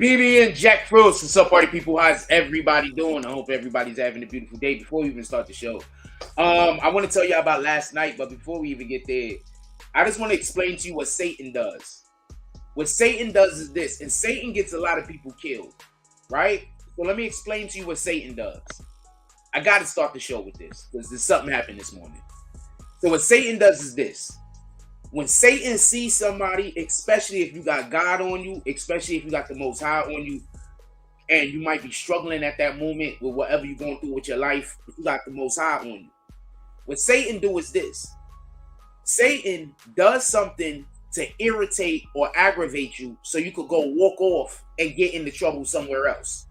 BB and Jack Frost. What's up, party people? How's everybody doing? I hope everybody's having a beautiful day. Before we even start the show, I want to tell you about last night, but before we even get there, I just want to explain to you what Satan does. What Satan does is this, and Satan gets a lot of people killed, right? So let me explain to you what Satan does. I got to start the show with this because there's something happened this morning. So what Satan does is this. When Satan sees somebody, especially if you got God on you, especially if you got the Most High on you, and you might be struggling at that moment with whatever you're going through with your life, if you got the Most High on you. What Satan do is this. Satan does something to irritate or aggravate you so you could go walk off and get into trouble somewhere else.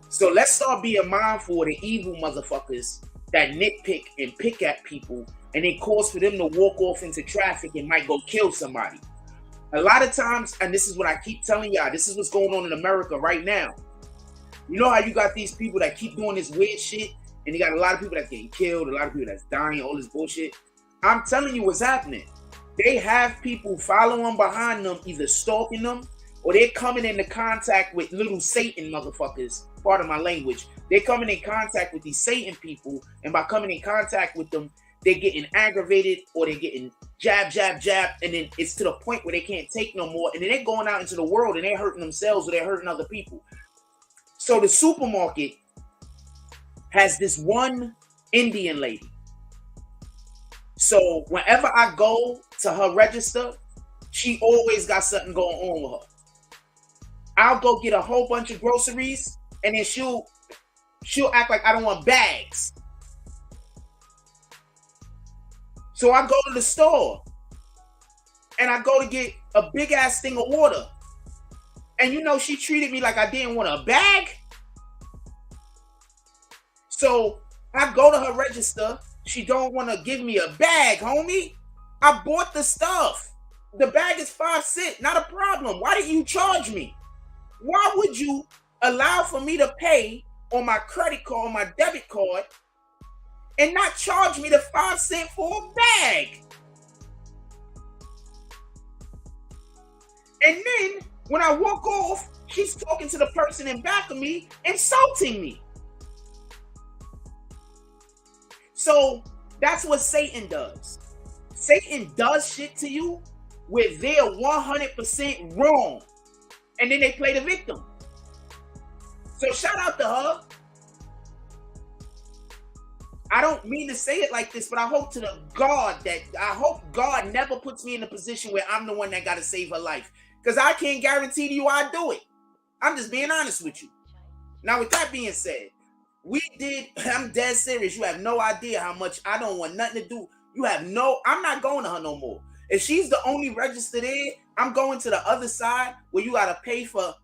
So let's start being mindful of the evil motherfuckers that nitpick and pick at people, and it cause for them to walk off into traffic and might go kill somebody. A lot of times, and this is what I keep telling y'all, this is what's going on in America right now. You know how you got these people that keep doing this weird shit, and you got a lot of people that's getting killed, a lot of people that's dying, all this bullshit. I'm telling you what's happening. They have people following behind them, either stalking them, or they're coming into contact with little Satan motherfuckers, pardon my language. They're coming in contact with these Satan people, and by coming in contact with them, they're getting aggravated or they're getting jab, and then it's to the point where they can't take no more, and then they're going out into the world and they're hurting themselves or they're hurting other people. So the supermarket has this one Indian lady. So whenever I go to her register, she always got something going on with her. I'll go get a whole bunch of groceries, and then she'll act like I don't want bags. So I go to the store, and I go to get a big ass thing of water. And you know, she treated me like I didn't want a bag. So I go to her register. She don't want to give me a bag, homie. I bought the stuff. The bag is 5 cents, not a problem. Why did you charge me? Why would you allow for me to pay on my credit card, my debit card, and not charge me the 5 cents for a bag? And then when I walk off, she's talking to the person in back of me, insulting me. So that's what Satan does. Satan does shit to you where they're 100% wrong. And then they play the victim. So shout out to her. I don't mean to say it like this, but I hope God never puts me in a position where I'm the one that got to save her life. Because I can't guarantee to you I'd do it. I'm just being honest with you. Now, with that being said, I'm dead serious. You have no idea how much I don't want nothing to do. I'm not going to her no more. If she's the only register there, I'm going to the other side where you gotta pay for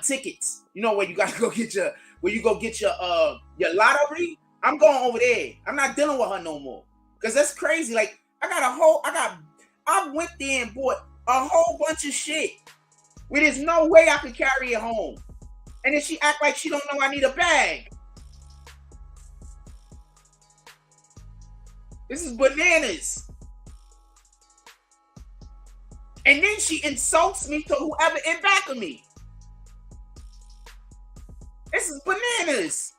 tickets. You know where you gotta go get your lottery. I'm going over there. I'm not dealing with her no more. Cause that's crazy. Like I went there and bought a whole bunch of shit where there's no way I could carry it home. And then she act like she don't know I need a bag. This is bananas. And then she insults me to whoever in back of me. This is bananas.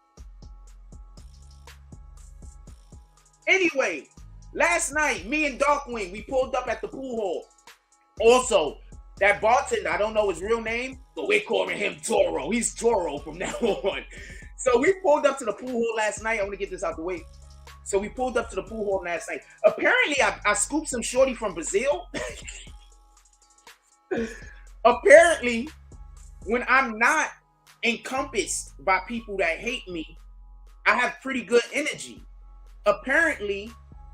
Anyway, last night, me and Darkwing, we pulled up at the pool hall. Also, that bartender, I don't know his real name, but we're calling him Toro. He's Toro from now on. So we pulled up to the pool hall last night. I want to get this out the way. So we pulled up to the pool hall last night. Apparently, I scooped some shorty from Brazil. Apparently, when I'm not encompassed by people that hate me, I have pretty good energy. Apparently,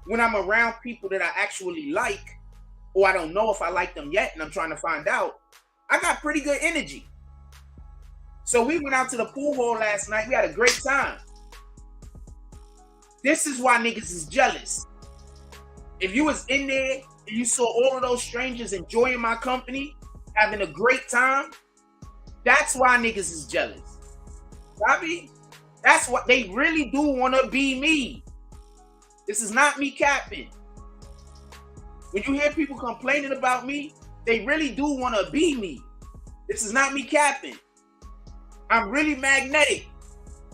when I'm around people that I actually like, or I don't know if I like them yet and I'm trying to find out, I got pretty good energy. So we went out to the pool hall last night. We had a great time. This is why niggas is jealous. If you was in there and you saw all of those strangers enjoying my company, having a great time, that's why niggas is jealous. Bobby, that's what they really do want to be me. This is not me capping. When you hear people complaining about me, they really do want to be me. This is not me capping. I'm really magnetic.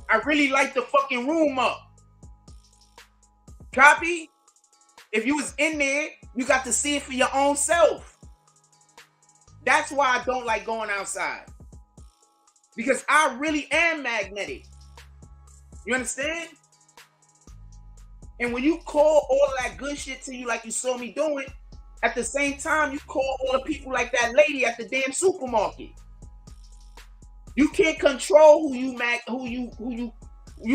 I really light the fucking room up. Copy? If you was in there, you got to see it for your own self. That's why I don't like going outside. Because I really am magnetic. You understand? And when you call all that good shit to you like you saw me doing, at the same time, you call all the people like that lady at the damn supermarket. You can't control you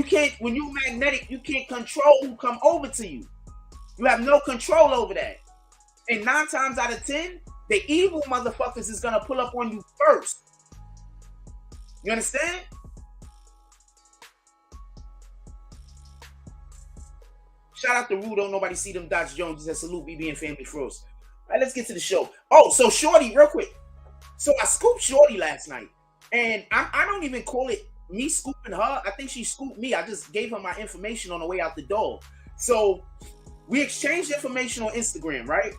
can't, when you magnetic, you can't control who come over to you. You have no control over that. And 9 times out of 10, the evil motherfuckers is gonna pull up on you first. You understand? Shout out to Rue, don't nobody see them Dodge Jones. He said salute BB and family froze. All right, let's get to the show. Oh, so Shorty, real quick. So I scooped Shorty last night. And I don't even call it me scooping her. I think she scooped me. I just gave her my information on the way out the door. So we exchanged information on Instagram, right?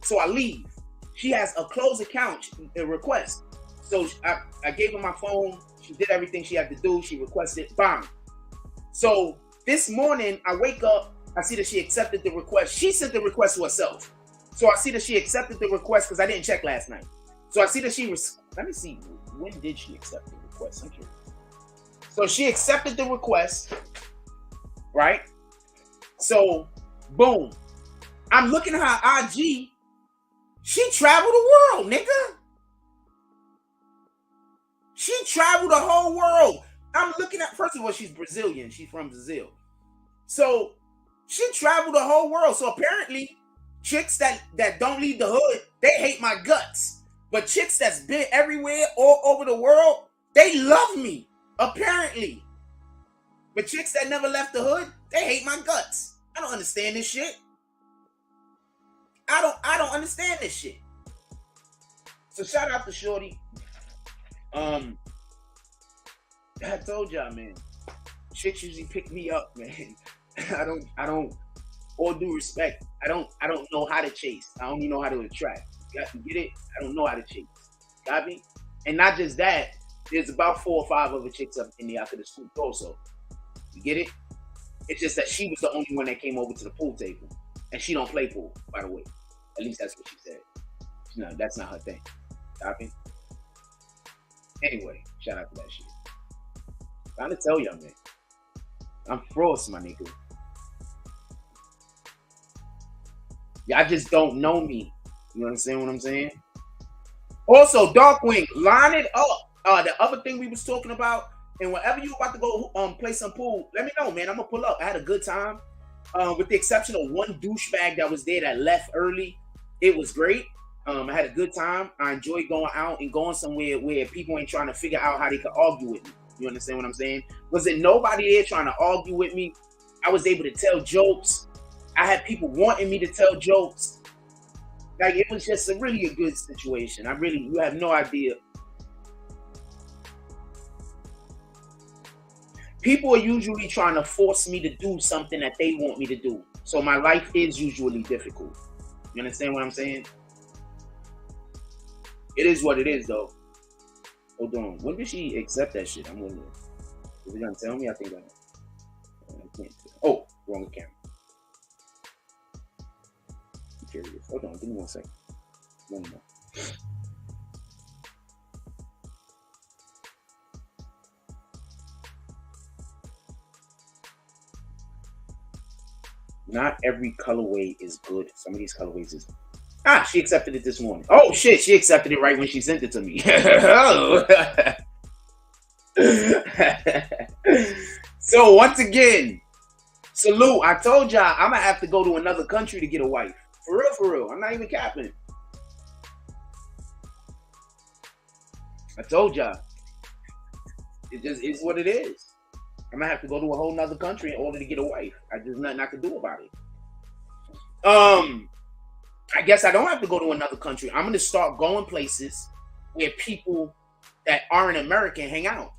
So I leave. She has a closed account, a request. So I gave her my phone. She did everything she had to do. She requested, bam. So this morning, I wake up. I see that she accepted the request. She sent the request to herself. So I see that she accepted the request because I didn't check last night. So I see that she was, let me see, when did she accept the request? I'm curious. So she accepted the request, right? So, boom. I'm looking at her IG. She traveled the world, nigga. She traveled the whole world. I'm looking at, first of all, she's Brazilian. She's from Brazil. So she traveled the whole world. So apparently, chicks that don't leave the hood, they hate my guts. But chicks that's been everywhere, all over the world, they love me, apparently. But chicks that never left the hood, they hate my guts. I don't understand this shit. I don't understand this shit. So shout out to Shorty. I told y'all, man. Chicks usually pick me up, man. I don't. All due respect, I don't know how to chase. I only know how to attract. You got to get it. I don't know how to chase. Got me? And not just that. There's about 4 or 5 other chicks up in there I could have swooped also. You get it? It's just that she was the only one that came over to the pool table, and she don't play pool, by the way. At least that's what she said. No, that's not her thing. Copy? Anyway, shout out to that shit. Trying to tell y'all, man. I'm frost, my nigga. Y'all just don't know me. You understand what I'm saying? Also, Darkwing, line it up. The other thing we was talking about, and whenever you about to go play some pool, let me know, man. I'm gonna pull up. I had a good time. With the exception of one douchebag that was there that left early. It was great. I had a good time. I enjoyed going out and going somewhere where people ain't trying to figure out how they could argue with me. You understand what I'm saying? Was it nobody there trying to argue with me? I was able to tell jokes. I had people wanting me to tell jokes. Like, it was just really a good situation. You have no idea. People are usually trying to force me to do something that they want me to do. So my life is usually difficult. You understand what I'm saying? It is what it is, though. Hold on. When did she accept that shit? I'm wondering. Is it gonna tell me? I think I can't tell. Oh, wrong camera. I'm curious. Hold on. Give me 1 second. One more. Not every colorway is good. Some of these colorways is. She accepted it this morning. Oh shit, she accepted it right when she sent it to me. So once again, salute. I told y'all I'm gonna have to go to another country to get a wife. For real. I'm not even capping. I told y'all. It just is what it is. I'm gonna have to go to a whole nother country in order to get a wife. There's nothing I can do about it. I guess I don't have to go to another country. I'm gonna start going places where people that aren't American hang out.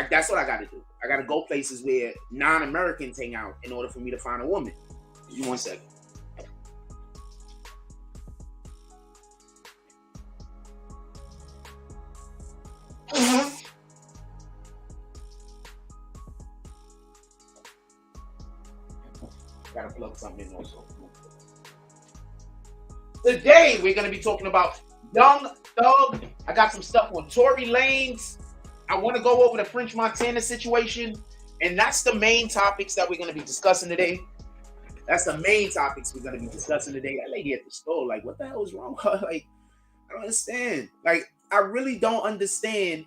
That's what I gotta do. I gotta go places where non-Americans hang out in order for me to find a woman. Give me 1 second. Gotta plug something in also. Today we're gonna be talking about Young Thug. I got some stuff on Tory Lanez. I want to go over the French Montana situation, and that's the main topics that we're gonna be discussing today. That's the main topics we're gonna be discussing today. That lady at the store, like, what the hell is wrong with her? Like, I don't understand. Like, I really don't understand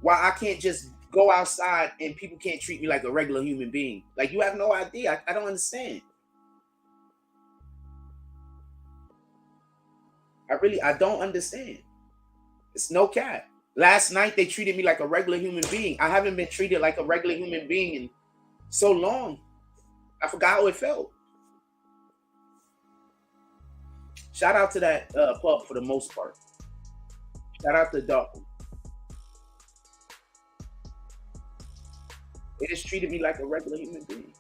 why I can't just go outside and people can't treat me like a regular human being. Like, you have no idea. I don't understand. I don't understand. It's no cap. Last night they treated me like a regular human being. I haven't been treated like a regular human being in so long. I forgot how it felt. Shout out to that pub for the most part. Shout out to Dark. They just treated me like a regular human being.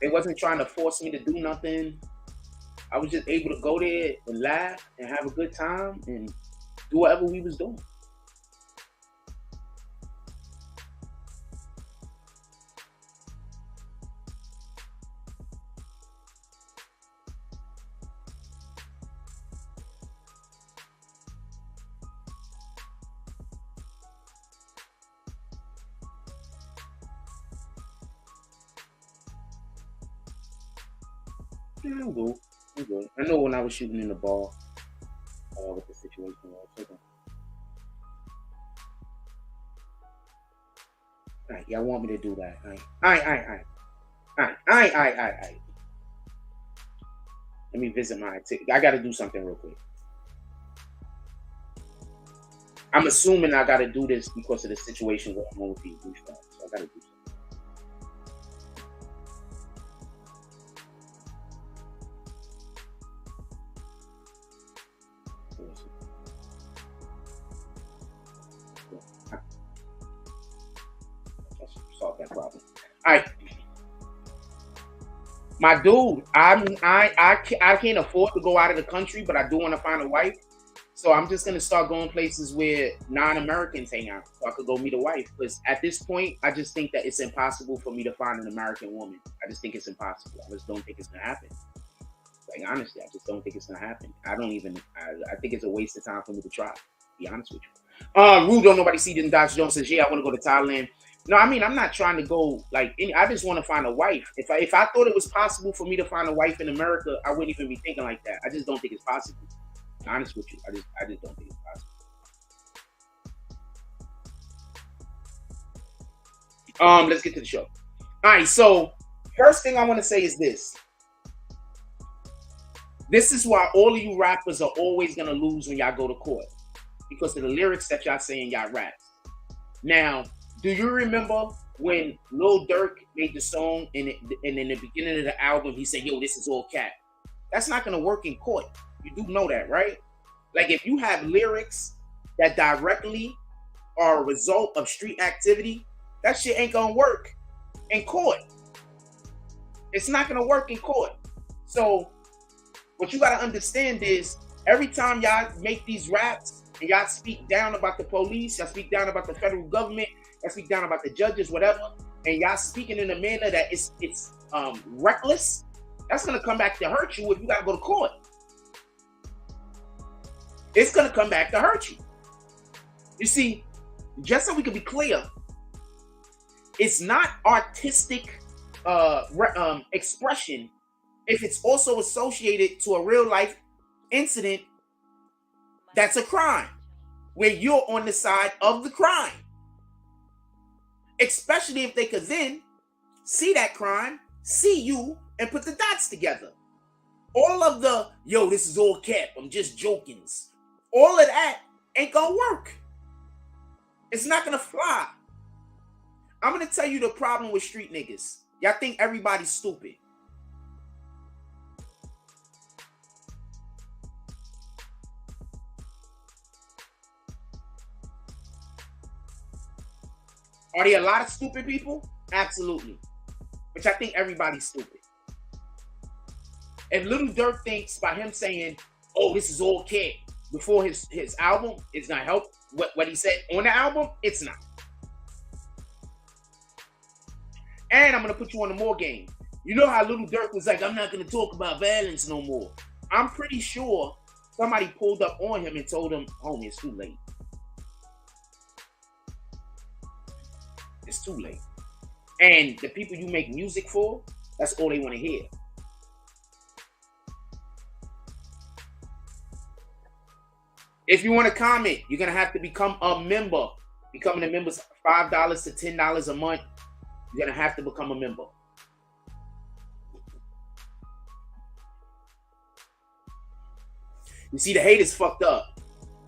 They wasn't trying to force me to do nothing. I was just able to go there and laugh and have a good time and do whatever we was doing. Yeah, I'm good. I'm good. I know when I was shooting in the ball, what the situation was. Hold on. All right, y'all want me to do that? All right. Let me visit my activity. I got to do something real quick. I'm assuming I got to do this because of the situation going on with these douchebags. So I got to do something. Solve that problem. All right, my dude. I can't afford to go out of the country, but I do want to find a wife. So I'm just gonna start going places where non-Americans hang out, so I could go meet a wife. Because at this point, I just think that it's impossible for me to find an American woman. I just think it's impossible. I just don't think it's gonna happen. Like, honestly, I just don't think it's gonna happen. I think it's a waste of time for me to try. To be honest with you. Rude, don't nobody see this. Dr. Jones says, yeah, I want to go to Thailand. No, I mean, I'm not trying to go I just want to find a wife. If I thought it was possible for me to find a wife in America, I wouldn't even be thinking like that. I just don't think it's possible. To be honest with you, I just don't think it's possible. Let's get to the show. All right, so first thing I want to say is this. This is why all of you rappers are always gonna lose when y'all go to court. Because of the lyrics that y'all say in y'all raps. Now, do you remember when Lil Durk made the song and in the beginning of the album, he said, yo, this is all cap? That's not going to work in court. You do know that, right? Like, if you have lyrics that directly are a result of street activity, that shit ain't going to work in court. It's not going to work in court. So what you got to understand is every time y'all make these raps and y'all speak down about the police, y'all speak down about the federal government, y'all speak down about the judges, whatever, and y'all speaking in a manner that it's reckless, that's gonna come back to hurt you if you gotta go to court. It's gonna come back to hurt you. You see, just so we can be clear, it's not artistic expression if it's also associated to a real life incident that's a crime, where you're on the side of the crime. Especially if they could then see that crime, see you, and put the dots together. All of the, yo, this is all cap, I'm just jokings. All of that ain't gonna work. It's not gonna fly. I'm gonna tell you the problem with street niggas. Y'all think everybody's stupid. Are there a lot of stupid people? Absolutely. But I think everybody's stupid. If Little Durk thinks by him saying, oh, this is all cap before his album, it's not help what he said on the album, it's not. And I'm gonna put you on the more game. You know how Little Dirk was like, I'm not gonna talk about violence no more. I'm pretty sure somebody pulled up on him and told him, homie, it's too late. It's too late. And the people you make music for, that's all they want to hear. If you want to comment, you're going to have to become a member. Becoming a member is $5 to $10 a month. You're going to have to become a member. You see, the hate is fucked up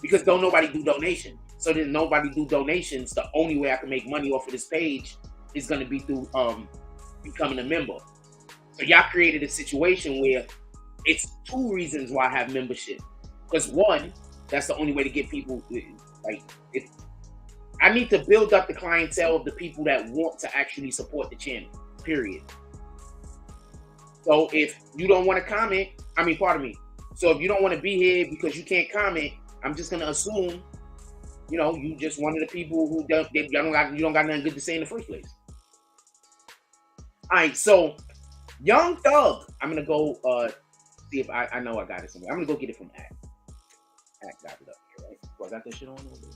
because don't nobody do donation. So then nobody do donations. The only way I can make money off of this page is going to be through becoming a member. So y'all created a situation where it's two reasons why I have membership. Because one, that's the only way to get people, like, I need to build up the clientele of the people that want to actually support the channel, period. So if you don't want to comment, pardon me. So if you don't want to be here because you can't comment, I'm just going to assume, you just one of the people who you don't got nothing good to say in the first place. All right, so Young Thug, I'm going to go see if I know I got it somewhere. I'm going to go get it from Act. Act got it up here, right? So I got this shit on over there.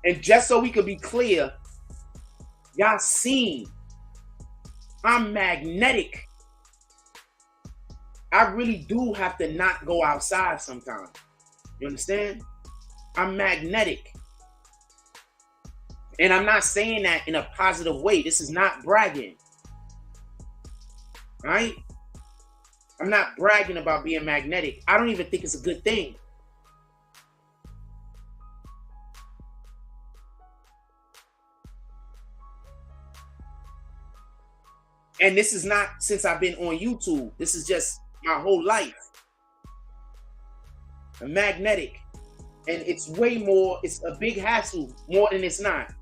And just so we could be clear, y'all seen, I'm magnetic. I really do have to not go outside sometimes. You understand? I'm magnetic. And I'm not saying that in a positive way. This is not bragging. Right? I'm not bragging about being magnetic. I don't even think it's a good thing. And this is not since I've been on YouTube. This is just my whole life. I'm magnetic. And it's way more, it's a big hassle more than it's not.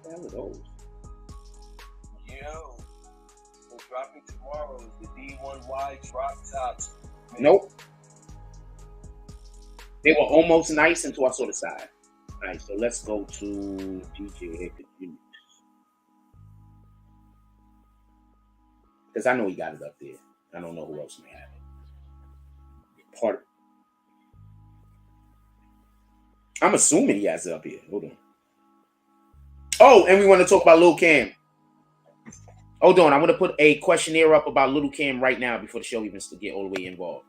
What the hell are those? Yo, what's dropping tomorrow is the D1Y drop tops. Nope. They were almost nice until I saw the side. All right, so let's go to DJ because I know he got it up there. I don't know who else may have it. I'm assuming he has it up here. Hold on. Oh, and we want to talk about Lil Cam. Hold on, I'm going to put a questionnaire up about Lil Cam right now before the show even to get all the way involved.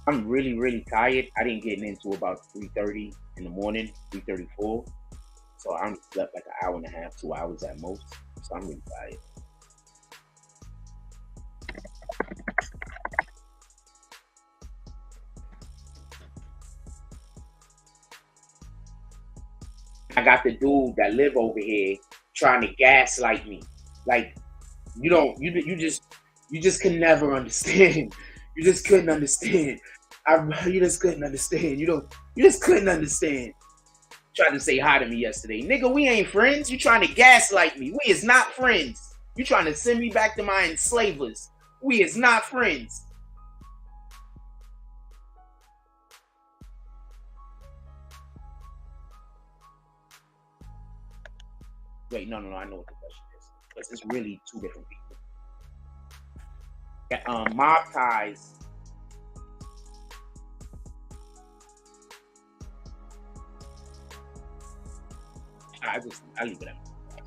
I'm really, really tired. I didn't get into about 3:30 in the morning, 3:34. So I only slept like an hour and a half, 2 hours at most. So I'm really tired. I got the dude that live over here trying to gaslight me. Like, you just can never understand. You just couldn't understand. You just couldn't understand. You just couldn't understand. Tried to say hi to me yesterday. Nigga, we ain't friends. You trying to gaslight me. We is not friends. You trying to send me back to my enslavers. We is not friends. Wait, no, I know what the question is. Because it's really two different people. Mob ties. I leave it at that.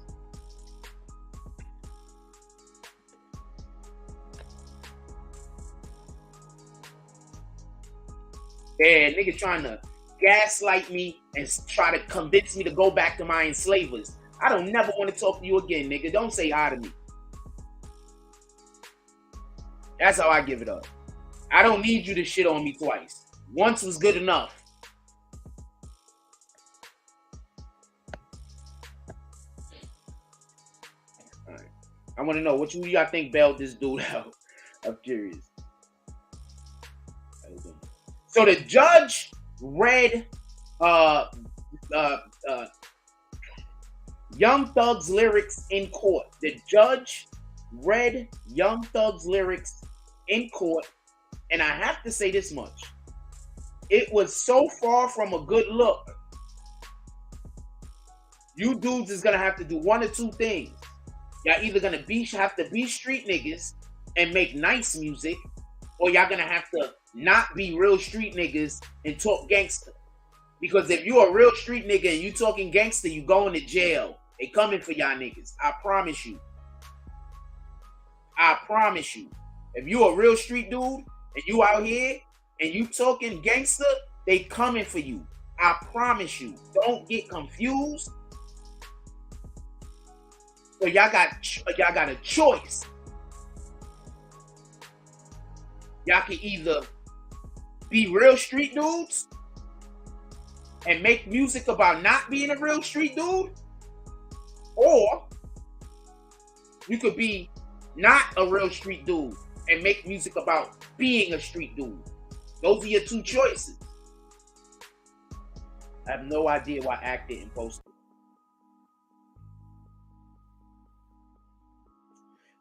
Yeah, nigga trying to gaslight me and try to convince me to go back to my enslavers. I don't never want to talk to you again, nigga. Don't say hi to me. That's how I give it up. I don't need you to shit on me twice. Once was good enough. I want to know, what y'all think bailed this dude out? I'm curious. So the judge read uh, uh, uh, Young Thug's lyrics in court. The judge read Young Thug's lyrics in court, and I have to say this much. It was so far from a good look. You dudes is gonna have to do one or two things. Y'all either gonna have to be street niggas and make nice music, or y'all gonna have to not be real street niggas and talk gangster. Because if you a real street nigga and you talking gangster, you going to jail. They coming for y'all niggas. I promise you. I promise you. If you a real street dude and you out here and you talking gangster, they coming for you. I promise you. Don't get confused. So y'all got a choice. Y'all can either be real street dudes and make music about not being a real street dude, or you could be not a real street dude and make music about being a street dude. Those are your two choices. I have no idea why Act didn't post it.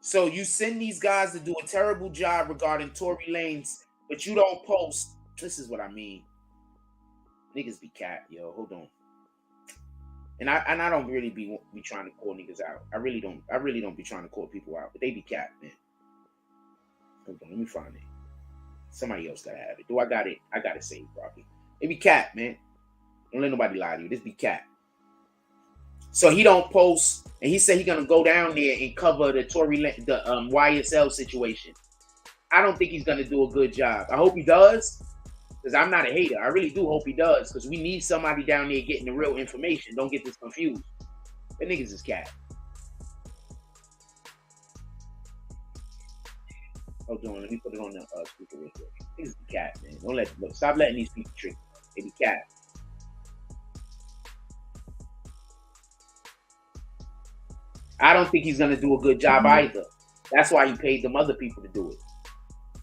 So you send these guys to do a terrible job regarding Tory Lanez, but you don't post. This is what I mean. Niggas be cat, yo. Hold on. And I don't really be trying to call niggas out. I really don't be trying to call people out, but they be cat, man. Hold on, let me find it. Somebody else gotta have it. Do I got it? I gotta say it properly. They be cat, man. Don't let nobody lie to you. This be cat. So he don't post, and he said he gonna go down there and cover the YSL situation. I don't think he's gonna do a good job. I hope he does, because I'm not a hater. I really do hope he does, because we need somebody down there getting the real information. Don't get this confused. The niggas is cat. Hold on, let me put it on the speaker real quick. Niggas be cat, man. Stop letting these people trick you. They be cat. I don't think he's gonna do a good job either. That's why he paid them other people to do it.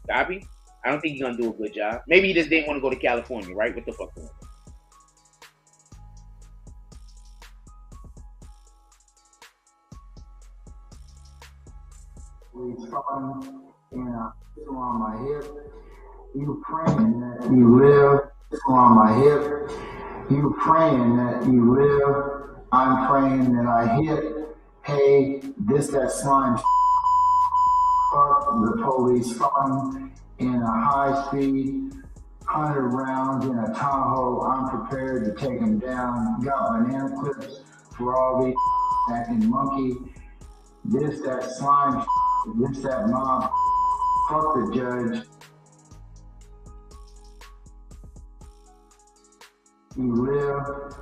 Copy? I don't think he's gonna do a good job. Maybe he just didn't want to go to California, right? What the fuck going on? On my hip, you praying that you live. On my hip, you praying that you live. I'm praying that I hit. Hey, that slime. Fuck the police. Fucking in a high speed, 100 rounds in a Tahoe. I'm prepared to take them down. Got banana clips for all these acting monkey. That slime. That mob. Fuck the judge. You live.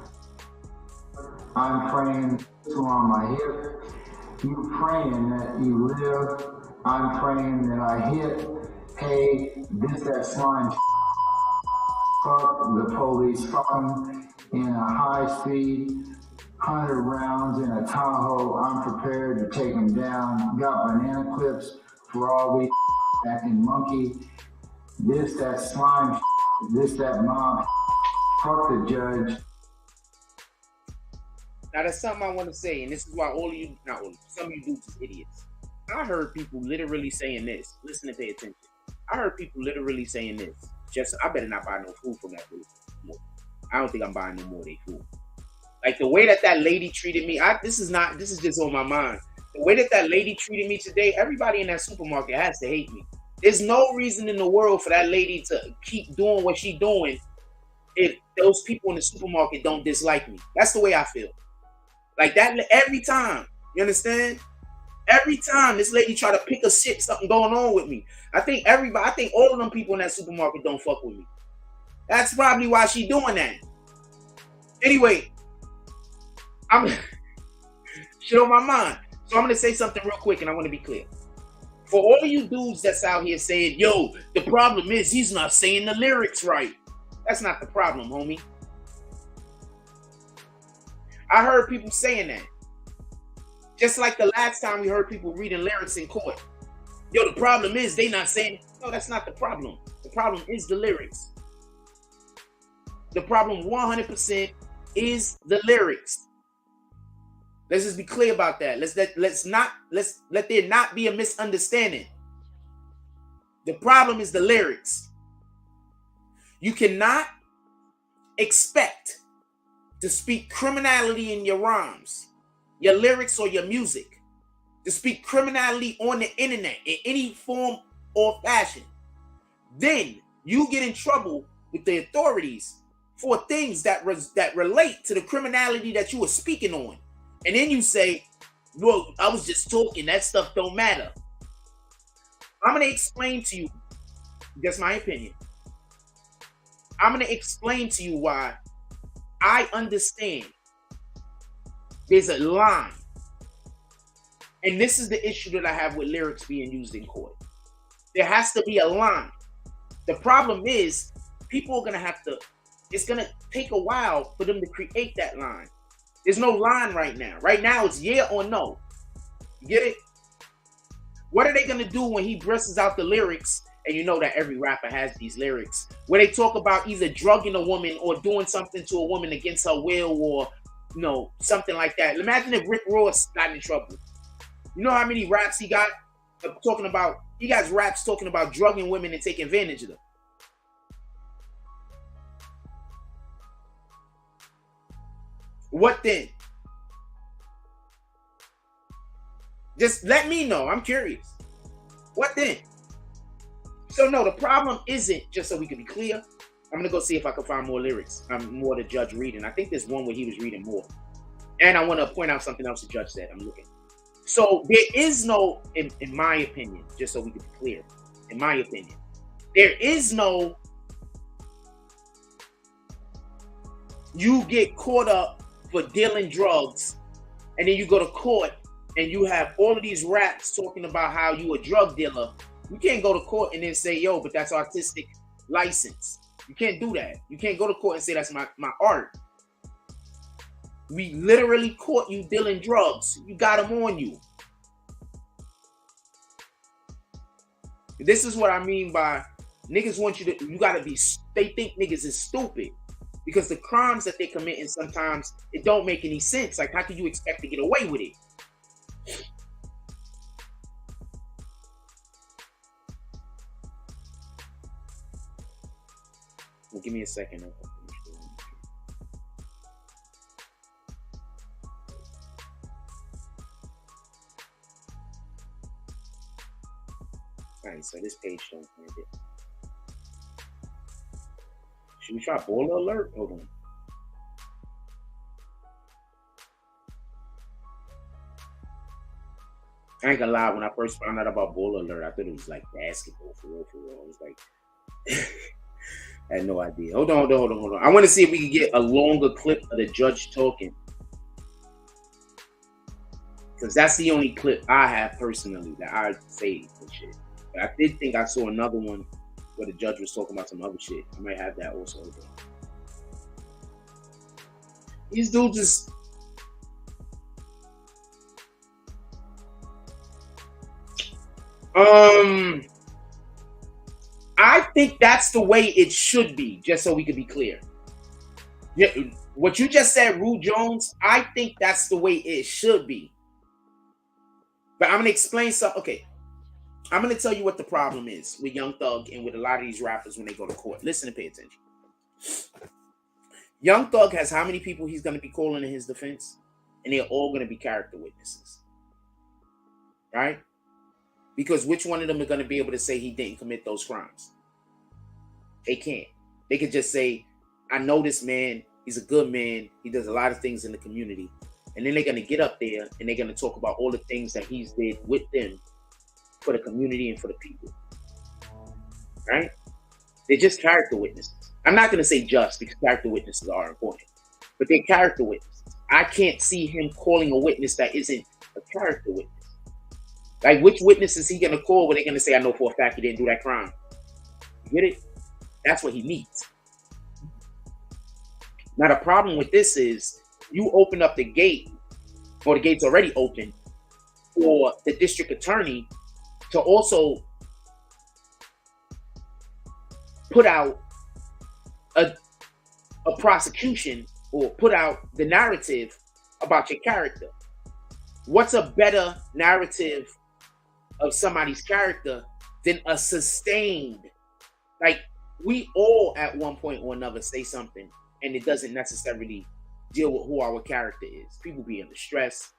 I'm praying on my hip. You praying that you live. I'm praying that I hit. Hey, that slime. Fuck the police. Fucking in a high speed, 100 rounds in a Tahoe. I'm prepared to take them down. Got banana clips for all these acting monkey. That slime. That mob. Fuck the judge. Now that's something I want to say, and this is why all of you, not all of you, some of you dudes is idiots. I heard people literally saying this. Listen and pay attention. I heard people literally saying this. I better not buy no food from that food. I don't think I'm buying no more of their food. Like the way that lady treated me, this is just on my mind. The way that lady treated me today, everybody in that supermarket has to hate me. There's no reason in the world for that lady to keep doing what she's doing if those people in the supermarket don't dislike me. That's the way I feel. Like that every time. You understand? Every time this lady try to pick a shit, something going on with me. I think all of them people in that supermarket don't fuck with me. That's probably why she doing that. Anyway, I'm shit on my mind. So I'm gonna say something real quick, and I want to be clear. For all you dudes that's out here saying, yo, the problem is he's not saying the lyrics right. That's not the problem, homie. I heard people saying that. Just like the last time we heard people reading lyrics in court. Yo, the problem is they not saying, no, that's not the problem. The problem is the lyrics. The problem 100% is the lyrics. Let's just be clear about that. Let there not be a misunderstanding. The problem is the lyrics. You cannot expect to speak criminality in your rhymes, your lyrics, or your music, to speak criminality on the internet in any form or fashion. Then you get in trouble with the authorities for things that relate to the criminality that you were speaking on. And then you say, well, I was just talking, that stuff don't matter. I'm going to explain to you, that's my opinion. I'm going to explain to you why I understand there's a line. And this is the issue that I have with lyrics being used in court. There has to be a line. The problem is people are going to have to, it's going to take a while for them to create that line. There's no line right now. Right now it's yeah or no. You get it? What are they going to do when he dresses out the lyrics? And you know that every rapper has these lyrics where they talk about either drugging a woman or doing something to a woman against her will, or, you know, something like that. Imagine if Rick Ross got in trouble. You know how many raps he got talking about, he got raps talking about drugging women and taking advantage of them. What then? Just let me know. I'm curious. What then? So no, the problem isn't, just so we can be clear, I'm gonna go see if I can find more lyrics. More the judge reading. I think there's one where he was reading more. And I want to point out something else the judge said. I'm looking. So there is no, in my opinion, just so we can be clear, in my opinion, there is no, you get caught up for dealing drugs and then you go to court and you have all of these raps talking about how you a drug dealer. You can't go to court and then say, yo, but that's artistic license. You can't do that. You can't go to court and say that's my art. We literally caught you dealing drugs. You got them on you. This is what I mean by niggas want you to, you gotta be, they think niggas is stupid because the crimes that they commit, and sometimes it don't make any sense. Like, how can you expect to get away with it? Well, give me a second. All right, so this page don't find it. Should we try Baller Alert? Hold on. I ain't gonna lie, when I first found out about Baller Alert, I thought it was like basketball for real. I was like, I had no idea. Hold on. I want to see if we can get a longer clip of the judge talking. Because that's the only clip I have personally that I saved and shit. But I did think I saw another one where the judge was talking about some other shit. I might have that also. These dudes just... I think that's the way it should be, just so we can be clear. Yeah, what you just said, Rue Jones, I think that's the way it should be. But I'm going to explain something. Okay. I'm going to tell you what the problem is with Young Thug and with a lot of these rappers when they go to court. Listen and pay attention. Young Thug has how many people he's going to be calling in his defense? And they're all going to be character witnesses. Right? Because which one of them are going to be able to say he didn't commit those crimes? They can't. They could just say, I know this man. He's a good man. He does a lot of things in the community. And then they're going to get up there and they're going to talk about all the things that he's did with them for the community and for the people. Right? They're just character witnesses. I'm not going to say just, because character witnesses are important. But they're character witnesses. I can't see him calling a witness that isn't a character witness. Like, which witness is he going to call where they're going to say, I know for a fact he didn't do that crime? You get it? That's what he needs. Now, the problem with this is you open up the gate, or the gate's already open, for the district attorney to also put out a prosecution or put out the narrative about your character. What's a better narrative of somebody's character than a sustained, like, we all at one point or another say something and it doesn't necessarily deal with who our character is. People be under stress.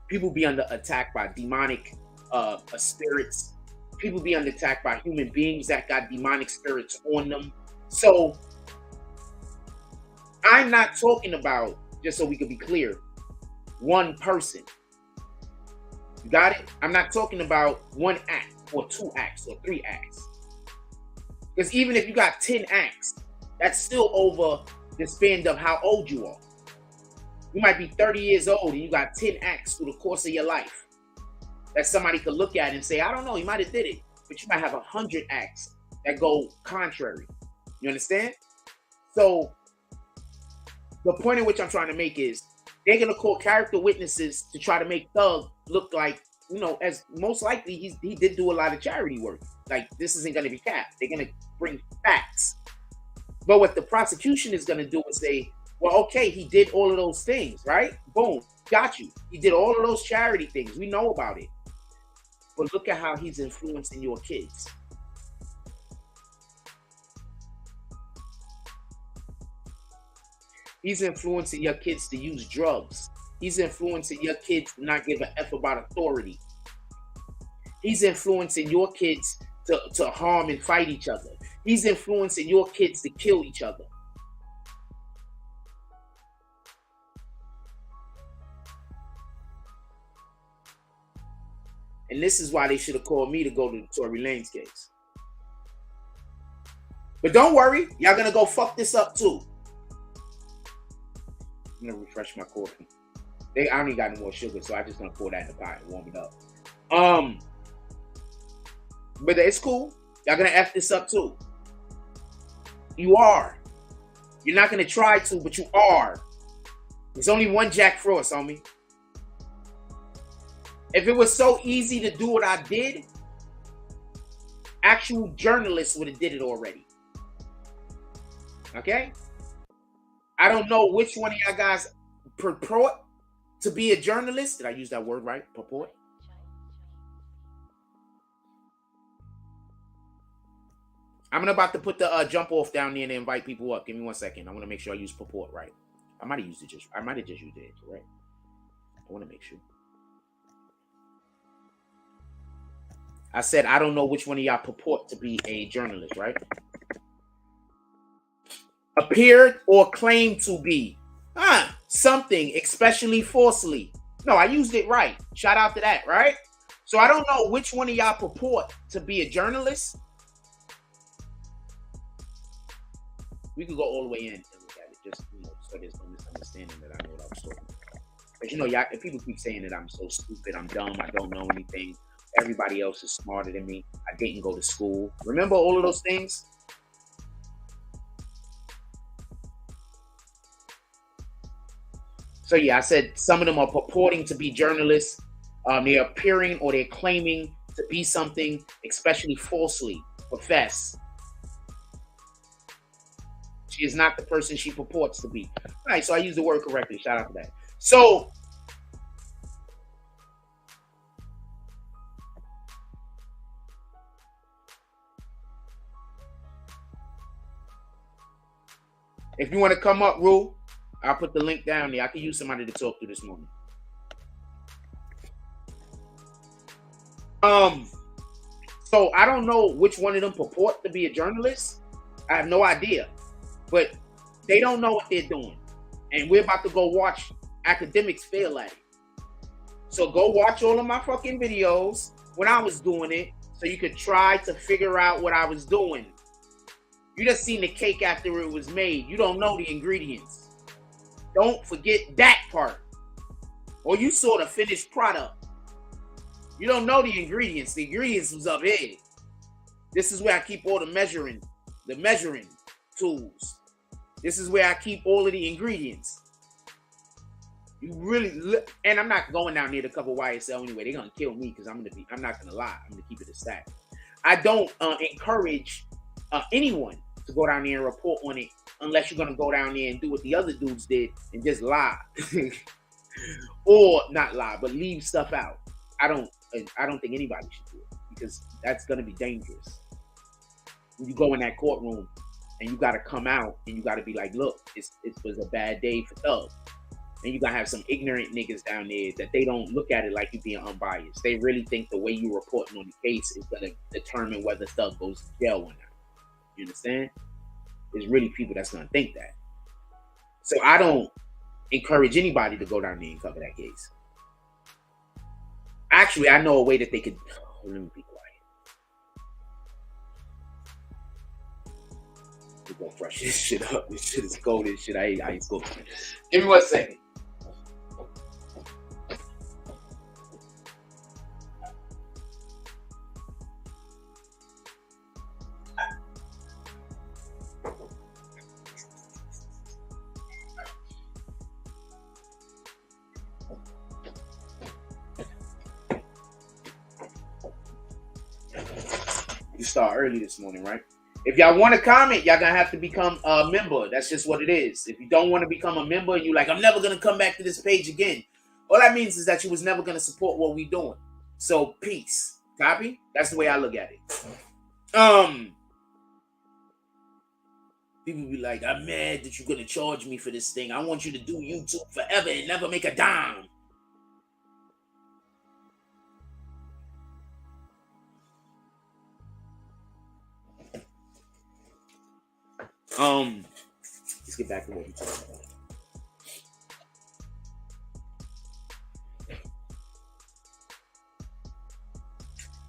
People be under attack by demonic spirits. People be under attack by human beings that got demonic spirits on them. So I'm not talking about, just so we can be clear, one person. You got it? I'm not talking about one act or 2 acts or 3 acts. Because even if you got 10 acts, that's still over the span of how old you are. You might be 30 years old and you got 10 acts through the course of your life that somebody could look at and say, I don't know, he might have did it. But you might have 100 acts that go contrary. You understand? So the point in which I'm trying to make is they're going to call character witnesses to try to make Thug look like, you know, as most likely he did do a lot of charity work. Like, this isn't going to be capped. They're going to bring facts. But what the prosecution is going to do is say, well, okay, he did all of those things, right? Boom, got you. He did all of those charity things. We know about it. But look at how he's influencing your kids. He's influencing your kids to use drugs. He's influencing your kids to not give a F about authority. He's influencing your kids to harm and fight each other. He's influencing your kids to kill each other. And this is why they should have called me to go to the Tory Lanez case. But don't worry, y'all gonna go fuck this up too. I'm gonna refresh my coffee. I don't even got no more sugar, so I'm just gonna pour that in the pot and warm it up. But it's cool. Y'all gonna F this up too. You are. You're not gonna try to, but you are. There's only one Jack Frost, homie. If it was so easy to do what I did, actual journalists would have did it already. Okay? I don't know which one of y'all guys purport to be a journalist. Did I use that word right? Purport? I'm about to put the jump off down there and invite people up. Give me 1 second. I want to make sure I use purport right. I might have used just used it, right? I want to make sure. I said, I don't know which one of y'all purport to be a journalist, right? Appeared or claimed to be. Something, especially falsely. No, I used it right. Shout out to that, right? So I don't know which one of y'all purport to be a journalist. We could go all the way in and look at it, just, you know, so there's no misunderstanding that I know what I was talking about. But you know, y'all, if people keep saying that I'm so stupid, I'm dumb, I don't know anything, everybody else is smarter than me, I didn't go to school. Remember all of those things? So yeah, I said some of them are purporting to be journalists. They're appearing or they're claiming to be something, especially falsely, profess. She is not the person she purports to be. All right, so I used the word correctly. Shout out to that. So if you want to come up, Rue, I'll put the link down there. I can use somebody to talk to this morning. So I don't know which one of them purport to be a journalist. I have no idea. But they don't know what they're doing. And we're about to go watch academics fail at it. So go watch all of my fucking videos when I was doing it so you could try to figure out what I was doing. You just seen the cake after it was made. You don't know the ingredients. Don't forget that part. Or you saw the finished product. You don't know the ingredients. The ingredients was up here. This is where I keep all the measuring tools. This is where I keep all of the ingredients. You really look, and I'm not going down near the cover YSL anyway. They're gonna kill me because I'm not gonna lie. I'm gonna keep it a stack. I don't encourage anyone to go down there and report on it unless you're gonna go down there and do what the other dudes did and just lie, or not lie, but leave stuff out. I don't think anybody should do it because that's gonna be dangerous. When you go in that courtroom and you gotta come out and you gotta be like, look, it was a bad day for Thug. And you gotta have some ignorant niggas down there that they don't look at it like you being unbiased. They really think the way you reporting on the case is gonna determine whether Thug goes to jail or not. You understand? There's really people that's gonna think that. So I don't encourage anybody to go down there and cover that case. Actually, I know a way that they could. Let me be quiet. We're gonna fresh this shit up. This shit is cold. This shit I ain't cool. Give me 1 second. You start early this morning, right? If y'all want to comment, y'all gonna have to become a member. That's just what it is. If you don't want to become a member and you like, I'm never gonna come back to this page again, all that means is that you was never gonna support what we doing. So peace. Copy? That's the way I look at it. People be like, I'm mad that you're gonna charge me for this thing. I want you to do YouTube forever and never make a dime. Let's get back to what we're talking about.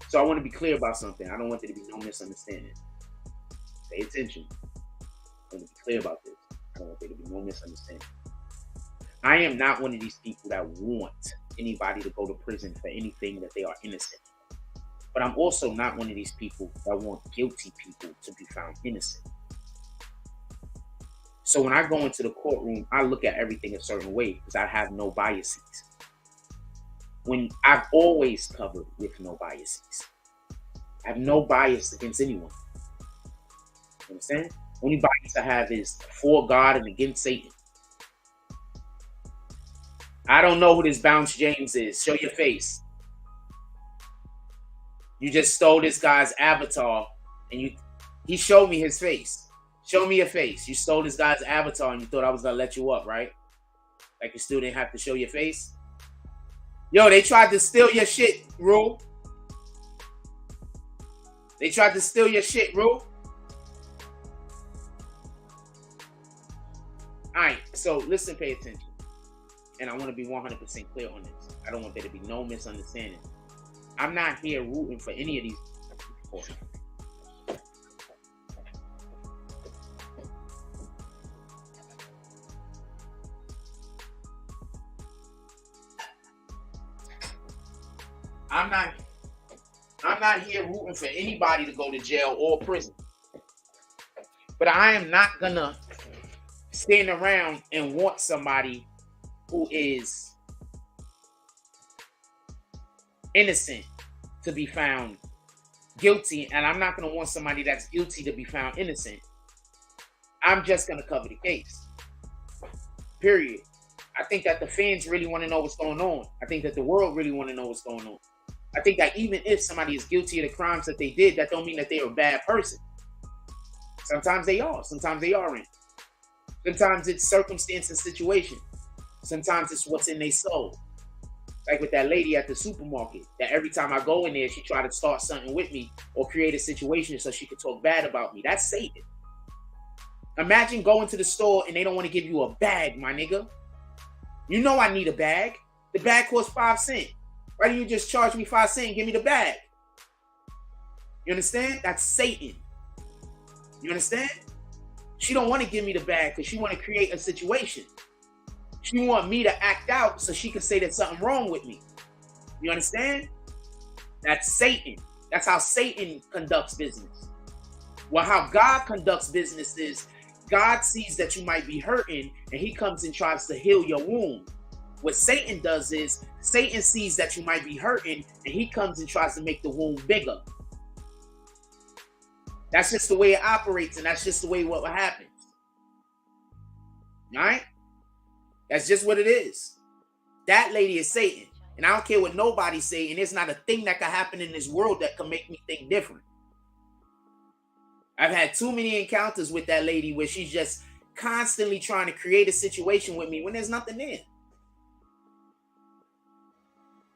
So I want to be clear about something. I don't want there to be no misunderstanding. Pay attention. I want to be clear about this. I don't want there to be no misunderstanding. I am not one of these people that want anybody to go to prison for anything that they are innocent. But I'm also not one of these people that want guilty people to be found innocent. So when I go into the courtroom, I look at everything a certain way because I have no biases. When I've always covered with no biases. I have no bias against anyone. You understand? Only bias I have is for God and against Satan. I don't know who this Bounce James is. Show your face. You just stole this guy's avatar and he showed me his face. Show me your face. You stole this guy's avatar and you thought I was gonna let you up, right? Like you still didn't have to show your face? Yo, they tried to steal your shit, Rule. They tried to steal your shit, Rule. Alright, so listen, pay attention. And I want to be 100% clear on this. I don't want there to be no misunderstanding. I'm not here rooting for any of these people. I'm not here rooting for anybody to go to jail or prison. But I am not gonna stand around and want somebody who is innocent to be found guilty, and I'm not gonna want somebody that's guilty to be found innocent. I'm just gonna cover the case. Period. I think that the fans really want to know what's going on. I think that the world really want to know what's going on. I think that even if somebody is guilty of the crimes that they did, that don't mean that they're a bad person. Sometimes they are. Sometimes they aren't. Sometimes it's circumstance and situation. Sometimes it's what's in their soul. Like with that lady at the supermarket, that every time I go in there, she tried to start something with me or create a situation so she could talk bad about me. That's Satan. Imagine going to the store and they don't want to give you a bag, my nigga. You know I need a bag. The bag costs 5 cents. Why do you just charge me 5 cents and give me the bag? You understand? That's Satan. You understand? She don't want to give me the bag because she want to create a situation. She want me to act out so she can say there's something wrong with me. You understand? That's Satan. That's how Satan conducts business. Well, how God conducts business is God sees that you might be hurting and he comes and tries to heal your wound. What Satan does is Satan sees that you might be hurting, and he comes and tries to make the wound bigger. That's just the way it operates, and that's just the way what happens. All right? That's just what it is. That lady is Satan. And I don't care what nobody say, and there's not a thing that can happen in this world that can make me think different. I've had too many encounters with that lady where she's just constantly trying to create a situation with me when there's nothing there.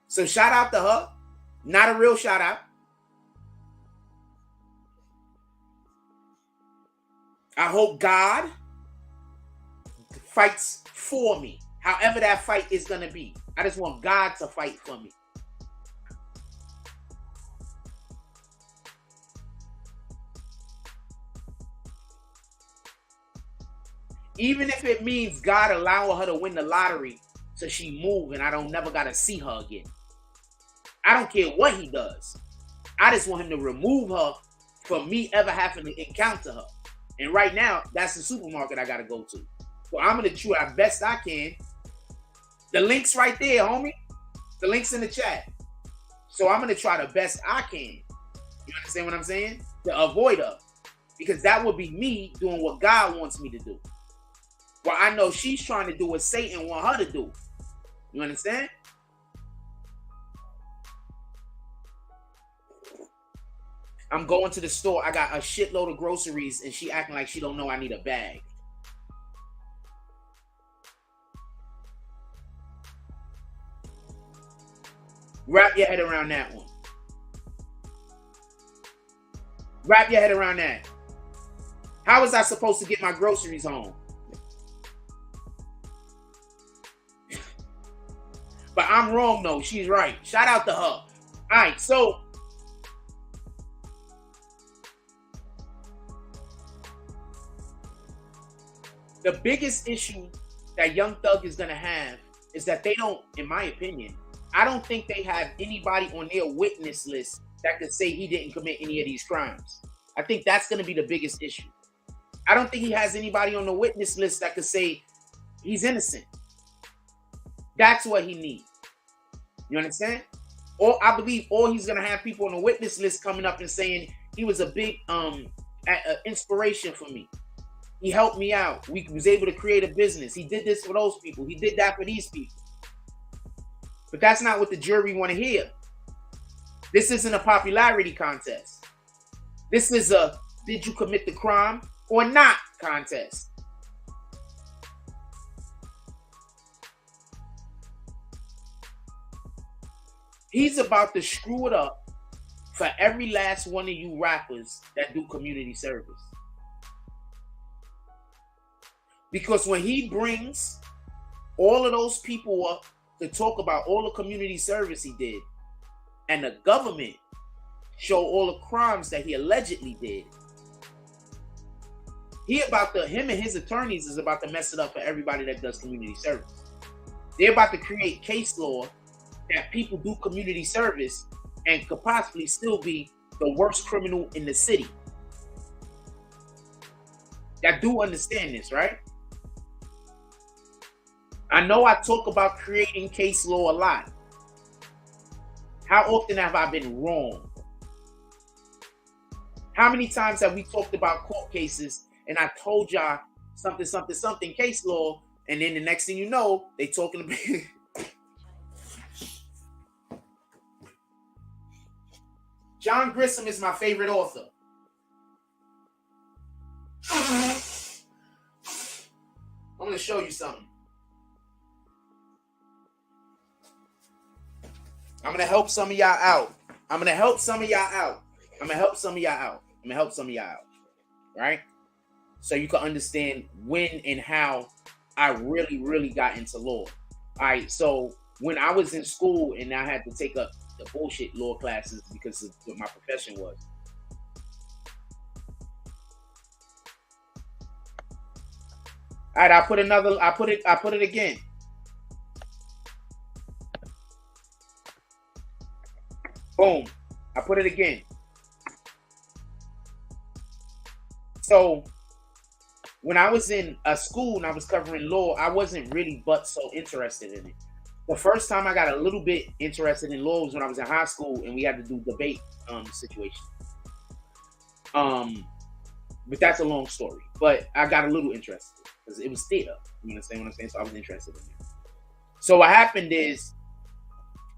So shout out to her. Not a real shout out. I hope God fights for me, however that fight is going to be. I just want God to fight for me. Even if it means God allowing her to win the lottery so she move and I don't never got to see her again. I don't care what he does. I just want him to remove her from me ever having to encounter her. And right now, that's the supermarket I got to go to. So I'm going to try as best I can. The link's right there, homie. The link's in the chat. So I'm going to try the best I can. You understand what I'm saying? To avoid her. Because that would be me doing what God wants me to do. Well, I know she's trying to do what Satan wants her to do. You understand? I'm going to the store. I got a shitload of groceries, and she acting like she don't know I need a bag. Wrap your head around that one. Wrap your head around that. How was I supposed to get my groceries home? But I'm wrong, though. She's right. Shout out to her. All right, so the biggest issue that Young Thug is going to have is that they don't, in my opinion, I don't think they have anybody on their witness list that could say he didn't commit any of these crimes. I think that's going to be the biggest issue. I don't think he has anybody on the witness list that could say he's innocent. That's what he needs. You understand? Or I believe all he's going to have people on the witness list coming up and saying he was a big inspiration for me. He helped me out. We was able to create a business. He did this for those people. He did that for these people. But that's not what the jury want to hear. This isn't a popularity contest. This is a did you commit the crime or not contest. He's about to screw it up for every last one of you rappers that do community service. Because when he brings all of those people up to talk about all the community service he did, and the government show all the crimes that he allegedly did, him and his attorneys is about to mess it up for everybody that does community service. They're about to create case law that people do community service and could possibly still be the worst criminal in the city. Y'all do understand this, right? I know I talk about creating case law a lot. How often have I been wrong? How many times have we talked about court cases and I told y'all something case law, and then the next thing you know, they talking about John Grisham is my favorite author. I'm going to show you something. I'm going to help some of y'all out. Right? So you can understand when and how I really, really got into law. All right. So when I was in school and I had to take up the bullshit law classes because of what my profession was. All right. I put it again. Boom. I put it again. So when I was in a school and I was covering law, I wasn't really but so interested in it. The first time I got a little bit interested in law was when I was in high school and we had to do debate situation. But that's a long story. But I got a little interested because it was theater. You understand what I'm saying? So I was interested in it. So what happened is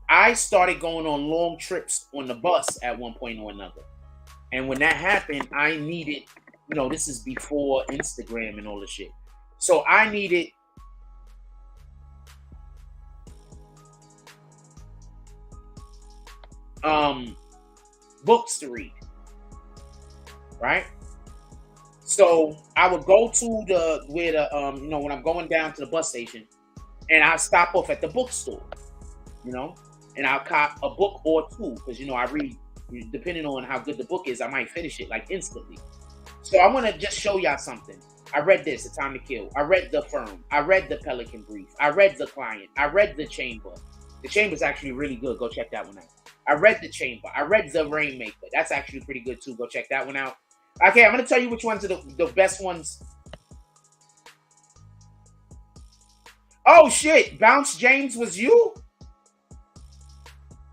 I started going on long trips on the bus at one point or another. And when that happened, I needed, this is before Instagram and all the shit. So I needed books to read, right? So I would go to when I'm going down to the bus station, and I'll stop off at the bookstore, and I'll cop a book or two because I read. Depending on how good the book is, I might finish it like instantly. So I want to just show y'all something. I read this, A Time to Kill. I read The Firm. I read The Pelican Brief. I read The Client. I read The Chamber. The Chamber's actually really good. Go check that one out. I read The Chamber. I read The Rainmaker. That's actually pretty good too. Go check that one out. Okay, I'm going to tell you which ones are the best ones. Oh, shit. Bounce James was you?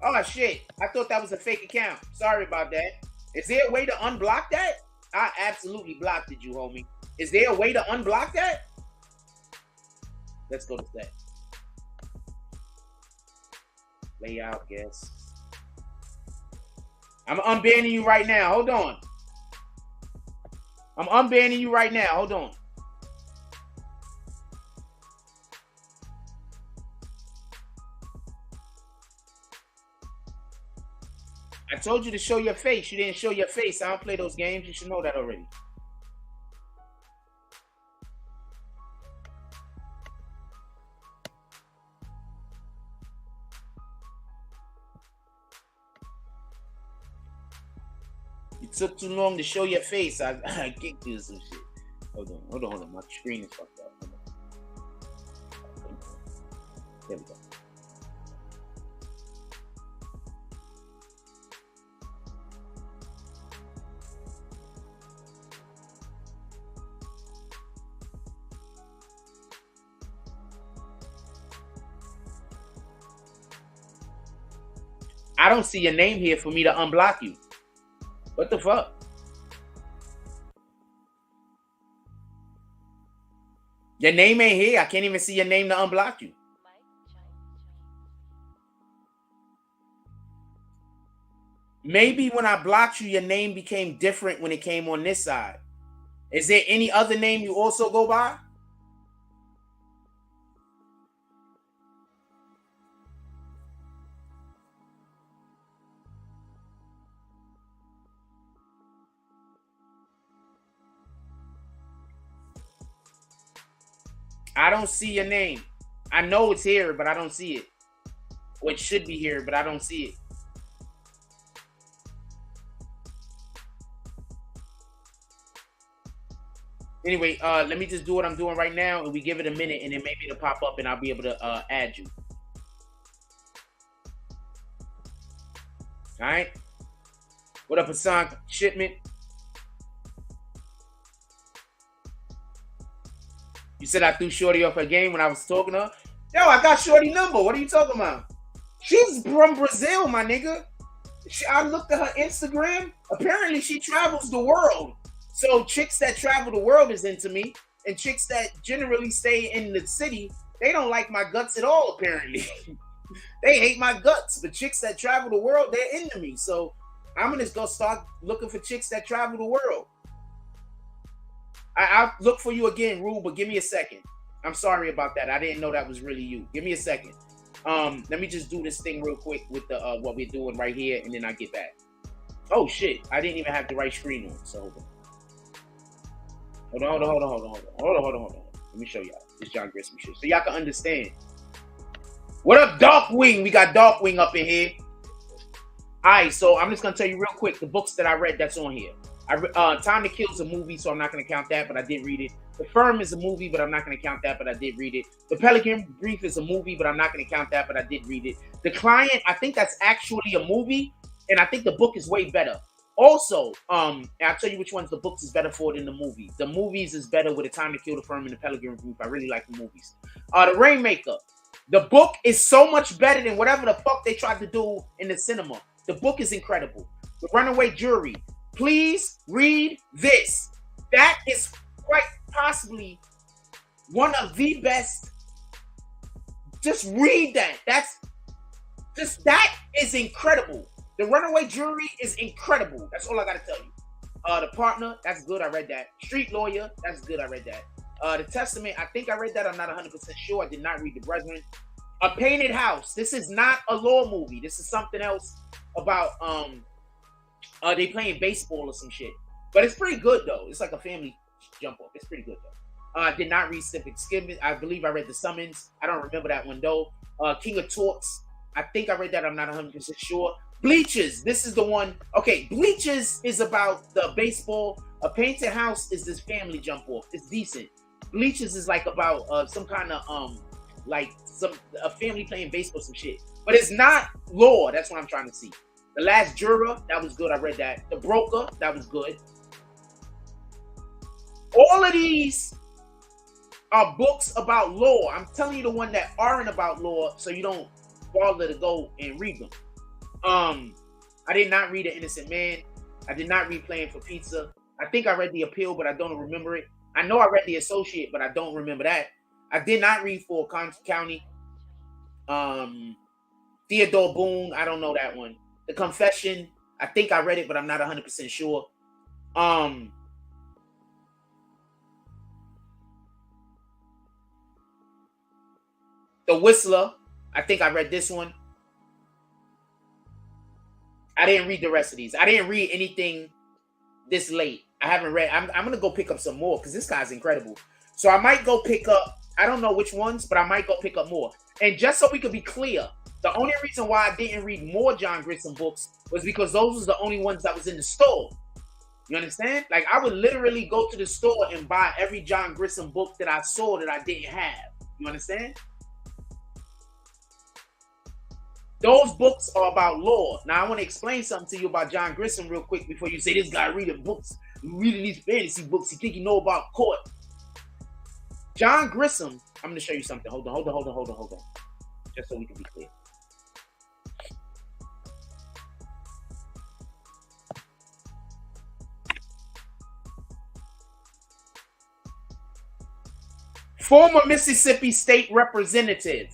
Oh, shit. I thought that was a fake account. Sorry about that. Is there a way to unblock that? I absolutely blocked it, you homie. Is there a way to unblock that? Let's go to that. Layout, guess. I'm unbanning you right now. Hold on. I'm unbanning you right now. Hold on. I told you to show your face. You didn't show your face. I don't play those games. You should know that already. You took too long to show your face. I kicked you some shit. Hold on. My screen is fucked up. There we go. I don't see your name here for me to unblock you. What the fuck? Your name ain't here. I can't even see your name to unblock you. Maybe when I blocked you, your name became different when it came on this side. Is there any other name you also go by? I don't see your name. I know it's here, but I don't see it. Or it should be here, but I don't see it. Anyway, let me just do what I'm doing right now, and we give it a minute, and then maybe it'll pop up, and I'll be able to add you. All right? What up, Hassan Shipment? You said I threw Shorty off her game when I was talking to her? Yo, I got Shorty number. What are you talking about? She's from Brazil, my nigga. I looked at her Instagram. Apparently, she travels the world. So chicks that travel the world is into me. And chicks that generally stay in the city, they don't like my guts at all, apparently. They hate my guts. But chicks that travel the world, they're into me. So I'm going to go start looking for chicks that travel the world. I'll look for you again, Rue, but give me a second. I'm sorry about that. I didn't know that was really you. Give me a second. Let me just do this thing real quick with the what we're doing right here, and then I get back. Oh shit! I didn't even have the right screen on. So hold on. Let me show y'all this John Grissom shit, so y'all can understand. What up, Darkwing? We got Darkwing up in here. All right, so I'm just gonna tell you real quick the books that I read that's on here. Time to Kill is a movie, so I'm not going to count that, but I did read it. The Firm is a movie, but I'm not going to count that, but I did read it. The Pelican Brief is a movie, but I'm not going to count that, but I did read it. The Client, I think that's actually a movie, and I think the book is way better. Also, and I'll tell you which ones the books is better for than the movie. The movies is better with A Time to Kill, The Firm, and The Pelican Brief. I really like the movies. The Rainmaker. The book is so much better than whatever the fuck they tried to do in the cinema. The book is incredible. The Runaway Jury. Please read this. That is quite possibly one of the best. Just read that. That is incredible. The Runaway Jury is incredible. That's all I gotta tell you. The Partner, that's good. I read that. Street Lawyer, that's good. I read that. The Testament, I think I read that. I'm not 100% sure. I did not read The Brethren. A Painted House. This is not a law movie. This is something else about they playing baseball or some shit. But it's pretty good though. It's like a family jump off. It's pretty good though. I did not read Civic Skimming. I believe I read The Summons. I don't remember that one though. King of Torts. I think I read that. I'm not 100% sure. Bleachers. This is the one. Okay, Bleachers is about the baseball. A Painted House is this family jump off. It's decent. Bleachers is like about some kind of like a family playing baseball, some shit. But it's not law. That's what I'm trying to see. The Last Juror, that was good. I read that. The Broker, that was good. All of these are books about law. I'm telling you the one that aren't about law, so you don't bother to go and read them. I did not read The Innocent Man. I did not read Playing for Pizza. I think I read The Appeal, but I don't remember it. I know I read The Associate, but I don't remember that. I did not read For County. Theodore Boone, I don't know that one. The Confession, I think I read it, but I'm not 100% sure. The Whistler, I think I read this one. I didn't read the rest of these. I didn't read anything this late. I haven't read. I'm going to go pick up some more because this guy's incredible. So I might go pick up, I don't know which ones, but I might go pick up more. And just so we could be clear, the only reason why I didn't read more John Grissom books was because those was the only ones that was in the store. You understand? Like I would literally go to the store and buy every John Grissom book that I saw that I didn't have. You understand? Those books are about law. Now, I want to explain something to you about John Grissom real quick before you say this guy reading books, reading these fantasy books. He think he know about court. John Grissom, I'm going to show you something. Hold on. Just so we can be clear. Former Mississippi State Representative,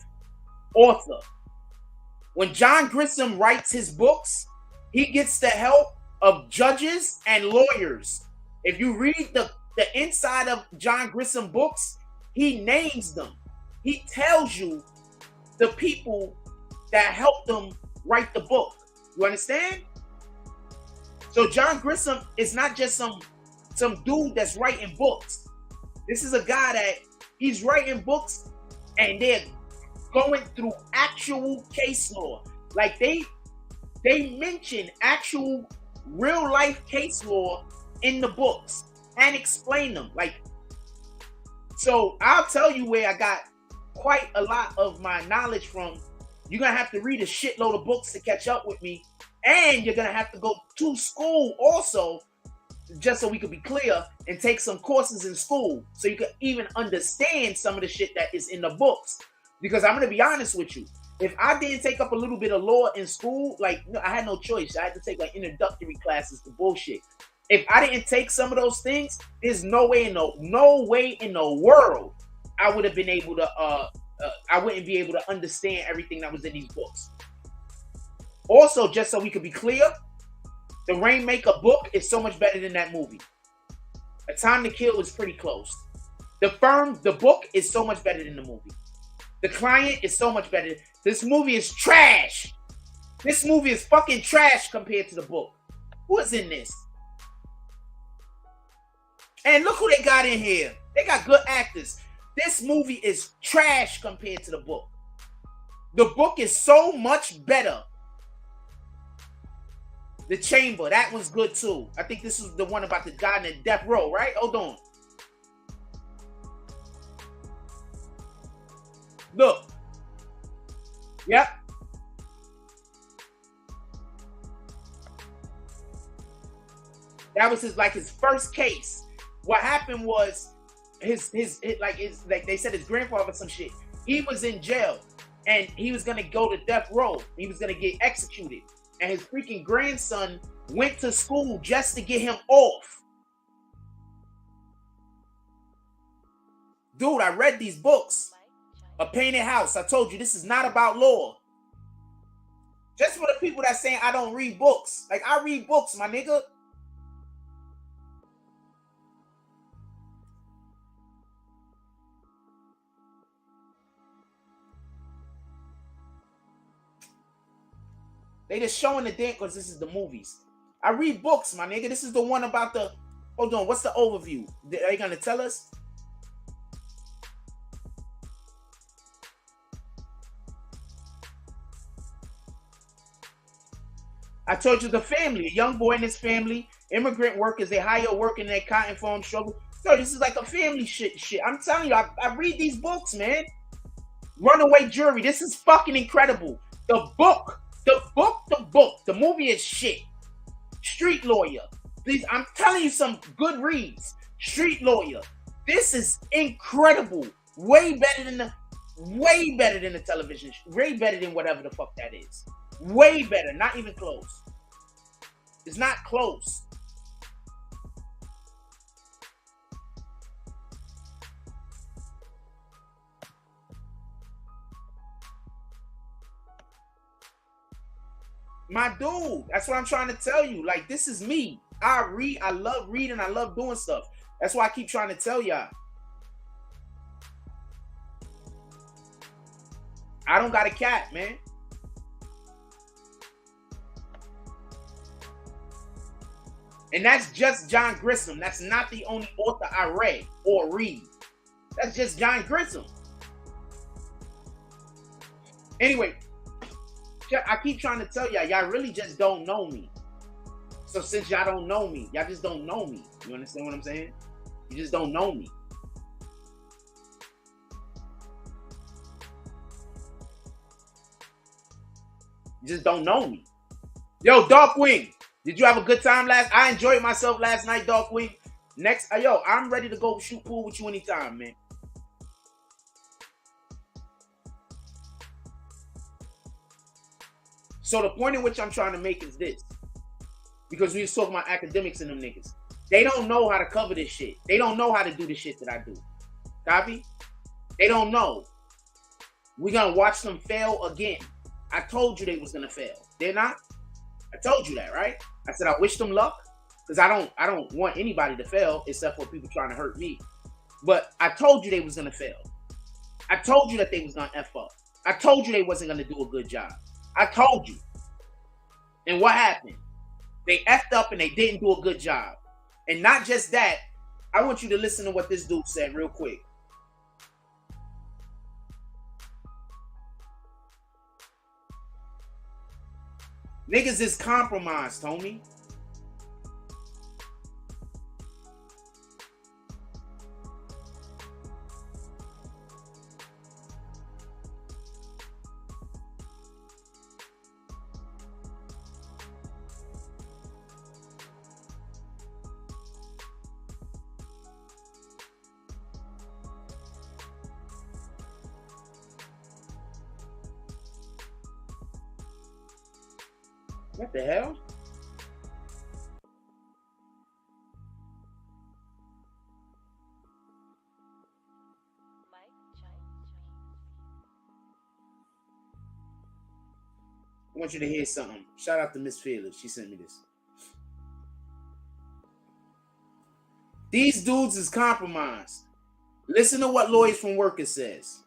author. When John Grissom writes his books, he gets the help of judges and lawyers. If you read the inside of John Grissom books, he names them. He tells you the people that helped him write the book. You understand? So John Grissom is not just some dude that's writing books. This is a guy that he's writing books and they're going through actual case law. Like they mention actual real life case law in the books and explain them. Like, so I'll tell you where I got quite a lot of my knowledge from. You're gonna have to read a shitload of books to catch up with me, and you're gonna have to go to school also, just so we could be clear, and take some courses in school so you can even understand some of the shit that is in the books. Because I'm going to be honest with you. If I didn't take up a little bit of law in school, like I had no choice. I had to take like introductory classes to bullshit. If I didn't take some of those things, there's no way in the world I would have been able to, I wouldn't be able to understand everything that was in these books. Also, just so we could be clear, the Rainmaker book is so much better than that movie. A Time to Kill is pretty close. The book is so much better than the movie. The Client is so much better. This movie is trash. This movie is fucking trash compared to the book. Who is in this? And look who they got in here. They got good actors. This movie is trash compared to the book. The book is so much better. The Chamber, that was good too. I think this was the one about the guy in the death row, right? Hold on. Look. Yep. That was his first case. What happened was his they said his grandfather some shit. He was in jail, and he was gonna go to death row. He was gonna get executed, and his freaking grandson went to school just to get him off. Dude, I read these books. A Painted House. I told you this is not about law. Just for the people that saying I don't read books. Like, I read books, my nigga. They just showing the damn because this is the movies. I read books, my nigga. This is the one about the... Hold on, what's the overview? Are you gonna tell us? I told you the family, a young boy and his family, immigrant workers, they hire work in their cotton farm struggle. So this is like a family shit. I'm telling you, I read these books, man. Runaway Jury. This is fucking incredible. The book. The movie is shit. Street Lawyer. Please, I'm telling you some good reads. Street Lawyer. This is incredible. Way better than the television. Way better than whatever the fuck that is. Way better. Not even close. It's not close. My dude, that's what I'm trying to tell you. Like, this is me. I read, I love reading, I love doing stuff. That's why I keep trying to tell y'all. I don't got a cat, man. And that's just John Grisham. That's not the only author I read or read. That's just John Grisham. Anyway, I keep trying to tell y'all really just don't know me. So since y'all don't know me, y'all just don't know me. You understand what I'm saying? You just don't know me. You just don't know me. Yo, Darkwing, did you have a good time I enjoyed myself last night, Darkwing. Next, yo, I'm ready to go shoot pool with you anytime, man. So the point in which I'm trying to make is this. Because we was talking about academics and them niggas. They don't know how to cover this shit. They don't know how to do the shit that I do. Copy? They don't know. We're gonna watch them fail again. I told you they was gonna fail. They're not? I told you that, right? I said I wish them luck. Because I don't want anybody to fail except for people trying to hurt me. But I told you they was gonna fail. I told you that they was gonna F up. I told you they wasn't gonna do a good job. I told you. And what happened? They effed up and they didn't do a good job. And not just that, I want you to listen to what this dude said real quick. Niggas is compromised, homie. What the hell? I want you to hear something. Shout out to Miss Fearless. She sent me this. These dudes is compromised. Listen to what Lawyers from Workers says.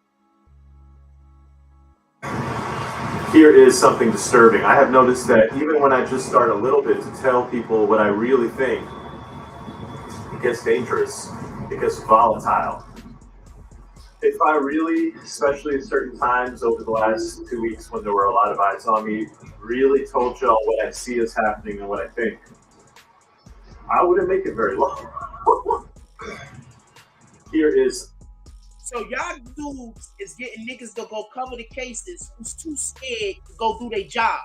Here is something disturbing. I have noticed that even when I just start a little bit to tell people what I really think, it gets dangerous, it gets volatile. If I really, especially at certain times over the last 2 weeks when there were a lot of eyes on me, really told y'all what I see is happening and what I think, I wouldn't make it very long. Here is... So y'all dudes is getting niggas to go cover the cases who's too scared to go do their job.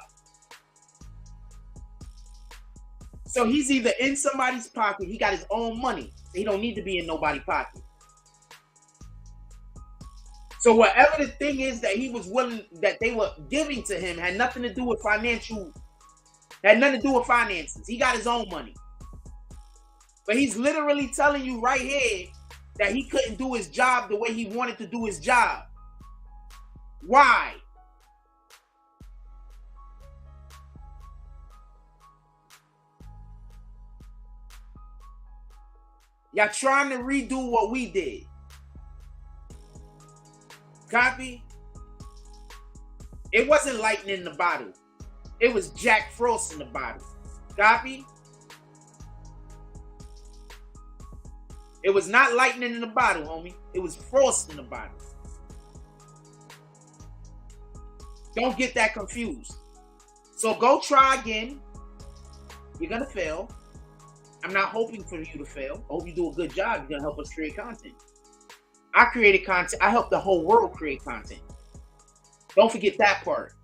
So he's either in somebody's pocket, he got his own money. He don't need to be in nobody's pocket. So whatever the thing is that he was willing, that they were giving to him, had nothing to do with finances. He got his own money. But he's literally telling you right here that he couldn't do his job the way he wanted to do his job. Why? Y'all trying to redo what we did. Copy? It wasn't lightning in the bottle. It was Jack Frost in the bottle. Copy? It was not lightning in the bottle, homie. It was frost in the bottle. Don't get that confused. So go try again. You're going to fail. I'm not hoping for you to fail. I hope you do a good job. You're going to help us create content. I created content. I helped the whole world create content. Don't forget that part.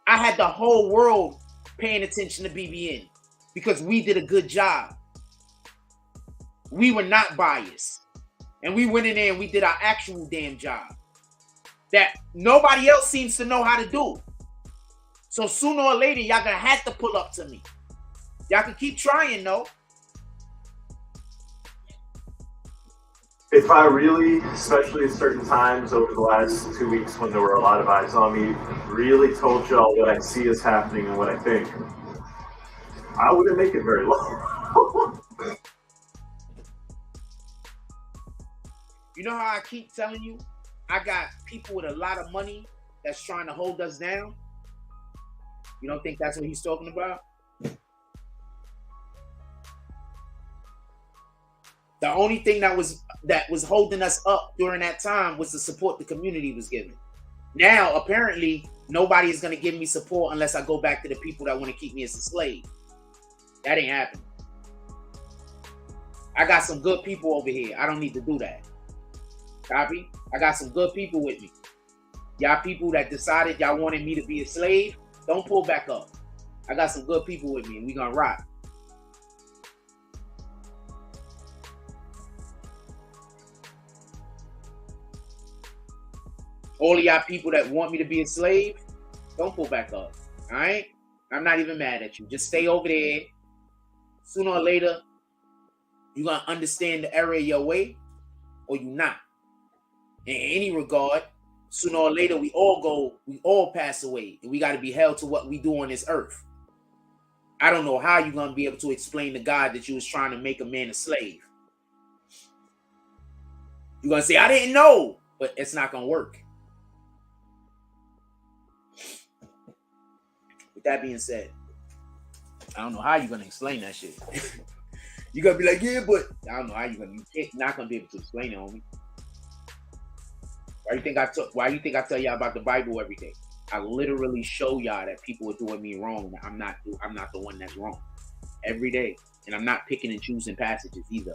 I had the whole world paying attention to BBN because we did a good job. We were not biased. And we went in there and we did our actual damn job that nobody else seems to know how to do. So sooner or later, y'all gonna have to pull up to me. Y'all can keep trying, though. If I really, especially at certain times over the last 2 weeks when there were a lot of eyes on me, really told y'all what I see is happening and what I think, I wouldn't make it very long. You know how I keep telling you? I got people with a lot of money that's trying to hold us down. You don't think that's what he's talking about? The only thing that was holding us up during that time was the support the community was giving. Now, apparently, nobody is going to give me support unless I go back to the people that want to keep me as a slave. That ain't happening. I got some good people over here. I don't need to do that. Copy? I got some good people with me. Y'all people that decided y'all wanted me to be a slave, don't pull back up. I got some good people with me and we gonna rock. All of y'all people that want me to be a slave, don't pull back up. All right? I'm not even mad at you. Just stay over there. Sooner or later, you're going to understand the error of your way or you not. In any regard, sooner or later, we all pass away. And we got to be held to what we do on this earth. I don't know how you're going to be able to explain to God that you was trying to make a man a slave. You're going to say, I didn't know. But it's not going to work. With that being said, I don't know how you're going to explain that shit. You're going to be like, yeah, but I don't know how you're going to. You're not going to be able to explain it, homie. Why do you think I tell y'all about the Bible every day? I literally show y'all that people are doing me wrong. I'm not the one that's wrong. Every day. And I'm not picking and choosing passages either.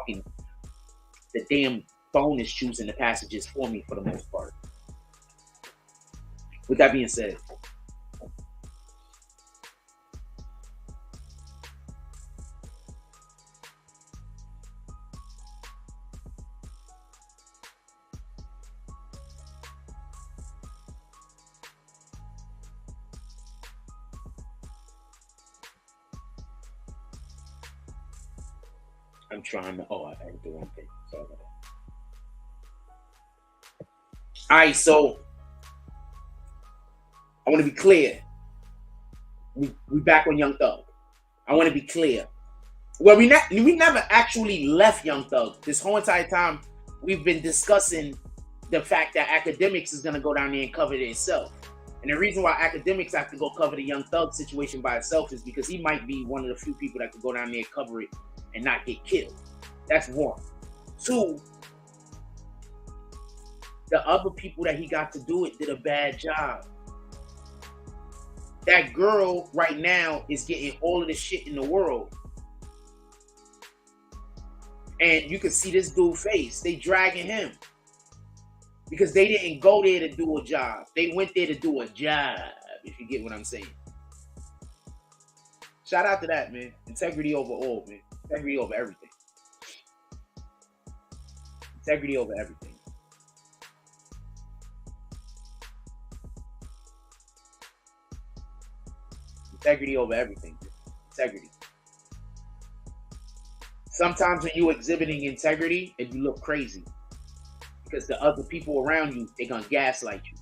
The damn phone is choosing the passages for me for the most part. With that being said, I'm trying to. Oh, I didn't do one thing. Sorry about that. All right, so I want to be clear. We back on Young Thug. I want to be clear. Well, we never actually left Young Thug. This whole entire time, we've been discussing the fact that academics is going to go down there and cover it itself. And the reason why academics have to go cover the Young Thug situation by itself is because he might be one of the few people that could go down there and cover it and not get killed. That's one. Two, the other people that he got to do it did a bad job. That girl right now is getting all of the shit in the world. And you can see this dude's face. They dragging him. Because they didn't go there to do a job. They went there to do a job, if you get what I'm saying. Shout out to that, man. Integrity over all, man. Integrity over everything. Integrity over everything. Integrity over everything. Integrity. Sometimes when you're exhibiting integrity, and you look crazy because the other people around you, they're gonna gaslight you.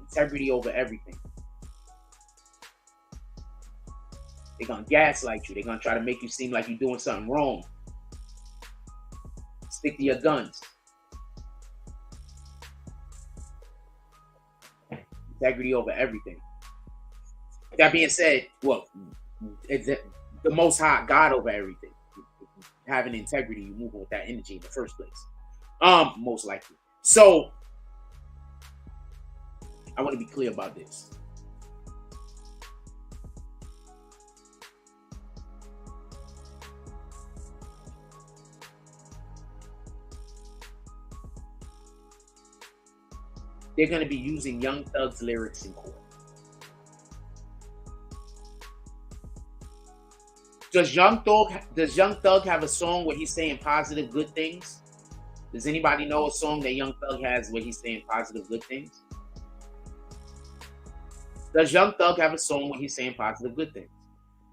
Integrity over everything. They're gonna gaslight you. They're gonna try to make you seem like you're doing something wrong. Stick to your guns. Integrity over everything. That being said, well, it's the Most High, God over everything. Having integrity, you moving with that energy in the first place. Most likely. So I want to be clear about this. They're going to be using Young Thug's lyrics in court. Does Young Thug have a song where he's saying positive, good things? Does anybody know a song that Young Thug has where he's saying positive, good things? Does Young Thug have a song where he's saying positive, good things?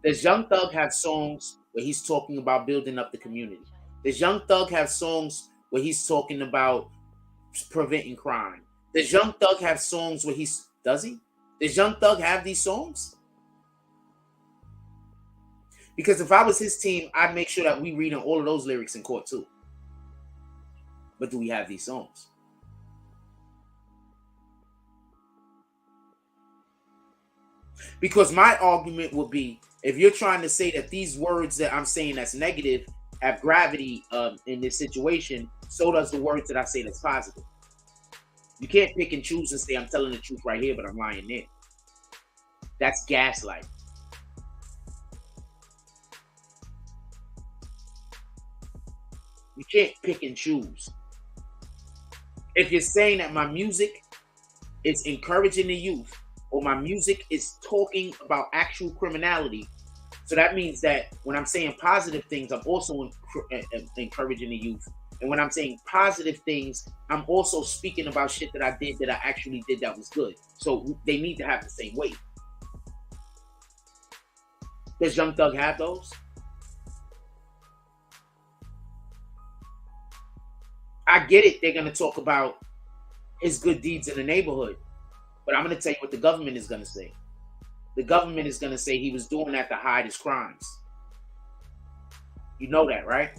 Does Young Thug have songs where he's talking about building up the community? Does Young Thug have songs where he's talking about preventing crime? Does Young Thug have songs where does he? Does Young Thug have these songs? Because if I was his team, I'd make sure that we reading all of those lyrics in court too. But do we have these songs? Because my argument would be, if you're trying to say that these words that I'm saying that's negative have gravity in this situation, so does the words that I say that's positive. You can't pick and choose and say, I'm telling the truth right here, but I'm lying there. That's gaslight. You can't pick and choose. If you're saying that my music is encouraging the youth, or my music is talking about actual criminality, so that means that when I'm saying positive things, I'm also encouraging the youth. And when I'm saying positive things, I'm also speaking about shit that I did that I actually did that was good. So they need to have the same weight. Does Young Thug have those? I get it. They're going to talk about his good deeds in the neighborhood. But I'm going to tell you what the government is going to say. The government is going to say he was doing that to hide his crimes. You know that, right?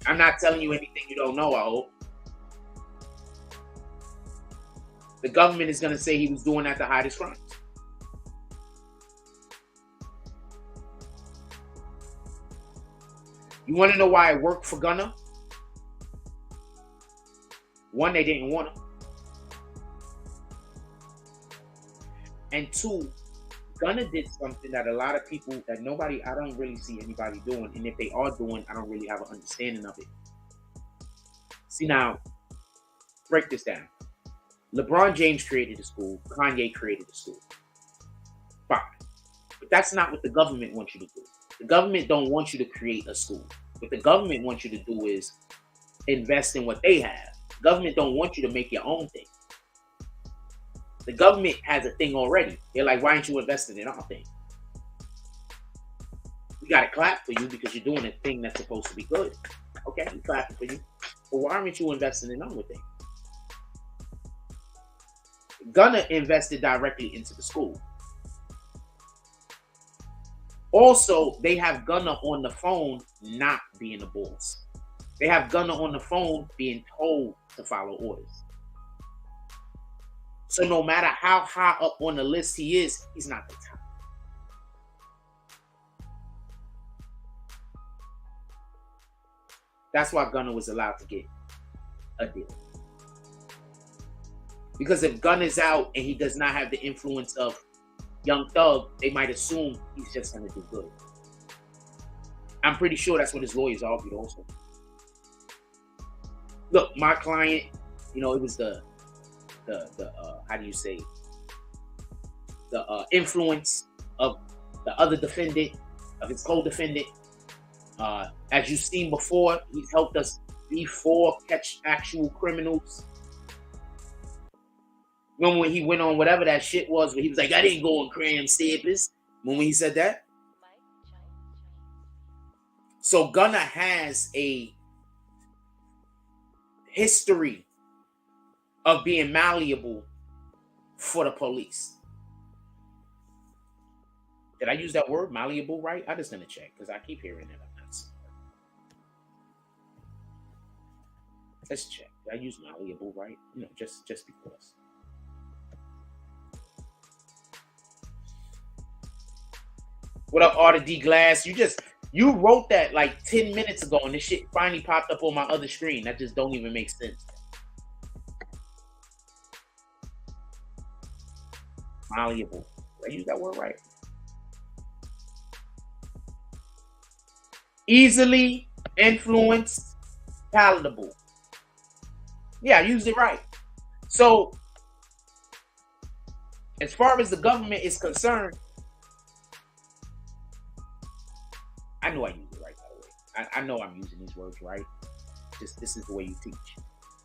I'm not telling you anything you don't know, I hope. The government is going to say he was doing that to hide his crimes. You want to know why I worked for Gunna? One, they didn't want him. And two, Gunna did something that a lot of people, that I don't really see anybody doing. And if they are doing, I don't really have an understanding of it. See now, break this down. LeBron James created a school. Kanye created a school. Fine. But that's not what the government wants you to do. The government don't want you to create a school. What the government wants you to do is invest in what they have. The government don't want you to make your own thing. The government has a thing already. They're like, why aren't you investing in our thing? We got to clap for you because you're doing a thing that's supposed to be good. Okay, we clapping for you. But why aren't you investing in our thing? Gunna invested directly into the school. Also, they have Gunna on the phone not being a boss. They have Gunna on the phone being told to follow orders. So no matter how high up on the list he is, he's not the top. That's why Gunna was allowed to get a deal. Because if Gunna is out and he does not have the influence of Young Thug, they might assume he's just going to do good. I'm pretty sure that's what his lawyers argued also. Look, my client, it was the how do you say, the influence of the other defendant, of his co-defendant. As you've seen before, he's helped us before catch actual criminals. Remember when he went on whatever that shit was, where he was like, I didn't go on cram stampers. Remember when he said that? So Gunna has a history of being malleable for the police. Did I use that word, malleable, right? I'm just gonna check because I keep hearing it. I'm not seeing it. Let's check. Did I use malleable, right? You know, just because. What up, Arta D Glass? You wrote that like 10 minutes ago, and this shit finally popped up on my other screen. That just don't even make sense. Malleable. Did I use that word right? Easily influenced, palatable. Yeah, I used it right. So, as far as the government is concerned, I know I used it right, by the way. I know I'm using these words right. Just this is the way you teach.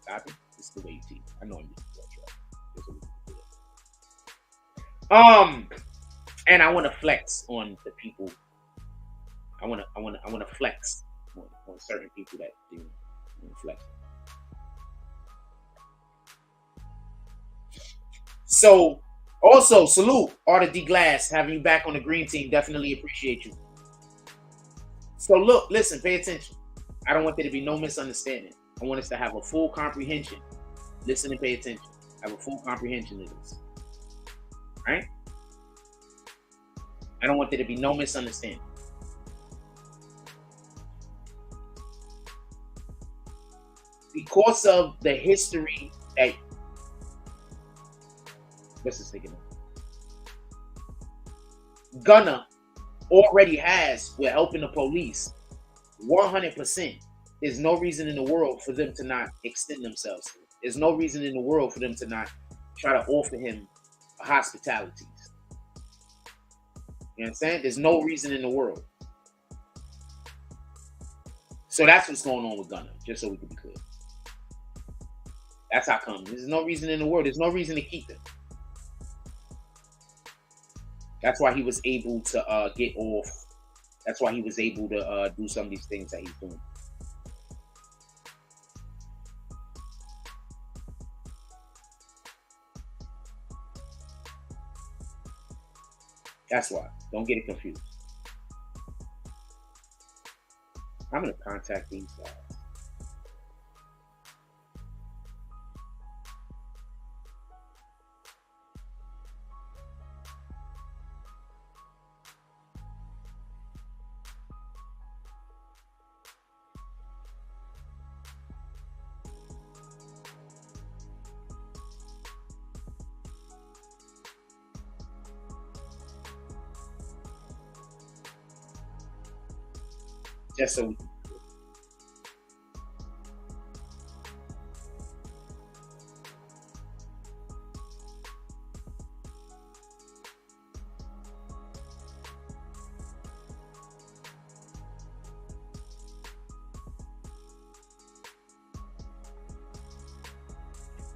Copy? This is the way you teach. I know I'm using these words right. This is what we do. And I want to flex on the people. I want to flex on certain people that do flex. So, also salute Arta D Glass, having you back on the green team. Definitely appreciate you. So look, listen, pay attention. I don't want there to be no misunderstanding. I want us to have a full comprehension. Listen and pay attention. Have a full comprehension of this. Right? I don't want there to be no misunderstanding. Because of the history that what's this thinking of? Gunna already has with helping the police 100%. There's no reason in the world for them to not extend themselves. There's no reason in the world for them to not try to offer him hospitalities. You know what I'm saying? There's no reason in the world. So that's what's going on with Gunna, just so we can be clear. That's how come. There's no reason in the world. There's no reason to keep him. That's why he was able to get off. That's why he was able to do some of these things that he's doing. That's why. Don't get it confused. I'm going to contact these guys. Just so we can.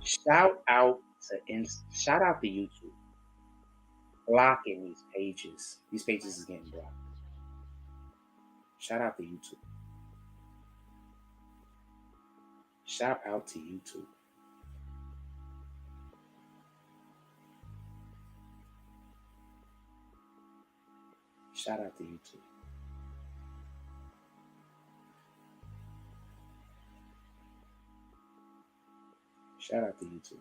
Shout out to YouTube. Blocking these pages. These pages is getting blocked. Shout out to YouTube. Shout out to YouTube. Shout out to YouTube. Shout out to YouTube.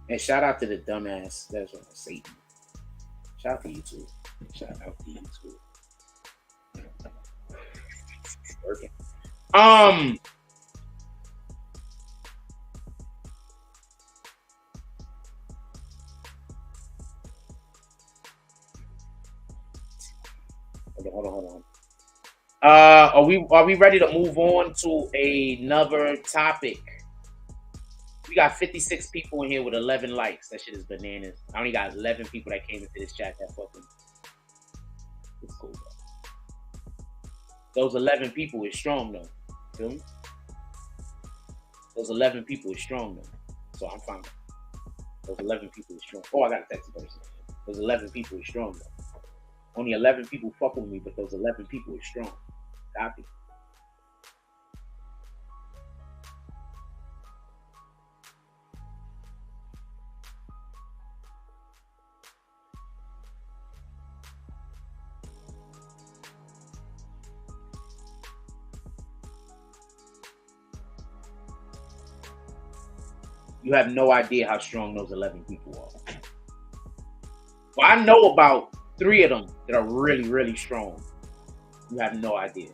And shout out to the dumbass. That's what I'm saying. Shout out to YouTube. Shout out to YouTube. Working. Okay, hold on. Are we ready to move on to another topic? We got 56 people in here with 11 likes. That shit is bananas. I only got 11 people that came into this chat that fucking. It's cool, bro. Those 11 people is strong though. Feel me? Those 11 people is strong though. So I'm fine. Those 11 people is strong. Oh, I got a text person. Those 11 people is strong though. Only 11 people fuck with me, but those 11 people is strong. Copy. You have no idea how strong those 11 people are. Well, I know about 3 of them that are really, really strong. You have no idea.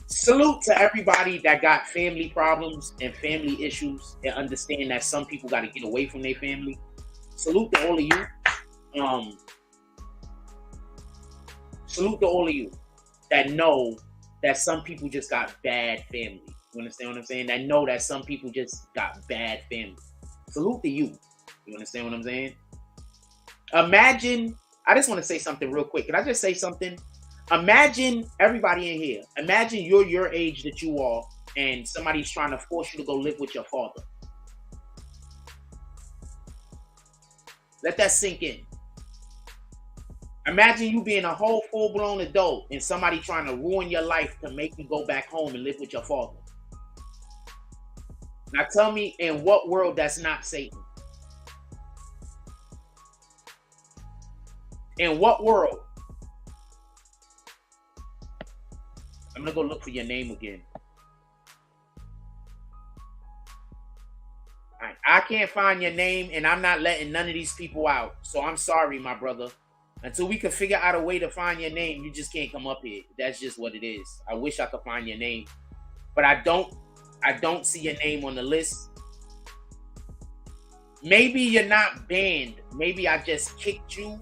Salute to everybody that got family problems and family issues and understand that some people got to get away from their family. Salute to all of you. Salute to all of you that know that some people just got bad family. You understand what I'm saying? That know that some people just got bad family. Salute to you. You understand what I'm saying? Imagine, I just want to say something real quick. Can I just say something? Imagine everybody in here. Imagine you're your age that you are and somebody's trying to force you to go live with your father. Let that sink in. Imagine you being a whole full-blown adult and somebody trying to ruin your life to make you go back home and live with your father. Now tell me in what world that's not Satan? In what world? I'm going to go look for your name again. All right. I can't find your name and I'm not letting none of these people out. So I'm sorry, my brother. Until we can figure out a way to find your name, you just can't come up here. That's just what it is. I wish I could find your name. But I don't see your name on the list. Maybe you're not banned. Maybe I just kicked you.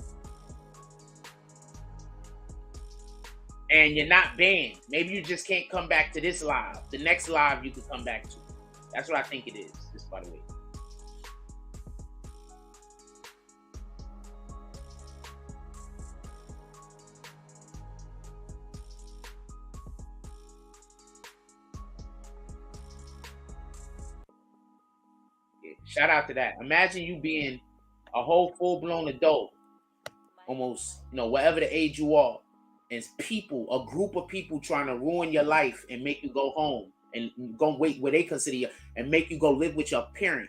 And you're not banned. Maybe you just can't come back to this live. The next live you can come back to. That's what I think it is, just by the way. Yeah, shout out to that. Imagine you being a whole full-blown adult, almost, whatever the age you are, and people, a group of people trying to ruin your life and make you go home and go wait where they consider you and make you go live with your parent.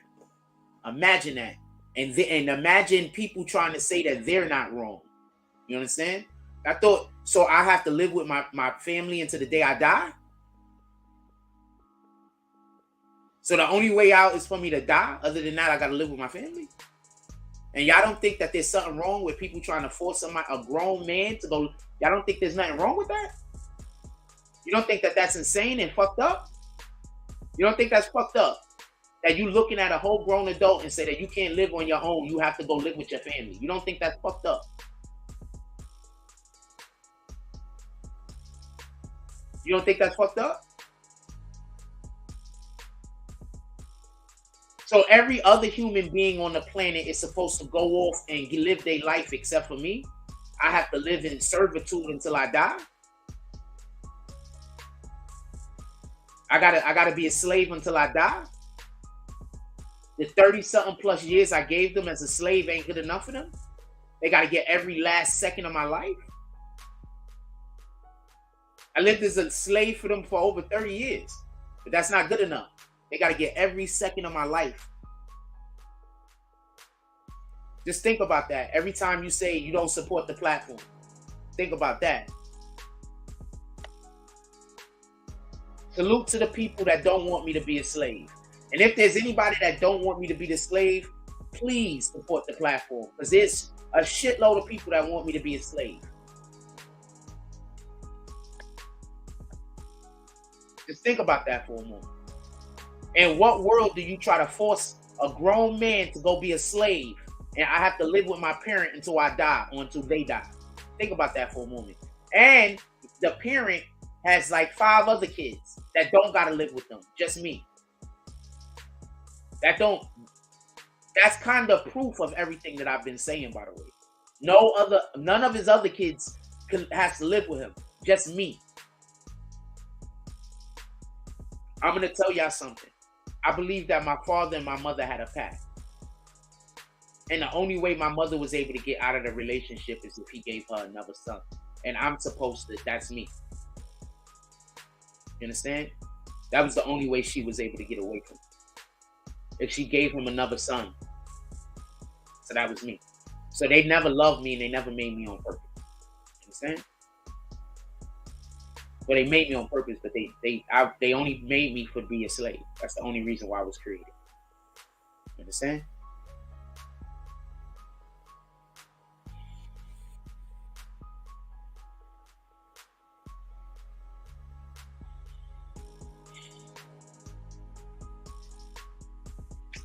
Imagine that. And imagine people trying to say that they're not wrong. You understand? I thought, so I have to live with my family until the day I die? So the only way out is for me to die? Other than that, I got to live with my family? And y'all don't think that there's something wrong with people trying to force a grown man to go? Y'all don't think there's nothing wrong with that? You don't think that that's insane and fucked up? You don't think that's fucked up? That you looking at a whole grown adult and say that you can't live on your own, you have to go live with your family. You don't think that's fucked up? You don't think that's fucked up? So every other human being on the planet is supposed to go off and live their life except for me? I have to live in servitude until I die? I gotta be a slave until I die? The 30-something plus years I gave them as a slave ain't good enough for them? They gotta get every last second of my life? I lived as a slave for them for over 30 years, but that's not good enough. They got to get every second of my life. Just think about that. Every time you say you don't support the platform, think about that. Salute to the people that don't want me to be a slave. And if there's anybody that don't want me to be the slave, please support the platform. Because there's a shitload of people that want me to be a slave. Just think about that for a moment. In what world do you try to force a grown man to go be a slave and I have to live with my parent until I die or until they die? Think about that for a moment. And the parent has like 5 other kids that don't got to live with them, just me. That's kind of proof of everything that I've been saying, by the way. None of his other kids has to live with him. Just me. I'm going to tell y'all something. I believe that my father and my mother had a pact. And the only way my mother was able to get out of the relationship is if he gave her another son. And I'm supposed to, that's me. You understand? That was the only way she was able to get away from him. If she gave him another son. So that was me. So they never loved me and they never made me on purpose. You understand? Well, they made me on purpose, but they only made me to be a slave. That's the only reason why I was created. You understand?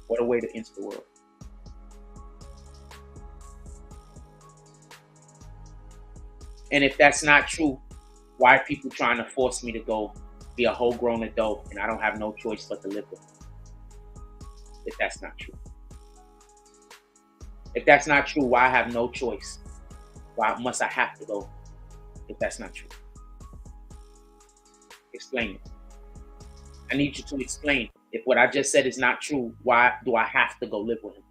What a way to enter the world. And if that's not true, why are people trying to force me to go be a whole grown adult and I don't have no choice but to live with them? If that's not true. If that's not true, why I have no choice? Why must I have to go if that's not true? Explain it. I need you to explain. If what I just said is not true, why do I have to go live with him?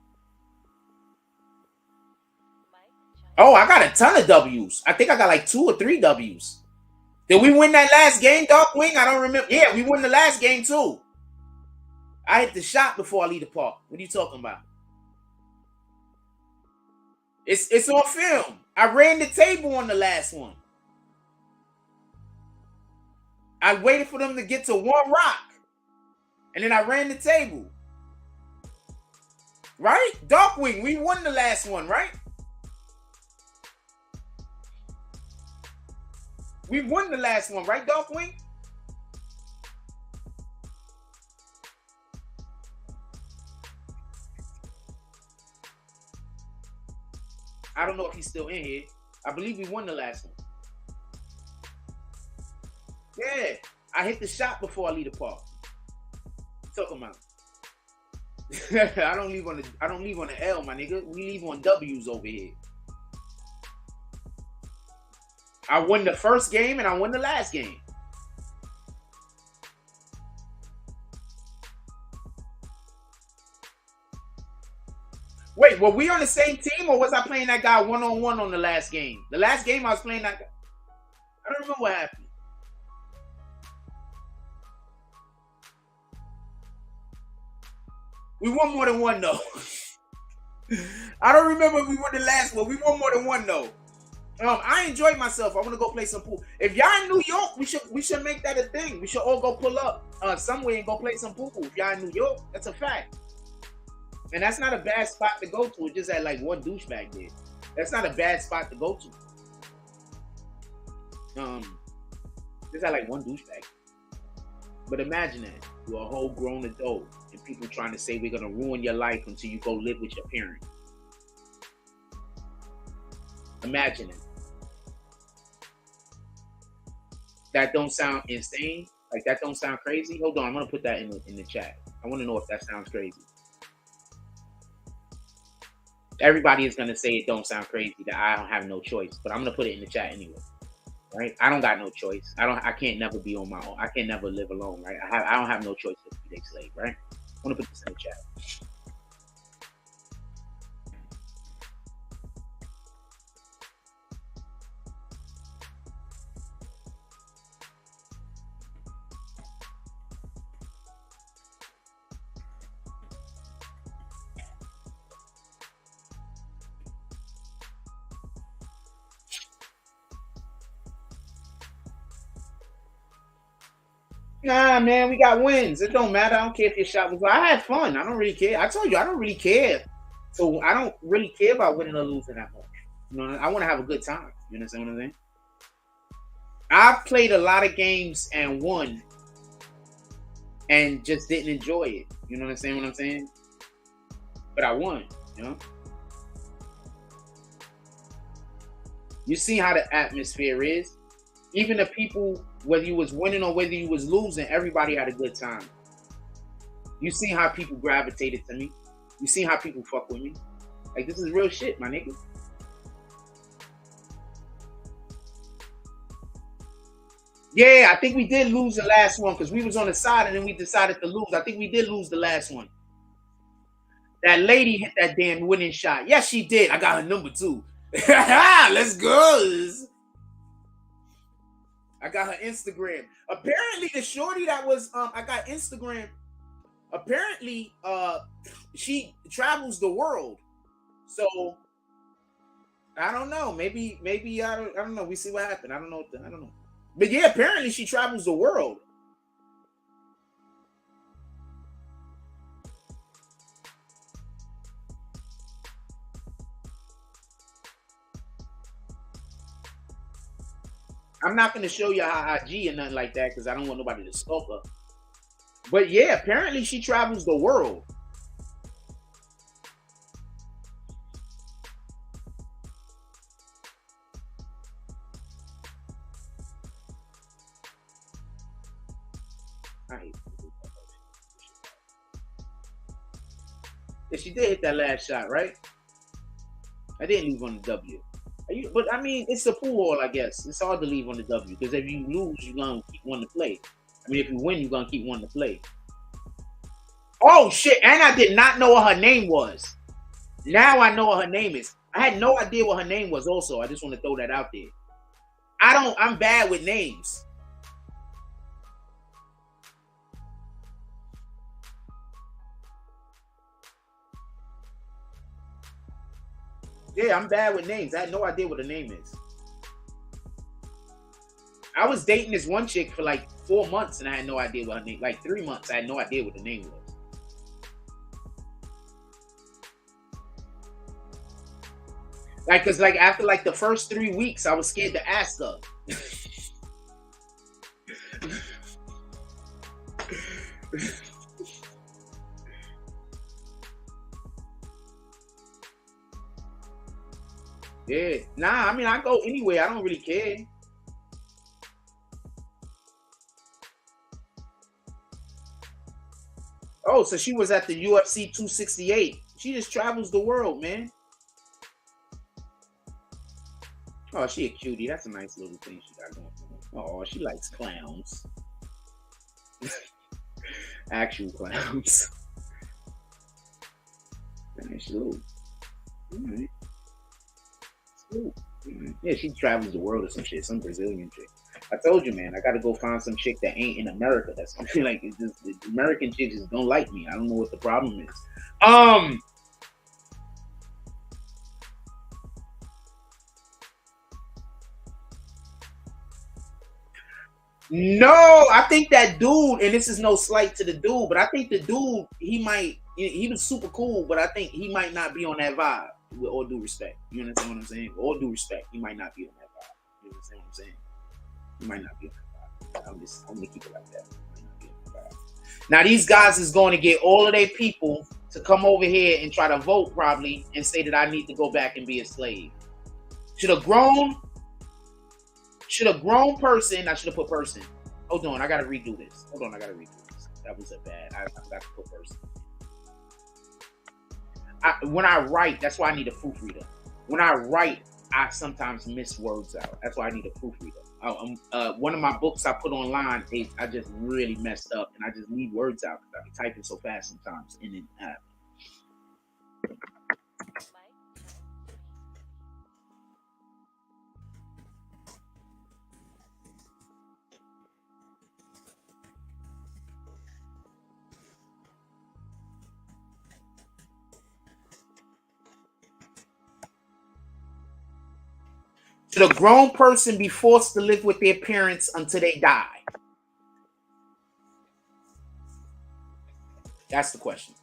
Oh, I got a ton of W's. I think I got like 2 or 3 W's. Did we win that last game, Darkwing? I don't remember. Yeah, we won the last game too. I hit the shot before I leave the park. What are you talking about? It's on film. I ran the table on the last one. I waited for them to get to 1 rock. And then I ran the table. Right? Darkwing, we won the last one, right? We won the last one, right, Darkwing? I don't know if he's still in here. I believe we won the last one. Yeah, I hit the shot before I leave the park. Talking about. I don't leave on the L, my nigga. We leave on W's over here. I won the first game and I won the last game. Wait, were we on the same team or was I playing that guy one-on-one on the last game? The last game I was playing that guy. I don't remember what happened. We won more than one though. I don't remember if we won the last one. We won more than one though. I enjoyed myself. I want to go play some pool. If y'all in New York, we should make that a thing. We should all go pull up somewhere and go play some pool. If y'all in New York, that's a fact. And that's not a bad spot to go to. It just had like one douchebag there. That's not a bad spot to go to. Just had like one douchebag. But imagine that. You're a whole grown adult and people trying to say we're going to ruin your life until you go live with your parents. Imagine it. That don't sound insane? Like that don't sound crazy? Hold on, I'm going to put that in the chat. I want to know if that sounds crazy. Everybody is going to say it don't sound crazy, that I don't have no choice. But I'm going to put it in the chat anyway. Right? I don't got no choice. I can't never be on my own. I can't never live alone, right? I don't have no choice to be a slave, right? I want to put this in the chat. Nah, man, we got wins. It don't matter. I don't care if your shot was. I had fun. I don't really care. I told you I don't really care. So I don't really care about winning or losing that much. You know, I want to have a good time. You understand what I'm saying? I've played a lot of games and won, and just didn't enjoy it. You know what I'm saying? But I won. You know. You see how the atmosphere is. Even the people, whether you was winning or whether you was losing, everybody had a good time. You see how people gravitated to me. You see how people fuck with me. Like, this is real shit, my nigga. Yeah, I think we did lose the last one because we was on the side and then we decided to lose. I think we did lose the last one. That lady hit that damn winning shot. Yes, she did. I got her number too. Let's go. I got her Instagram. Apparently, the shorty that was I got Instagram. Apparently, she travels the world. So I don't know. Maybe I don't know. We see what happened. I don't know. I don't know. But yeah, apparently she travels the world. I'm not going to show you her IG or nothing like that because I don't want nobody to stalk her. But yeah, apparently she travels the world. Yeah, she did hit that last shot, right? I didn't leave on the W. But I mean, it's a pool hall, I guess. It's hard to leave on the W because if you lose, you're gonna keep wanting to play. I mean, if you win, you're gonna keep wanting to play. Oh shit! And I did not know what her name was. Now I know what her name is. I had no idea what her name was. Also, I just want to throw that out there. I'm bad with names. Yeah, I'm bad with names. I had no idea what the name is. I was dating this one chick for like 4 months and I had no idea what her name. Like 3 months, I had no idea what the name was. Like, cause like after like the first 3 weeks, I was scared to ask her. Yeah, nah. I mean, I go anyway. I don't really care. Oh, so she was at the UFC 268. She just travels the world, man. Oh, she a cutie. That's a nice little thing she got going on. Oh, she likes clowns. Actual clowns. Nice little. All right. Yeah, she travels the world or some shit, some Brazilian chick. I told you, man, I gotta go find some chick that ain't in America. That's like it's just the American chicks just don't like me. I don't know what the problem is. No, I think that dude, and this is no slight to the dude, but I think the dude, he was super cool, but I think he might not be on that vibe. With all due respect, you understand what I'm saying? With all due respect, he might not be on that vibe. You understand what I'm saying? He might not be on that vibe. I'm gonna keep it like that. Now these guys is going to get all of their people to come over here and try to vote probably and say that I need to go back and be a slave. Should a grown person, I should have put person. Hold on, I gotta redo this. That was a bad. I forgot to put person. When I write, that's why I need a proofreader. When I write, I sometimes miss words out. That's why I need a proofreader. One of my books I put online, I just really messed up, and I just leave words out because I be typing so fast sometimes in an app. Should a grown person be forced to live with their parents until they die? That's the question.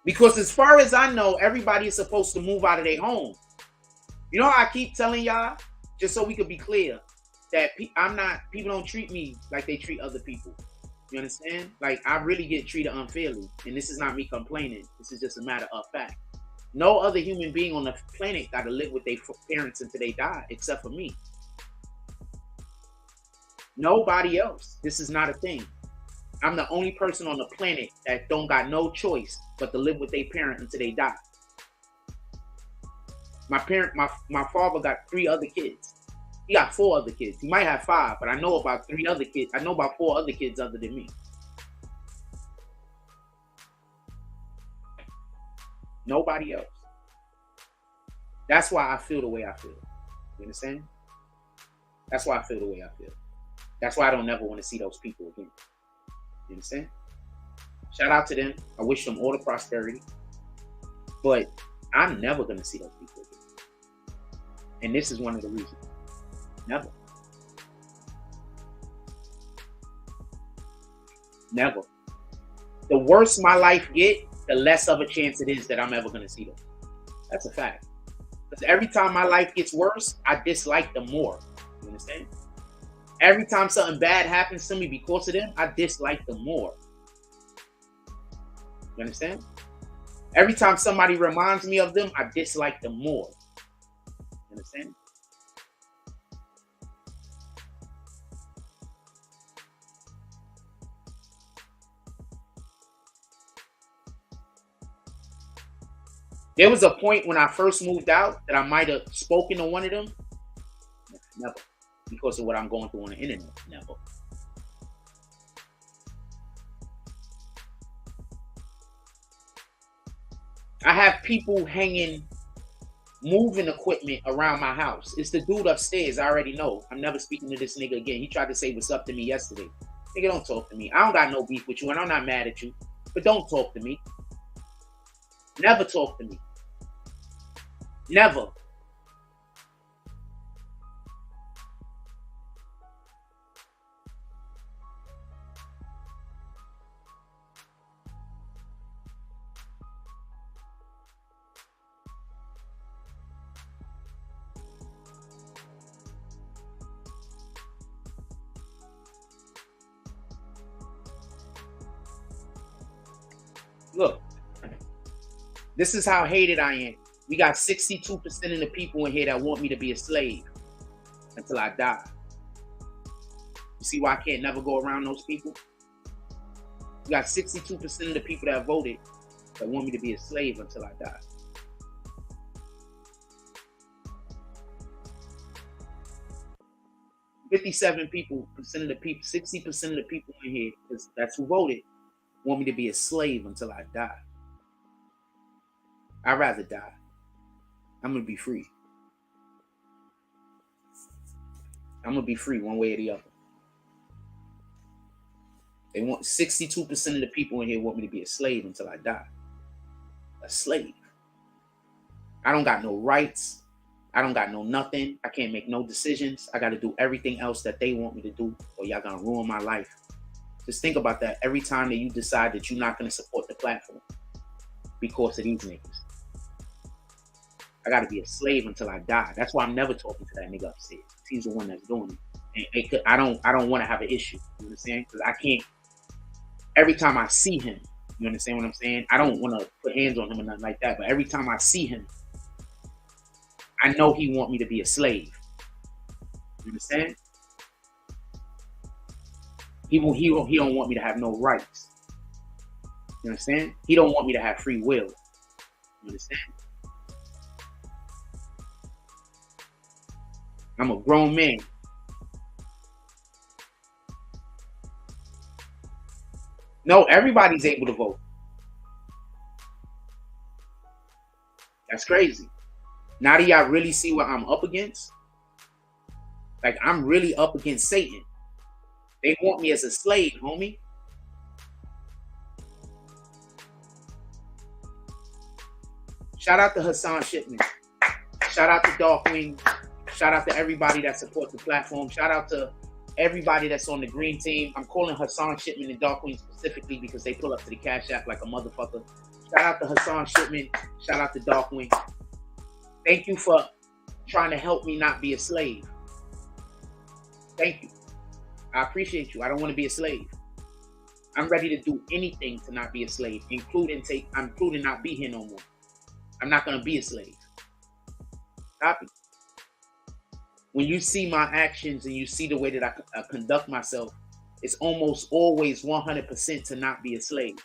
Because as far as I know, everybody is supposed to move out of their home. You know how I keep telling y'all, just so we could be clear, that people don't treat me like they treat other people. You understand? Like, I really get treated unfairly. And this is not me complaining. This is just a matter of fact. No other human being on the planet got to live with their parents until they die, except for me. Nobody else. This is not a thing. I'm the only person on the planet that don't got no choice but to live with their parent until they die. My father got 3 other kids. He got 4 other kids. He might have 5, but I know about 3 other kids. I know about 4 other kids other than me. Nobody else. That's why I feel the way I feel. You understand? That's why I feel the way I feel. That's why I don't never want to see those people again. You understand? Shout out to them. I wish them all the prosperity. But I'm never going to see those people again. And this is one of the reasons. Never. Never. The worse my life get, the less of a chance it is that I'm ever going to see them. That's a fact. Because every time my life gets worse, I dislike them more. You understand? Every time something bad happens to me because of them, I dislike them more. You understand? Every time somebody reminds me of them, I dislike them more. You understand? There was a point when I first moved out that I might have spoken to one of them. Never. Because of what I'm going through on the internet. Never. I have people hanging moving equipment around my house. It's the dude upstairs. I already know. I'm never speaking to this nigga again. He tried to say what's up to me yesterday. Nigga, don't talk to me. I don't got no beef with you, and I'm not mad at you. But don't talk to me. Never talk to me. Never. Look, this is how hated I am. We got 62% of the people in here that want me to be a slave until I die. You see why I can't never go around those people? We got 62% of the people that voted that want me to be a slave until I die. $57 people, 60% of the people in here, that's who voted, want me to be a slave until I die. I'd rather die. I'm going to be free. I'm going to be free one way or the other. They want 62% of the people in here want me to be a slave until I die. A slave. I don't got no rights. I don't got no nothing. I can't make no decisions. I got to do everything else that they want me to do, or y'all gonna ruin my life. Just think about that every time that you decide that you're not gonna support the platform because of these niggas. I gotta be a slave until I die. That's why I'm never talking to that nigga upstairs. He's the one that's doing it. And I don't want to have an issue. You understand? Because I can't. Every time I see him, you understand what I'm saying? I don't want to put hands on him or nothing like that. But every time I see him, I know he want me to be a slave. You understand? He don't want me to have no rights. You understand? He don't want me to have free will. You understand? I'm a grown man. No, everybody's able to vote. That's crazy. Now do y'all really see what I'm up against? Like, I'm really up against Satan. They want me as a slave, homie. Shout out to Hassan Shipman. Shout out to Darkwing. Shout out to everybody that supports the platform. Shout out to everybody that's on the green team. I'm calling Hassan Shipman and Darkwing specifically because they pull up to the Cash App like a motherfucker. Shout out to Hassan Shipman. Shout out to Darkwing. Thank you for trying to help me not be a slave. Thank you. I appreciate you. I don't want to be a slave. I'm ready to do anything to not be a slave, including not be here no more. I'm not going to be a slave. Copy. When you see my actions and you see the way that I conduct myself, it's almost always 100% to not be a slave.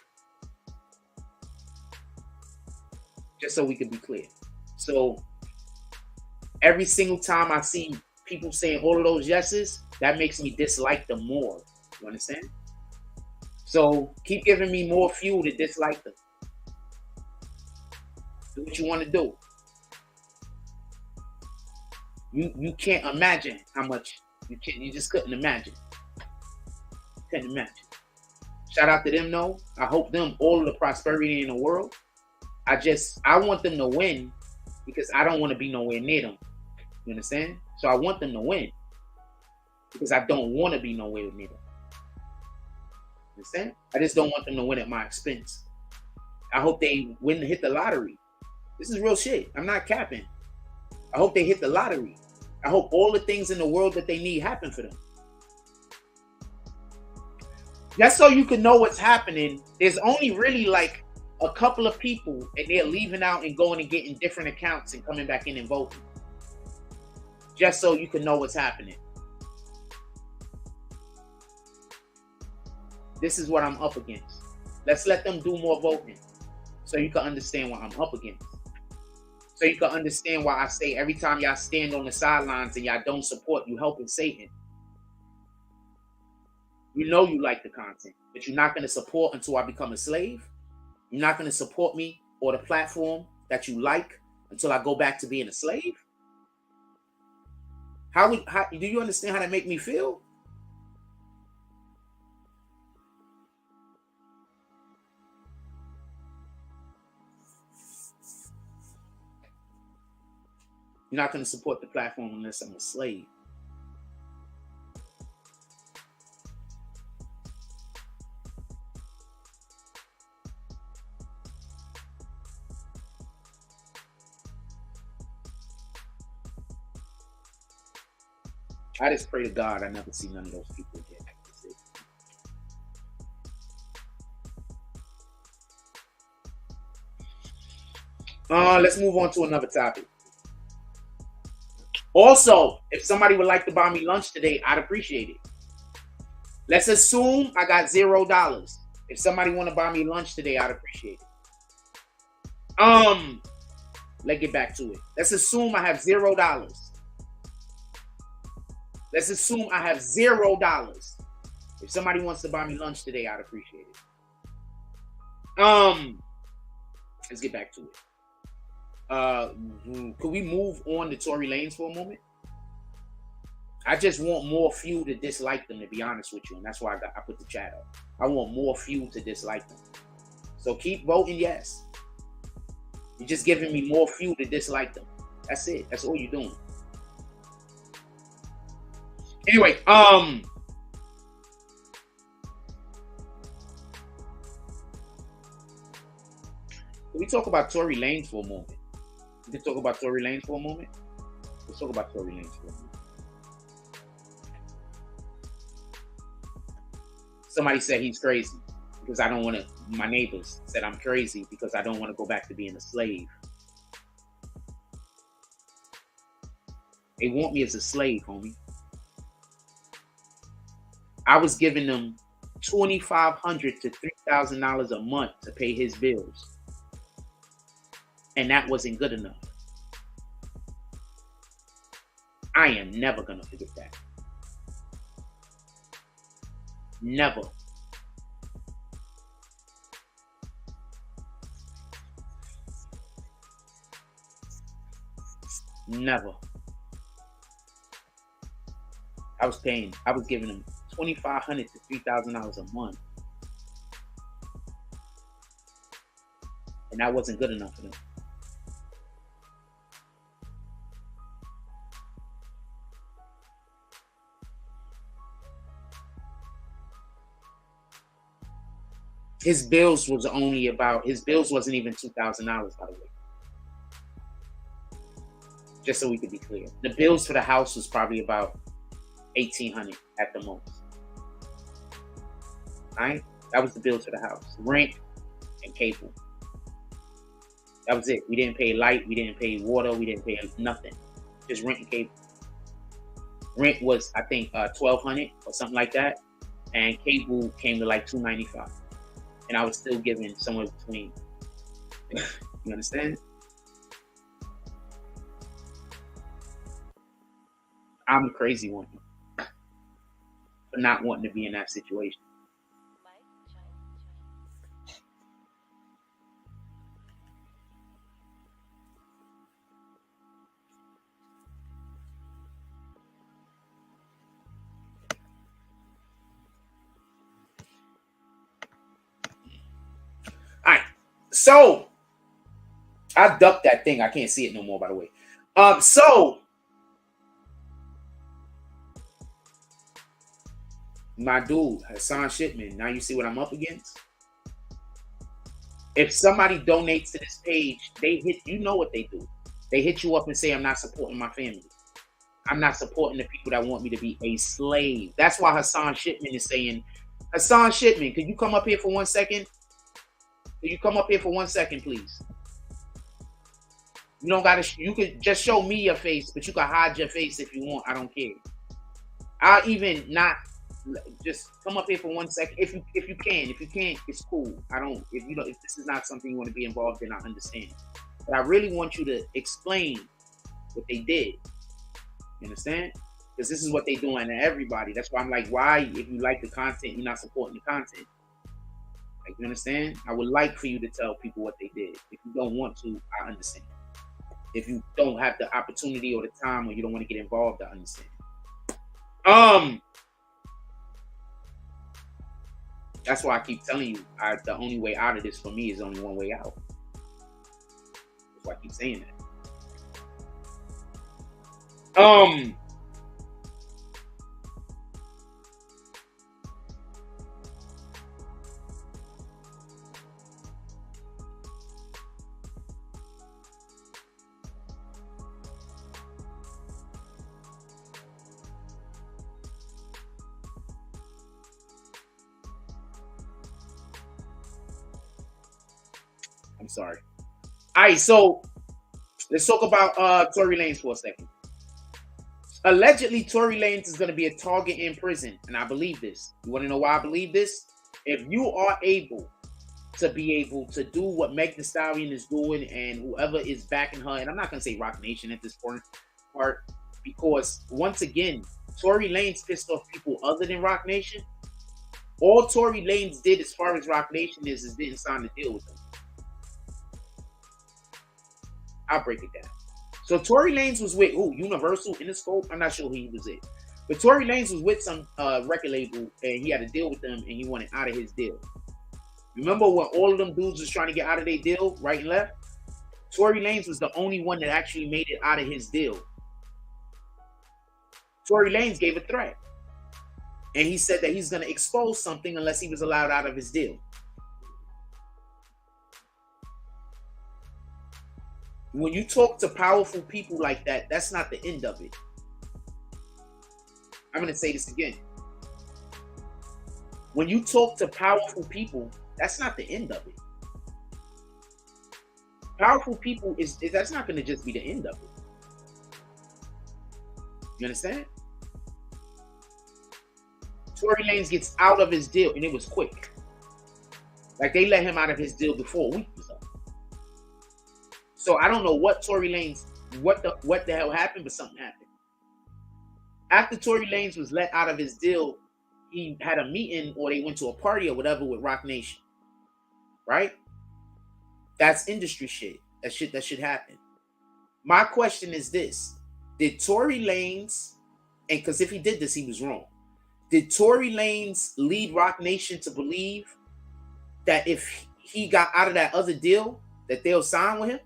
Just so we can be clear. So Every single time I see people saying all of those yeses, that makes me dislike them more. You understand? So keep giving me more fuel to dislike them. Do what you want to do. You can't imagine how much you just couldn't imagine. Couldn't imagine. Shout out to them though. I hope them all of the prosperity in the world. I want them to win because I don't want to be nowhere near them. You understand? So I want them to win because I don't want to be nowhere near them. Understand? I just don't want them to win at my expense. I hope they win and hit the lottery. This is real shit. I'm not capping. I hope they hit the lottery. I hope all the things in the world that they need happen for them. Just so you can know what's happening, there's only really like a couple of people and they're leaving out and going and getting different accounts and coming back in and voting. Just so you can know what's happening. This is what I'm up against. Let's let them do more voting so you can understand what I'm up against. So you can understand why I say every time y'all stand on the sidelines and y'all don't support, you helping Satan. You know you like the content, but you're not going to support until I become a slave. You're not going to support me or the platform that you like until I go back to being a slave. How do you understand how that make me feel? You're not going to support the platform unless I'm a slave. I just pray to God I never see none of those people again. Let's move on to another topic. Also, if somebody would like to buy me lunch today, I'd appreciate it. Let's assume I got $0. If somebody want to buy me lunch today, I'd appreciate it. Let's get back to it. Let's assume I have $0. Let's assume I have $0. If somebody wants to buy me lunch today, I'd appreciate it. Let's get back to it. Could we move on to Tory Lanez for a moment? I just want more fuel to dislike them, to be honest with you, and that's why I put the chat up. I want more fuel to dislike them. So keep voting yes. You're just giving me more fuel to dislike them. That's it. That's all you're doing. Anyway, can we talk about Tory Lanez for a moment? We can talk about Tory Lanez for a moment. Let's talk about Tory Lanez for a moment. Somebody said he's crazy because I don't want to. My neighbors said I'm crazy because I don't want to go back to being a slave. They want me as a slave, homie. I was giving them $2,500 to $3,000 a month to pay his bills. And that wasn't good enough. I am never going to forget that. Never. Never. I was giving them $2,500 to $3,000 a month. And that wasn't good enough for them. His bills wasn't even $2,000, by the way. Just so we could be clear. The bills for the house was probably about $1,800 at the most. Alright? That was the bills for the house. Rent and cable. That was it. We didn't pay light, we didn't pay water, we didn't pay nothing. Just rent and cable. Rent was, I think, $1,200 or something like that. And cable came to like $295. And I was still giving somewhere between. You understand? I'm the crazy one for not wanting to be in that situation. All right, so I ducked that thing. I can't see it no more, by the way. So my dude, Hassan Shipman. Now you see what I'm up against. If somebody donates to this page, they hit. You know what they do? They hit you up and say, "I'm not supporting my family. I'm not supporting the people that want me to be a slave." That's why Hassan Shipman is saying, "Hassan Shipman, could you come up here for 1 second? Could you come up here for 1 second, please?" You don't gotta. You could just show me your face, but you can hide your face if you want. I don't care. I'll even not just come up here for 1 second if you can. If you can't, it's cool. I don't. If you know, if this is not something you want to be involved in, I understand. But I really want you to explain what they did. You understand? Because this is what they doing to everybody. That's why I'm like, why? If you like the content, you're not supporting the content. Like, you understand? I would like for you to tell people what they did. If you don't want to, I understand. If you don't have the opportunity or the time, or you don't want to get involved, I understand. That's why I keep telling you, the only way out of this for me is only one way out. That's why I keep saying that. I'm sorry. All right, so let's talk about Tory Lanez for a second. Allegedly, Tory Lanez is going to be a target in prison, and I believe this. You want to know why I believe this? If you are able to do what Meg Thee Stallion is doing, and whoever is backing her, and I'm not going to say Roc Nation at this part, because once again, Tory Lanez pissed off people other than Roc Nation. All Tory Lanez did as far as Roc Nation is didn't sign a deal with them. I'll break it down. So Tory Lanez was with who? Universal, Interscope? I'm not sure who he was with. But Tory Lanez was with some record label, and he had a deal with them, and he wanted out of his deal. Remember when all of them dudes was trying to get out of their deal, right and left? Tory Lanez was the only one that actually made it out of his deal. Tory Lanez gave a threat. And he said that he's going to expose something unless he was allowed out of his deal. When you talk to powerful people like that, that's not the end of it. I'm going to say this again. When you talk to powerful people, that's not the end of it. Powerful people, that's not going to just be the end of it. You understand? Tory Lanez gets out of his deal, and it was quick. Like, they let him out of his deal before a week was up. So I don't know what Tory Lanez, what the hell happened, but something happened. After Tory Lanez was let out of his deal, he had a meeting, or they went to a party or whatever with Roc Nation. Right? That's industry shit. That should happen. My question is this. Did Tory Lanez, and because if he did this, he was wrong. Did Tory Lanez lead Roc Nation to believe that if he got out of that other deal, that they'll sign with him?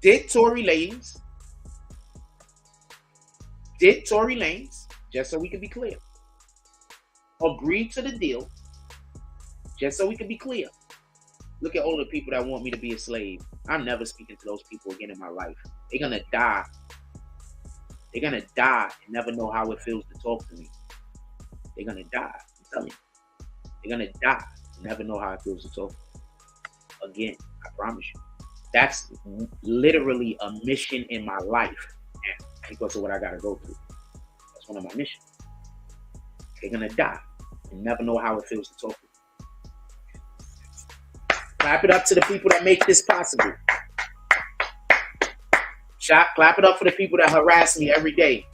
Did Tory Lanez, just so we can be clear, agree to the deal, just so we can be clear? Look at all the people that want me to be a slave. I'm never speaking to those people again in my life. They're going to die. They're going to die and never know how it feels to talk to me. They're going to die. I'm telling you. They're going to die and never know how it feels to talk to me again. I promise you. That's literally a mission in my life because of what I got to go through. That's one of my missions. They're going to die You never know how it feels to talk to you. Clap it up to the people that make this possible. Clap it up for the people that harass me every day.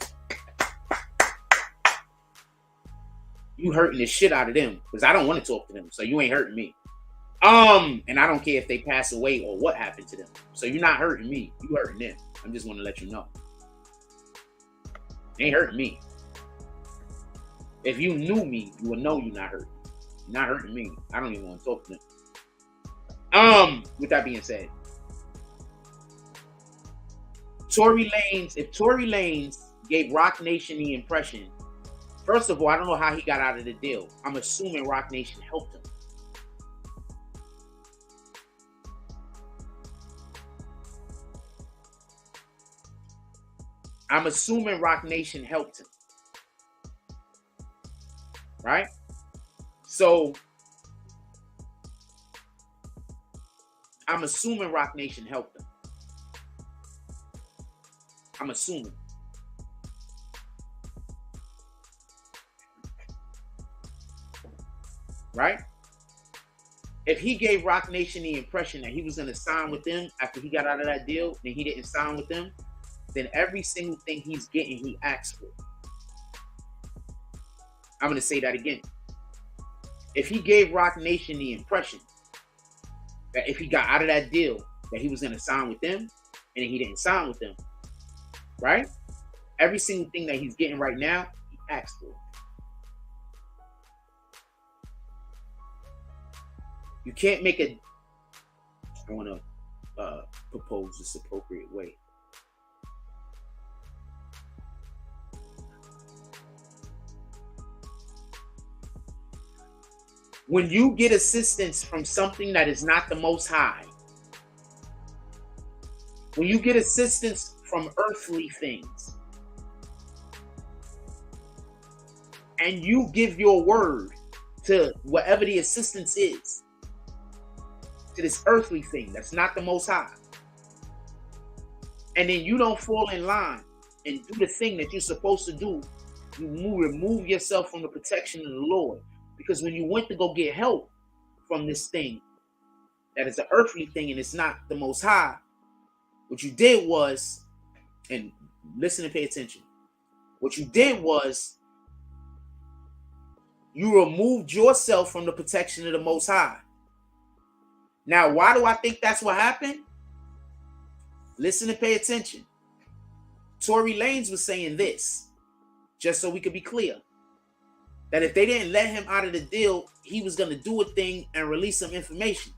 You hurting the shit out of them because I don't want to talk to them, so you ain't hurting me. And I don't care if they pass away or what happened to them. So you're not hurting me. You hurting them. I'm just want to let you know. They ain't hurting me. If you knew me, you would know you're not hurting. You're not hurting me. I don't even want to talk to them. With that being said, Tory Lanez, if Tory Lanez gave Roc Nation the impression, first of all, I don't know how he got out of the deal. I'm assuming Roc Nation helped him. I'm assuming Roc Nation helped him. Right? So, I'm assuming Roc Nation helped him. I'm assuming. Right? If he gave Roc Nation the impression that he was going to sign with them after he got out of that deal, then he didn't sign with them, then every single thing he's getting, he asked for. I'm going to say that again. If he gave Roc Nation the impression that if he got out of that deal, that he was going to sign with them, and then he didn't sign with them, right? Every single thing that he's getting right now, he asked for. You can't make a... I want to propose this appropriate way. When you get assistance from something that is not the Most High, when you get assistance from earthly things, and you give your word to whatever the assistance is, to this earthly thing that's not the Most High, and then you don't fall in line and do the thing that you're supposed to do, you remove yourself from the protection of the Lord. Because when you went to go get help from this thing that is an earthly thing and it's not the Most High, what you did was, and listen and pay attention, what you did was you removed yourself from the protection of the Most High. Now, why do I think that's what happened? Listen and pay attention. Tory Lanez was saying this, just so we could be clear, that if they didn't let him out of the deal, he was going to do a thing and release some information.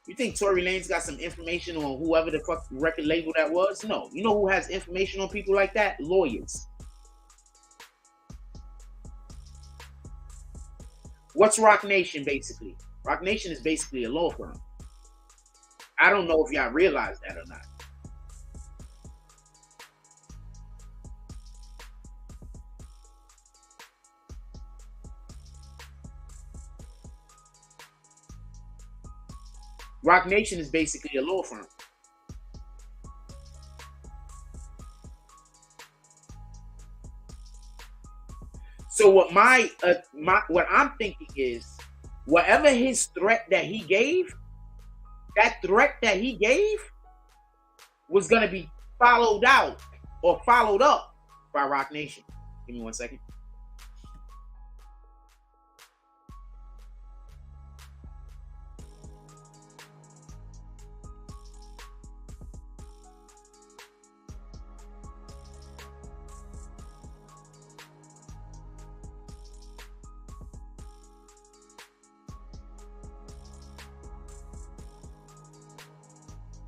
You think Tory Lanez got some information on whoever the fuck record label that was? No. You know who has information on people like that? Lawyers. What's Roc Nation basically? Roc Nation is basically a law firm. I don't know if y'all realize that or not. Roc Nation is basically a law firm. So what what I'm thinking is, whatever his threat that he gave, that threat that he gave was gonna be followed out or followed up by Roc Nation. Give me 1 second.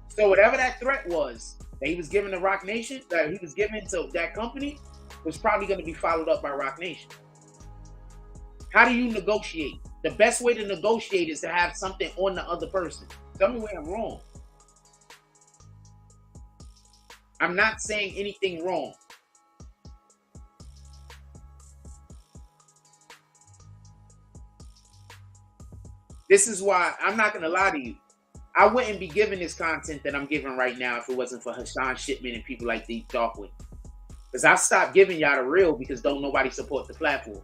So whatever that threat was that he was giving to Roc Nation, that he was giving to that company, was probably going to be followed up by Roc Nation. How do you negotiate? The best way to negotiate is to have something on the other person. Tell me where I'm wrong. I'm not saying anything wrong. This is why I'm not going to lie to you. I wouldn't be giving this content that I'm giving right now if it wasn't for Hassan Shipman and people like Deep Darkwood. Because I stopped giving y'all the real because don't nobody support the platform.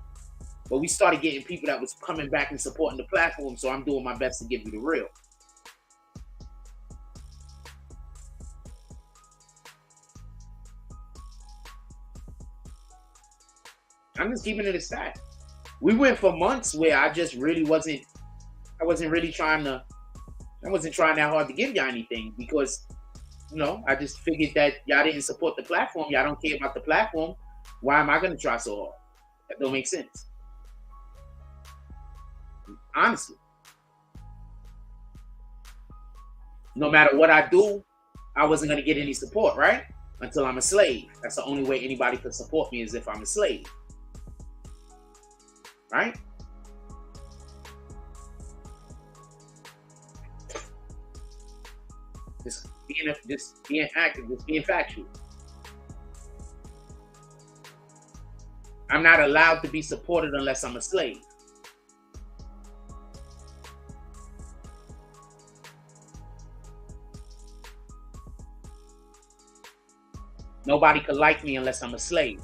But we started getting people that was coming back and supporting the platform, so I'm doing my best to give you the real. I'm just keeping it a stat. We went for months where I just really wasn't trying that hard to give y'all anything, because I just figured that y'all didn't support the platform. Y'all don't care about the platform. Why am I going to try so hard? That don't make sense. Honestly. No matter what I do, I wasn't going to get any support, right? Until I'm a slave. That's the only way anybody could support me, is if I'm a slave. Right? Just being active, just being factual. I'm not allowed to be supported unless I'm a slave. Nobody could like me unless I'm a slave.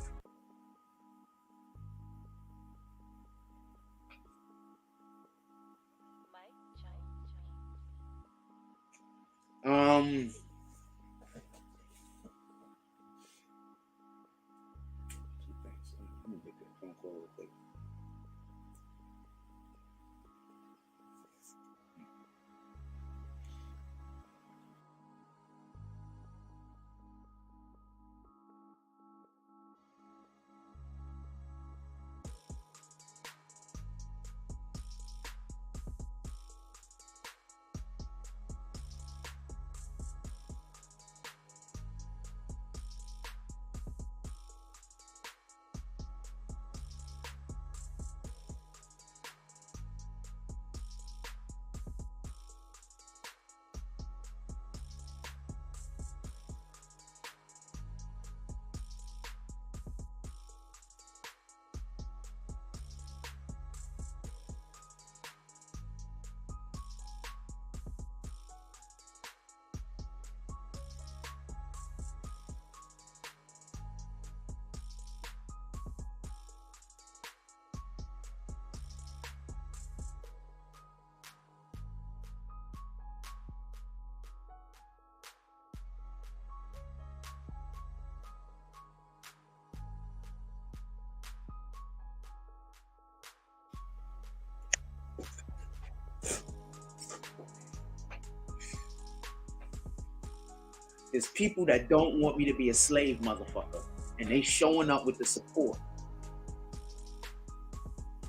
There's people that don't want me to be a slave, motherfucker, and they showing up with the support.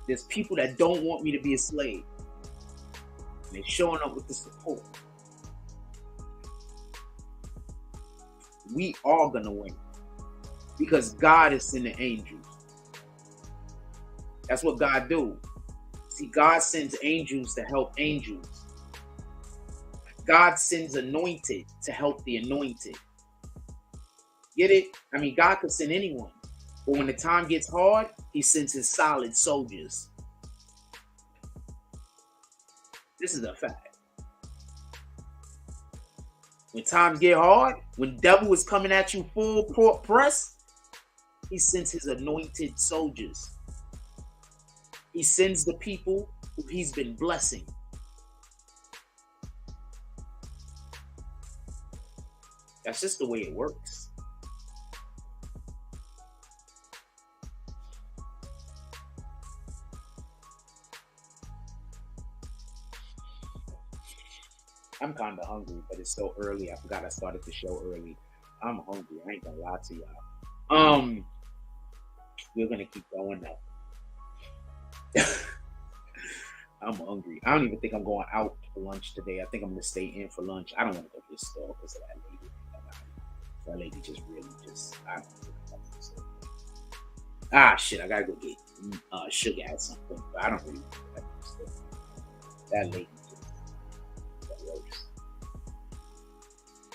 There's people that don't want me to be a slave, and they showing up with the support. We are gonna win, because God is sending angels. That's what God do. See, God sends angels to help angels. God sends anointed to help the anointed. Get it? I mean, God could send anyone. But when the time gets hard, he sends his solid soldiers. This is a fact. When times get hard, when devil is coming at you full court press, he sends his anointed soldiers. He sends the people who he's been blessing. That's just the way it works. I'm kind of hungry, but it's so early. I forgot I started the show early. I'm hungry. I ain't gonna lie to y'all. We're gonna keep going now. I'm hungry. I don't even think I'm going out for lunch today. I think I'm gonna stay in for lunch. I don't want to go to the store because of that lady. That lady just really I don't really like this stuff. Shit, I gotta go get sugar at some point, but I don't really like this stuff. That lady just that works.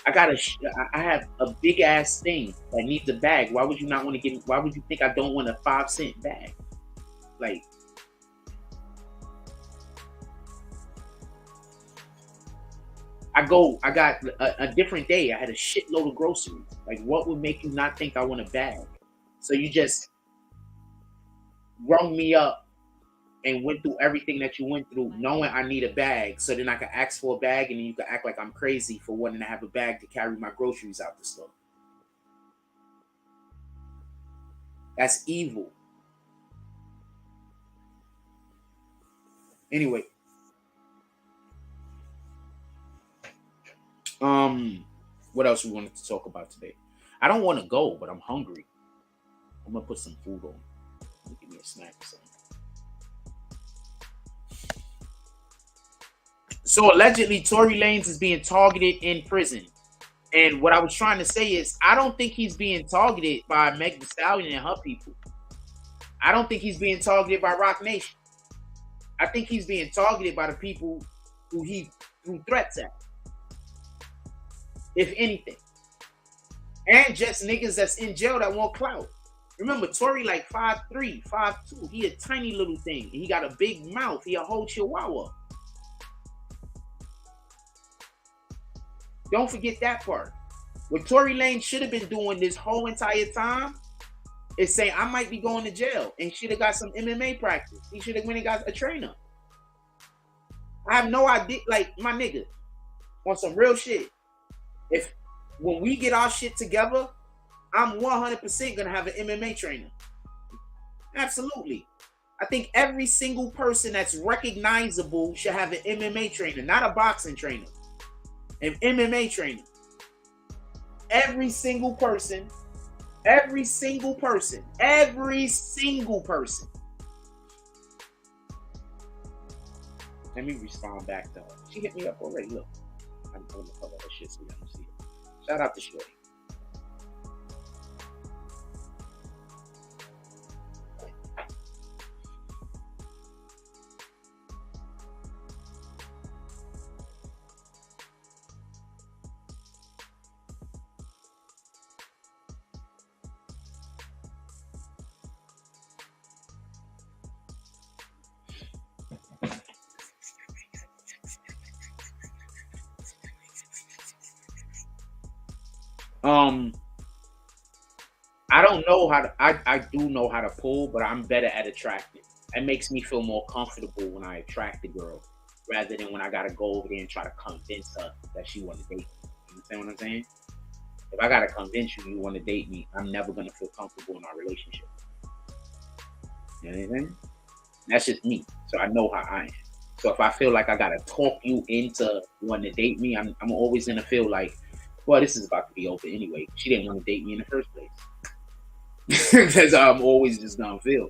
I have a big ass thing that needs a bag. Why would you not want to give me? Why would you think I don't want a 5-cent bag? Like, I got a different day. I had a shitload of groceries. Like, what would make you not think I want a bag? So you just rung me up and went through everything that you went through, knowing I need a bag, so then I can ask for a bag, and then you can act like I'm crazy for wanting to have a bag to carry my groceries out the store. That's evil. Anyway, what else we wanted to talk about today? I don't want to go, but I'm hungry. I'm gonna put some food on. Give me a snack or something. So allegedly, Tory Lanez is being targeted in prison. And what I was trying to say is, I don't think he's being targeted by Meg Thee Stallion and her people. I don't think he's being targeted by Rock Nation. I think he's being targeted by the people who he threw threats at, if anything. And just niggas that's in jail that want clout. Remember, Tory like 5'3", 5'2". He a tiny little thing. He got a big mouth. He a whole chihuahua. Don't forget that part. What Tory Lanez should have been doing this whole entire time is saying, I might be going to jail, and should have got some MMA practice. He should have went and got a trainer. I have no idea. Like, my nigga, on some real shit, when we get our shit together, I'm 100% gonna have an MMA trainer. Absolutely. I think every single person that's recognizable should have an MMA trainer, not a boxing trainer. An MMA trainer. Every single person. Let me respond back to her. She hit me up already. Look, I'm going to cover her shit so you don't see it. Shout out to Shorty. I don't know how to, I do know how to pull, but I'm better at attracting. It makes me feel more comfortable when I attract a girl rather than when I gotta go over there and try to convince her that she want to date me. You understand what I'm saying? If I gotta convince you want to date me, I'm never gonna feel comfortable in our relationship. You know what I'm saying? That's just me. So I know how I am. So if I feel like I gotta talk you into wanting to date me, I'm always gonna feel like, well, this is about to be over anyway. She didn't want to date me in the first place. Because I'm always just gonna feel.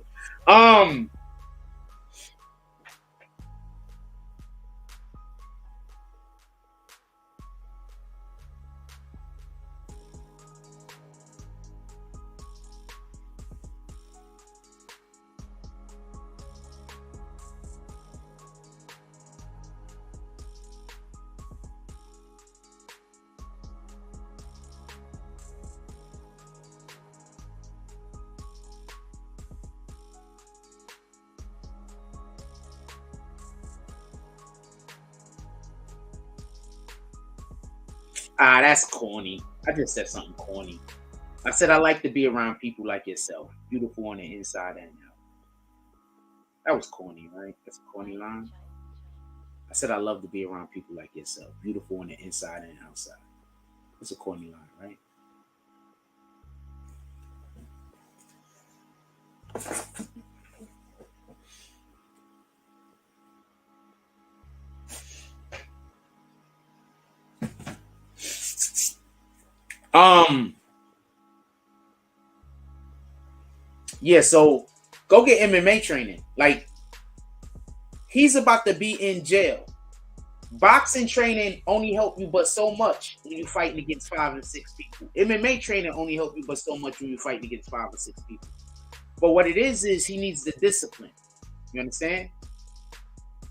That's corny. I just said something corny. I said I like to be around people like yourself, beautiful on the inside and out. That was corny, right? That's a corny line. I said I love to be around people like yourself, beautiful on the inside and outside. It's a corny line, right? Yeah, so go get MMA training. Like, he's about to be in jail. Boxing training only help you but so much when you're fighting against 5 and 6 people. MMA training only help you but so much when you're fighting against 5 or 6 people. But what it is he needs the discipline. You understand?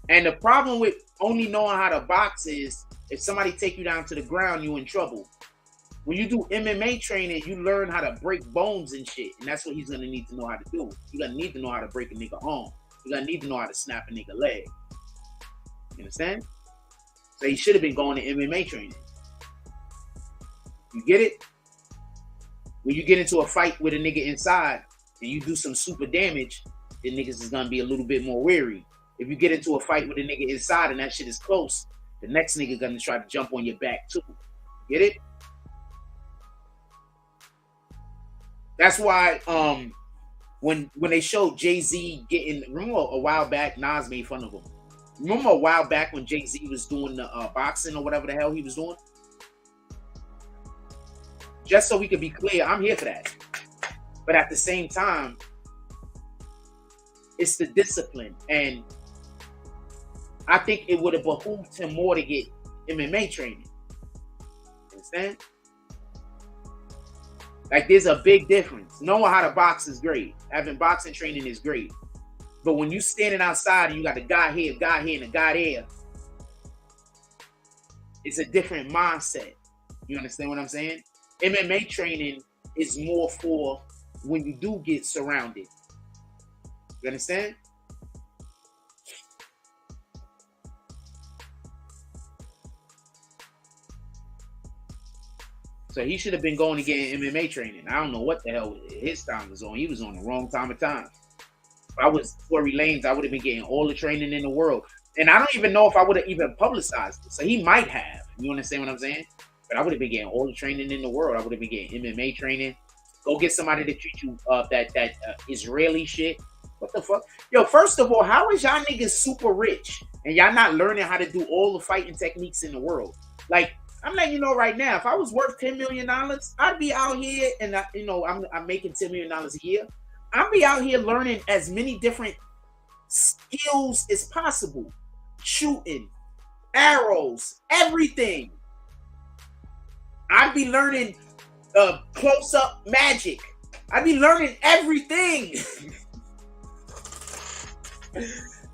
And the problem with only knowing how to box is if somebody take you down to the ground, you're in trouble. When you do MMA training, you learn how to break bones and shit. And that's what he's going to need to know how to do. You're going to need to know how to break a nigga arm. You're going to need to know how to snap a nigga leg. You understand? So he should have been going to MMA training. You get it? When you get into a fight with a nigga inside and you do some super damage, the niggas is gonna be a little bit more wary. If you get into a fight with a nigga inside and that shit is close, the next nigga gonna try to jump on your back too. Get it? That's why when they showed Jay-Z getting, remember a while back, Nas made fun of him. Remember a while back when Jay-Z was doing the boxing or whatever the hell he was doing? Just so we could be clear, I'm here for that. But at the same time, it's the discipline. And I think it would have behooved him more to get MMA training. Understand? Like, there's a big difference. Knowing how to box is great. Having boxing training is great. But when you standing outside and you got a guy here, and a guy there, it's a different mindset. You understand what I'm saying? MMA training is more for when you do get surrounded. You understand? So he should have been going to get MMA training. I don't know what the hell his time was on. He was on the wrong time of time. If I was Tory Lanez, I would have been getting all the training in the world. And I don't even know if I would have even publicized it. So he might have. You understand what I'm saying? But I would have been getting all the training in the world. I would have been getting MMA training. Go get somebody to treat you that Israeli shit. What the fuck? Yo, first of all, how is y'all niggas super rich and y'all not learning how to do all the fighting techniques in the world? Like, I'm letting you know right now, if I was worth $10 million, I'd be out here and I'm making $10 million a year. I'd be out here learning as many different skills as possible. Shooting, arrows, everything. I'd be learning close-up magic. I'd be learning everything.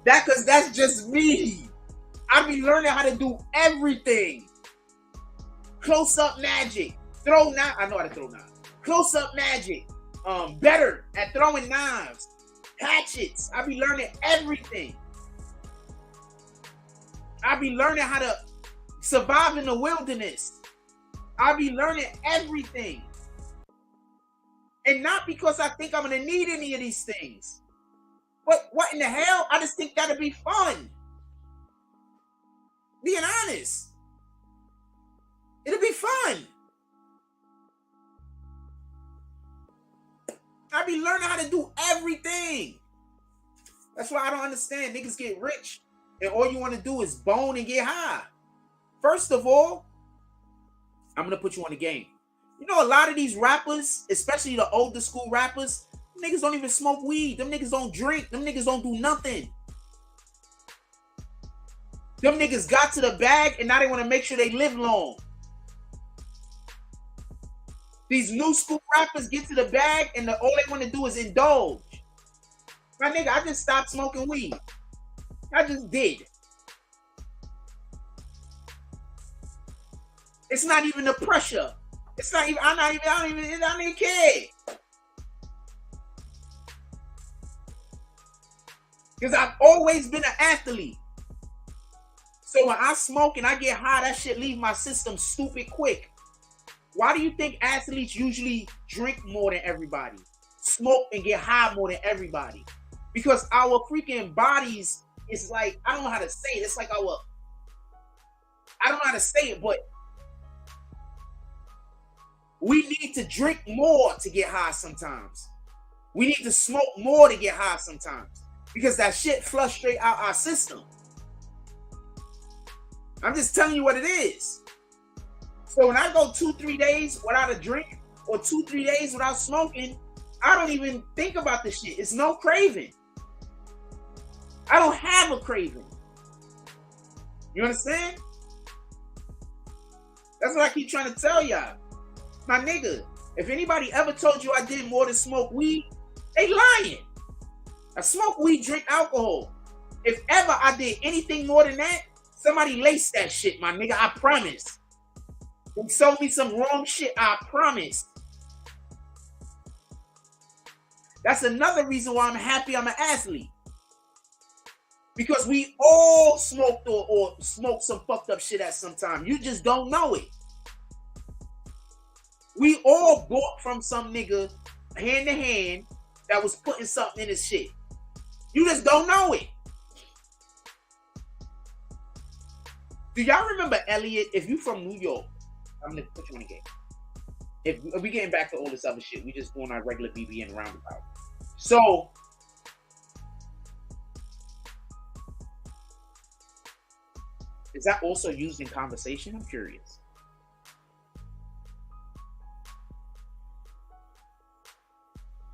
Because that's just me. I'd be learning how to do everything. Close-up magic. Throw knives. I know how to throw knives. Close-up magic. Better at throwing knives. Hatchets. I'd be learning everything. I'd be learning how to survive in the wilderness. I'll be learning everything. And not because I think I'm going to need any of these things. But what in the hell? I just think that'd be fun. Being honest. It'll be fun. I'll be learning how to do everything. That's why I don't understand. Niggas get rich and all you want to do is bone and get high. First of all, I'm going to put you on the game. You know, a lot of these rappers, especially the older school rappers, niggas don't even smoke weed. Them niggas don't drink. Them niggas don't do nothing. Them niggas got to the bag and now they want to make sure they live long. These new school rappers get to the bag and all they want to do is indulge. My nigga, I just stopped smoking weed. I just did. It's not even the pressure. It's not even, I don't even care. Because I've always been an athlete. So when I smoke and I get high, that shit leave my system stupid quick. Why do you think athletes usually drink more than everybody? Smoke and get high more than everybody? Because our freaking bodies is like, I don't know how to say it. It's like I don't know how to say it, but we need to drink more to get high sometimes. We need to smoke more to get high sometimes. Because that shit flush straight out our system. I'm just telling you what it is. So when I go 2-3 days without a drink or 2-3 days without smoking, I don't even think about this shit. It's no craving. I don't have a craving. You understand? That's what I keep trying to tell y'all. My nigga, if anybody ever told you I did more than smoke weed, they lying. I smoke weed, drink alcohol. If ever I did anything more than that, somebody laced that shit, my nigga. I promise. Who sold me some wrong shit, I promise. That's another reason why I'm happy I'm an athlete. Because we all smoked or smoked some fucked up shit at some time. You just don't know it. We all bought from some nigga hand to hand that was putting something in his shit. You just don't know it. Do y'all remember Elliot? If you from New York, I'm gonna put you in the game. If we getting back to all this other shit, we just doing our regular BBN roundabout. So is that also used in conversation? I'm curious.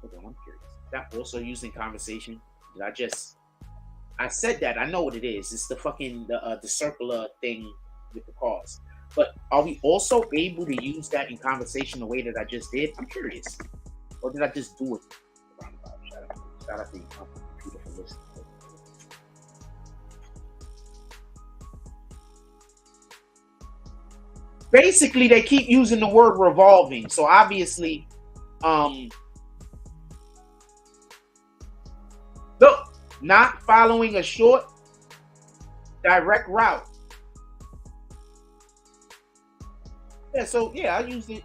Hold on, I'm curious. Is that also used in conversation? I said that. I know what it is. It's the fucking the circular thing with the cars. But are we also able to use that in conversation the way that I just did? I'm curious. Or did I just do it? Shout out to you, computer, for listening. Basically, they keep using the word revolving. So obviously, look, not following a short, direct route. Yeah, so yeah, I used it.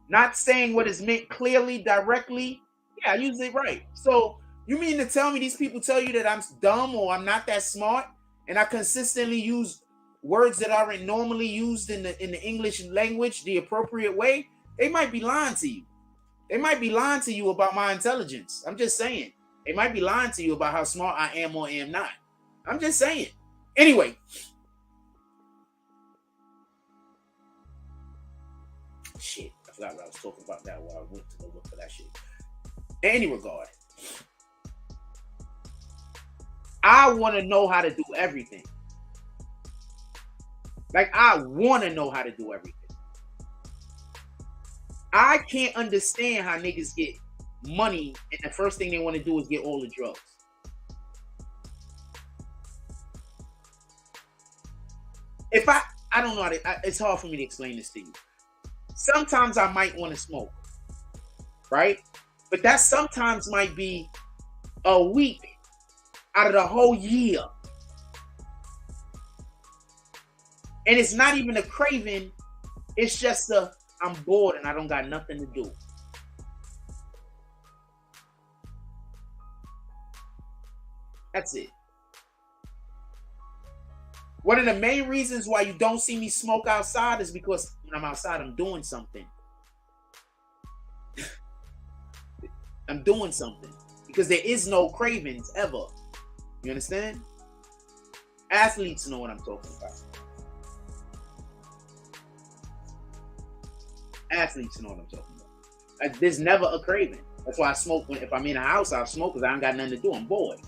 Not saying what is meant clearly, directly. Yeah, I used it right. So you mean to tell me these people tell you that I'm dumb or I'm not that smart, and I consistently use words that aren't normally used in the English language the appropriate way? They might be lying to you. They might be lying to you about my intelligence. I'm just saying. They might be lying to you about how smart I am or am not. I'm just saying. Anyway. Shit, I forgot what I was talking about that while I went to go look for that shit. In any regard, I want to know how to do everything. Like, I want to know how to do everything. I can't understand how niggas get money and the first thing they want to do is get all the drugs. If I don't know how to, it's hard for me to explain this to you. Sometimes I might want to smoke, right? But that sometimes might be a week out of the whole year. And it's not even a craving. It's just I'm bored and I don't got nothing to do. That's it. One of the main reasons why you don't see me smoke outside is because when I'm outside, I'm doing something. I'm doing something. Because there is no cravings ever. You understand? Athletes know what I'm talking about. Athletes know what I'm talking about. Like, there's never a craving. That's why I smoke. If I'm in a house, I'll smoke because I ain't got nothing to do. I'm bored.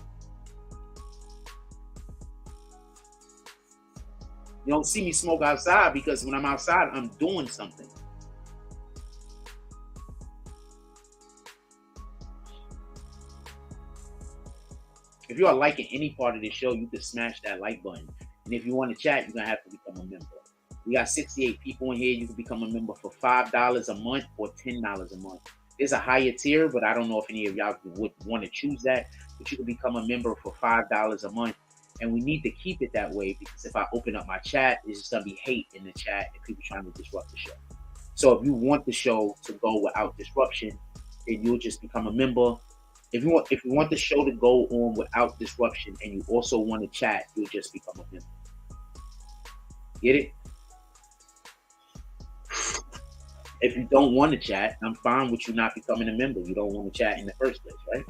You don't see me smoke outside because when I'm outside, I'm doing something. If you are liking any part of this show, you can smash that like button. And if you want to chat, you're going to have to become a member. We got 68 people in here. You can become a member for $5 a month or $10 a month. There's a higher tier, but I don't know if any of y'all would want to choose that. But you can become a member for $5 a month. And we need to keep it that way because if I open up my chat, there's just going to be hate in the chat and people trying to disrupt the show. So if you want the show to go without disruption, then you'll just become a member. If you want the show to go on without disruption and you also want to chat, you'll just become a member. Get it? If you don't want to chat, I'm fine with you not becoming a member. You don't want to chat in the first place, right?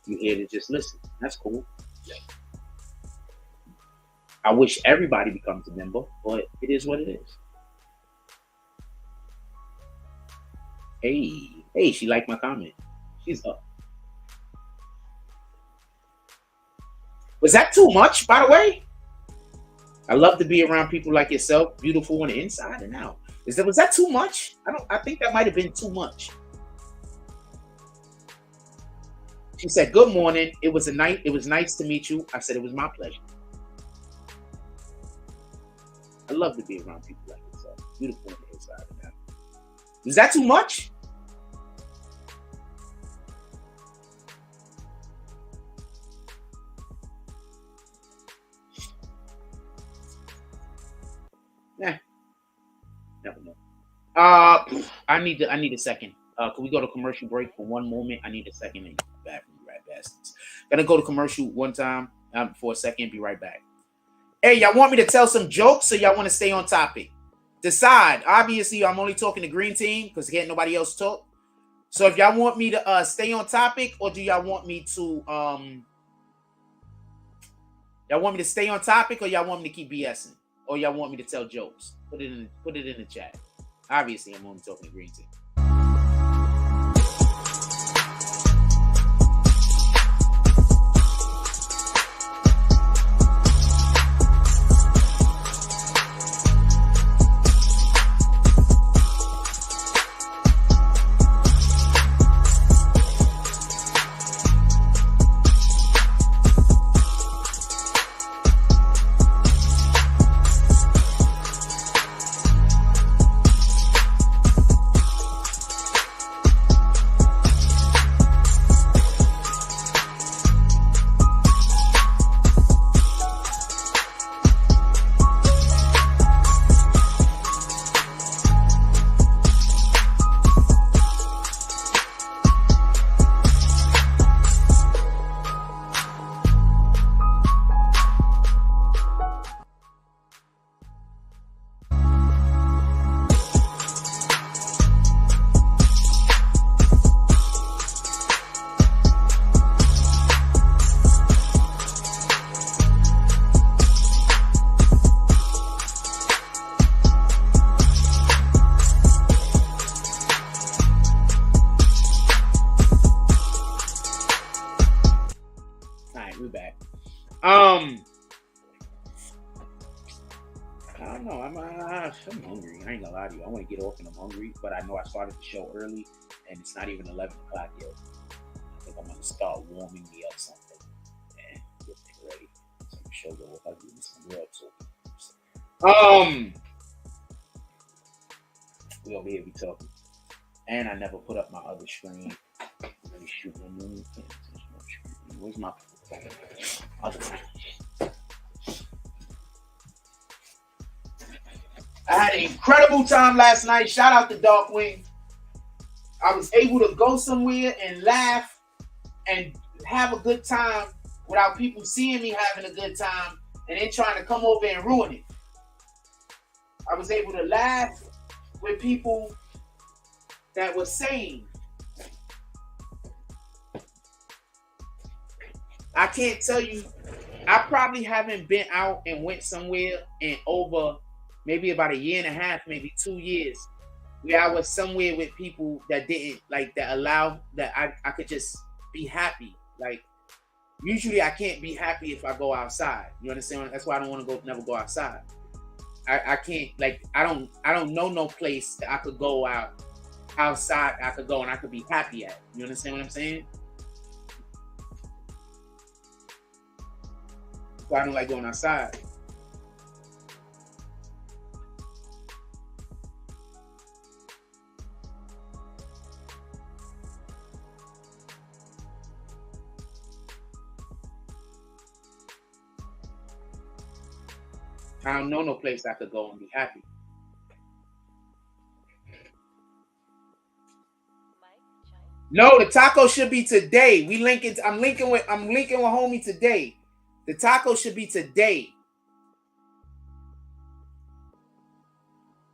You're here to just listen. That's cool. Yeah. I wish everybody becomes a member, but it is what it is. Hey, she liked my comment. She's up. Was that too much, by the way? I love to be around people like yourself, beautiful on the inside and out. Was that too much? I think that might have been too much. She said, "Good morning. It was nice to meet you." I said, "It was my pleasure." I love to be around people like yourself, beautiful on the inside and out. Was that too much? Nah. Never know. I need a second. Can we go to commercial break for one moment? I need a second. And back from you, right, bastards. Gonna go to commercial one time for a second. Be right back. Hey, y'all want me to tell some jokes, or y'all want to stay on topic? Decide. Obviously, I'm only talking to green team because can't nobody else talk. So if y'all want me to stay on topic, or do y'all want me to y'all want me to stay on topic, or y'all want me to keep BSing, or y'all want me to tell jokes? Put it in the chat. Obviously, I'm only talking to green team. I don't know. I'm hungry. I ain't gonna lie to you. I want to get off and I'm hungry, but I know I started the show early and it's not even 11 o'clock yet. I think I'm gonna start warming me up something and get ready. So the show go up. I'll give you some rubs. We over here be talking, and I never put up my other screen. Let me shoot one more. Where's my other screen? I had an incredible time last night. Shout out to Darkwing. I was able to go somewhere and laugh and have a good time without people seeing me having a good time and then trying to come over and ruin it. I was able to laugh with people that were sane. I can't tell you, I probably haven't been out and went somewhere in over maybe about a year and a half, maybe 2 years, where I was somewhere with people that didn't like that allowed that I could just be happy. Like usually I can't be happy if I go outside. You understand? That's why I don't want to never go outside. I can't, like, I don't know no place that I could go outside I could go and I could be happy at. You understand what I'm saying? So I don't like going outside. I don't know no place I could go and be happy. No, the taco should be today. I'm linking with homie today. The taco should be today.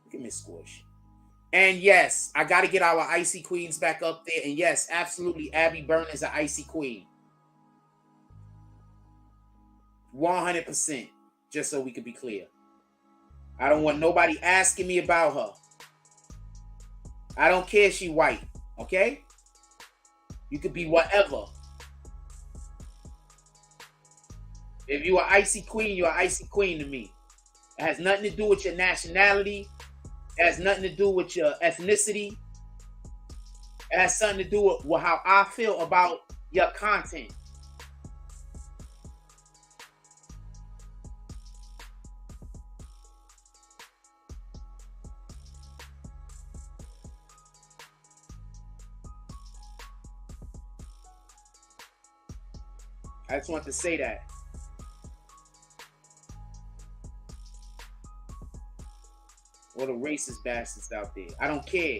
Look at Miss Squish. And yes, I got to get our icy queens back up there. And yes, absolutely, Abby Byrne is an icy queen. 100%. Just so we can be clear. I don't want nobody asking me about her. I don't care if she white, okay? You could be whatever. If you're an icy queen, you're an icy queen to me. It has nothing to do with your nationality. It has nothing to do with your ethnicity. It has something to do with how I feel about your content. I just want to say that. All the racist bastards out there. I don't care.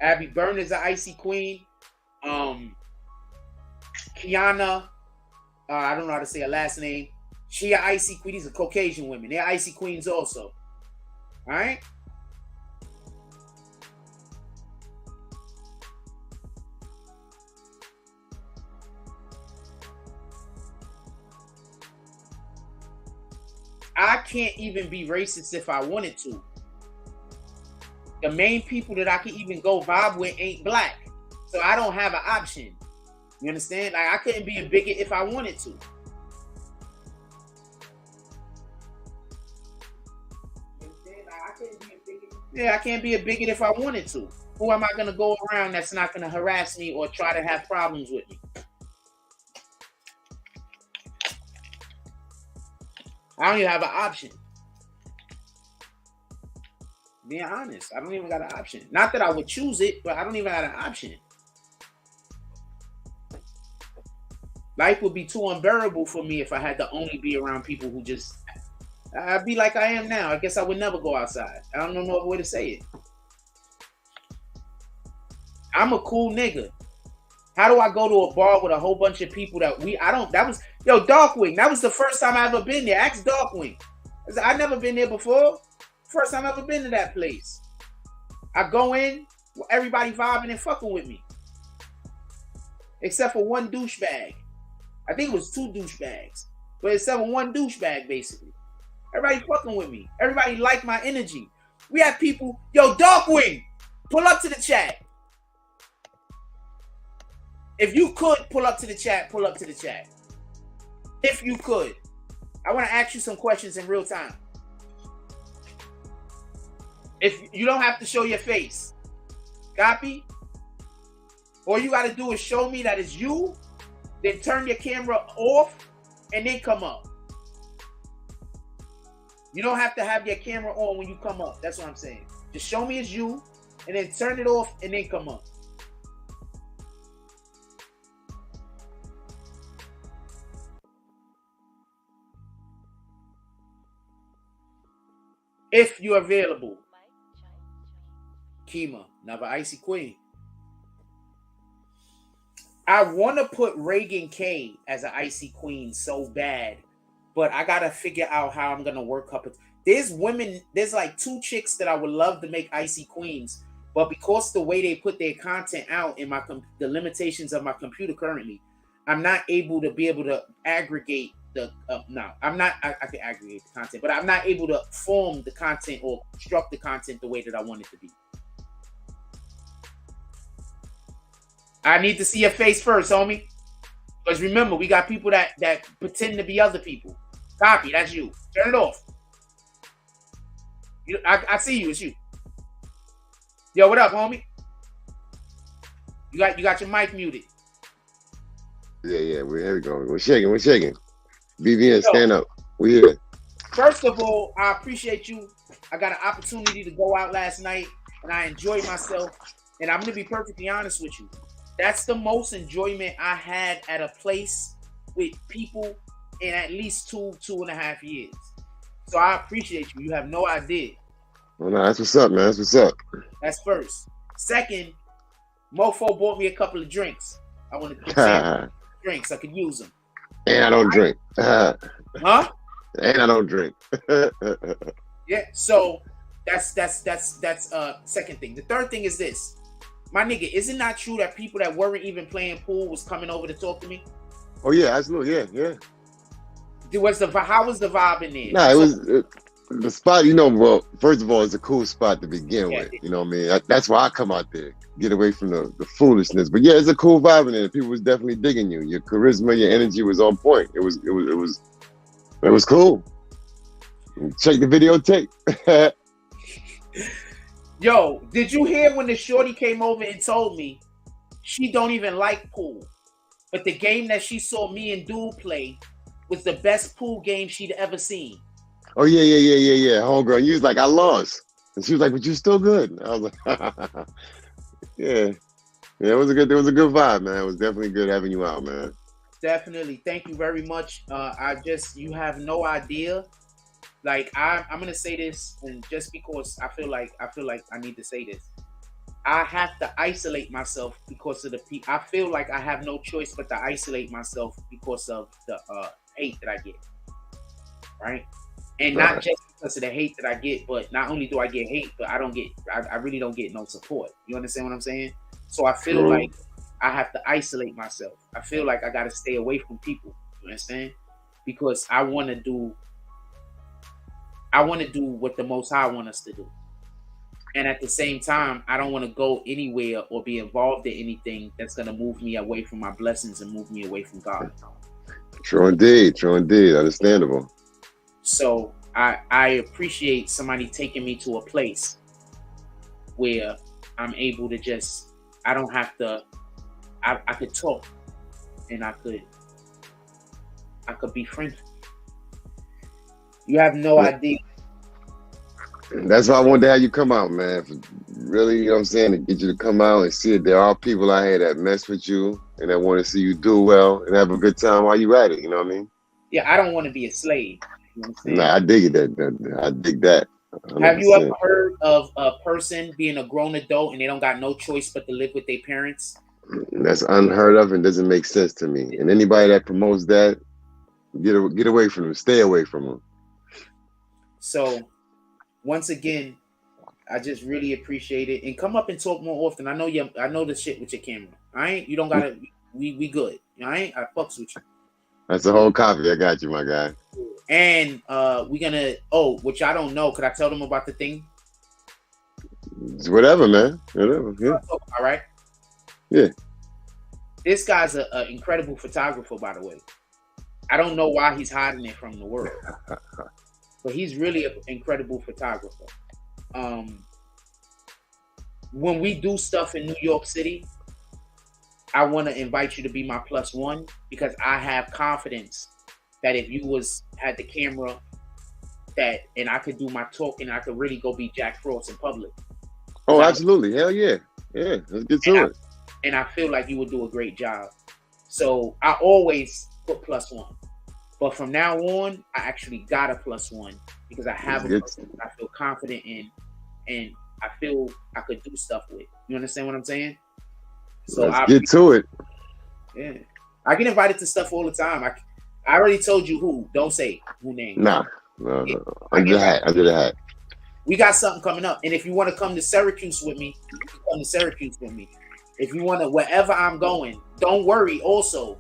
Abby Byrne is an icy queen. Kiana, I don't know how to say her last name. She an icy queen. These are Caucasian women. They're icy queens also. All right. I can't even be racist if I wanted to. The main people that I can even go vibe with ain't black. So I don't have an option. You understand? Like, I couldn't be a bigot if I wanted to. You understand? Like, I couldn't be a bigot. Yeah, I can't be a bigot if I wanted to. Who am I going to go around that's not going to harass me or try to have problems with me? I don't even have an option. Being honest, I don't even got an option. Not that I would choose it, but I don't even have an option. Life would be too unbearable for me if I had to only be around people who just... I'd be like I am now. I guess I would never go outside. I don't know no other way to say it. I'm a cool nigga. How do I go to a bar with a whole bunch of people that yo, Darkwing, that was the first time I ever been there. Ask Darkwing. I never been there before. First time I ever been to that place. I go in, everybody vibing and fucking with me. Except for one douchebag. I think it was two douchebags. But except for one douchebag, basically. Everybody fucking with me. Everybody like my energy. We have people, yo, Darkwing, pull up to the chat. If you could pull up to the chat, pull up to the chat. If you could. I want to ask you some questions in real time. If you don't have to show your face. Copy? All you got to do is show me that it's you, then turn your camera off, and then come up. You don't have to have your camera on when you come up. That's what I'm saying. Just show me it's you, and then turn it off, and then come up. If you're available. Kima, another icy queen. I want to put Reagan K as an icy queen so bad, but I got to figure out how I'm going to work up. There's like two chicks that I would love to make icy queens, but because the way they put their content out in the limitations of my computer currently, I'm not able to aggregate I can aggregate the content, but I'm not able to form the content or construct the content the way that I want it to be. I need to see your face first, homie. Because remember, we got people that pretend to be other people. Copy, that's you. Turn it off. I see you, it's you. Yo, what up, homie? You got your mic muted. Yeah, here we go. We're shaking. BBN, stand up. We here. First of all, I appreciate you. I got an opportunity to go out last night, and I enjoyed myself. And I'm going to be perfectly honest with you. That's the most enjoyment I had at a place with people in at least 2.5 years. So I appreciate you. You have no idea. Well, no, that's what's up, man. That's what's up. That's first. Second, Mofo bought me a couple of drinks. I wanted to get drinks. I could use them. And I don't drink. Huh? And I don't drink. Yeah. So that's second thing. The third thing is this. My nigga, is it not true that people that weren't even playing pool was coming over to talk to me? Oh yeah, absolutely. Yeah. How was the vibe in there? Nah, it was the spot. Well, first of all, it's a cool spot to begin with. You know what I mean? That's why I come out there, get away from the foolishness. But yeah, it's a cool vibe in there. People was definitely digging you. Your charisma, your energy was on point. It was cool. Check the videotape. Yo, did you hear when the shorty came over and told me she don't even like pool, but the game that she saw me and Dude play was the best pool game she'd ever seen? Oh yeah. Homegirl, you was like, I lost. And she was like, but you're still good. I was like, yeah. It was a good vibe, man. It was definitely good having you out, man. Definitely. Thank you very much. You have no idea. Like I'm gonna say this, and just because I feel like I need to say this. I have to isolate myself because of the people. I feel like I have no choice but to isolate myself because of the hate that I get, right? And not Right. just because of the hate that I get, but not only do I get hate, but I really don't get no support. You understand what I'm saying? So I feel True. like I have to isolate myself. I feel like I got to stay away from people. You understand? Because I want to do what the Most High want us to do. And at the same time, I don't want to go anywhere or be involved in anything that's going to move me away from my blessings and move me away from God. True indeed. True indeed. Understandable. So I appreciate somebody taking me to a place where I'm able to just, I don't have to, I could talk and I could be friendly. You have no idea. That's why I wanted to have you come out, man. Really, you know what I'm saying? To get you to come out and see that there are people out here that mess with you and that want to see you do well and have a good time while you at it. You know what I mean? Yeah, I don't want to be a slave. You know what I'm saying? Nah, I dig it. I dig that. 100%. Have you ever heard of a person being a grown adult and they don't got no choice but to live with their parents? That's unheard of and doesn't make sense to me. And anybody that promotes that, get away from them. Stay away from them. So, once again, I just really appreciate it, and come up and talk more often. I know the shit with your camera. All right, you don't gotta. We good. All right, I fucks with you. That's the whole copy. I got you, my guy. And we gonna. Oh, which I don't know. Could I tell them about the thing? It's whatever, man. Whatever. Yeah. All right. Yeah. This guy's an incredible photographer, by the way. I don't know why he's hiding it from the world, but he's really an incredible photographer. When we do stuff in New York City, I want to invite you to be my +1 because I have confidence that if you had the camera and I could do my talking, I could really go be Jack Frost in public. Oh, absolutely. Hell yeah. Yeah, let's get to it. And I feel like you would do a great job. So I always put +1. But from now on, I actually got a +1 because I have a person I feel confident in and I feel I could do stuff with. You understand what I'm saying? So let's get to it. Yeah. I get invited to stuff all the time. I already told you who. Don't say who name. No. Under the hat. We got something coming up. And if you want to come to Syracuse with me, you can come to Syracuse with me. If you want to, wherever I'm going, don't worry. Also,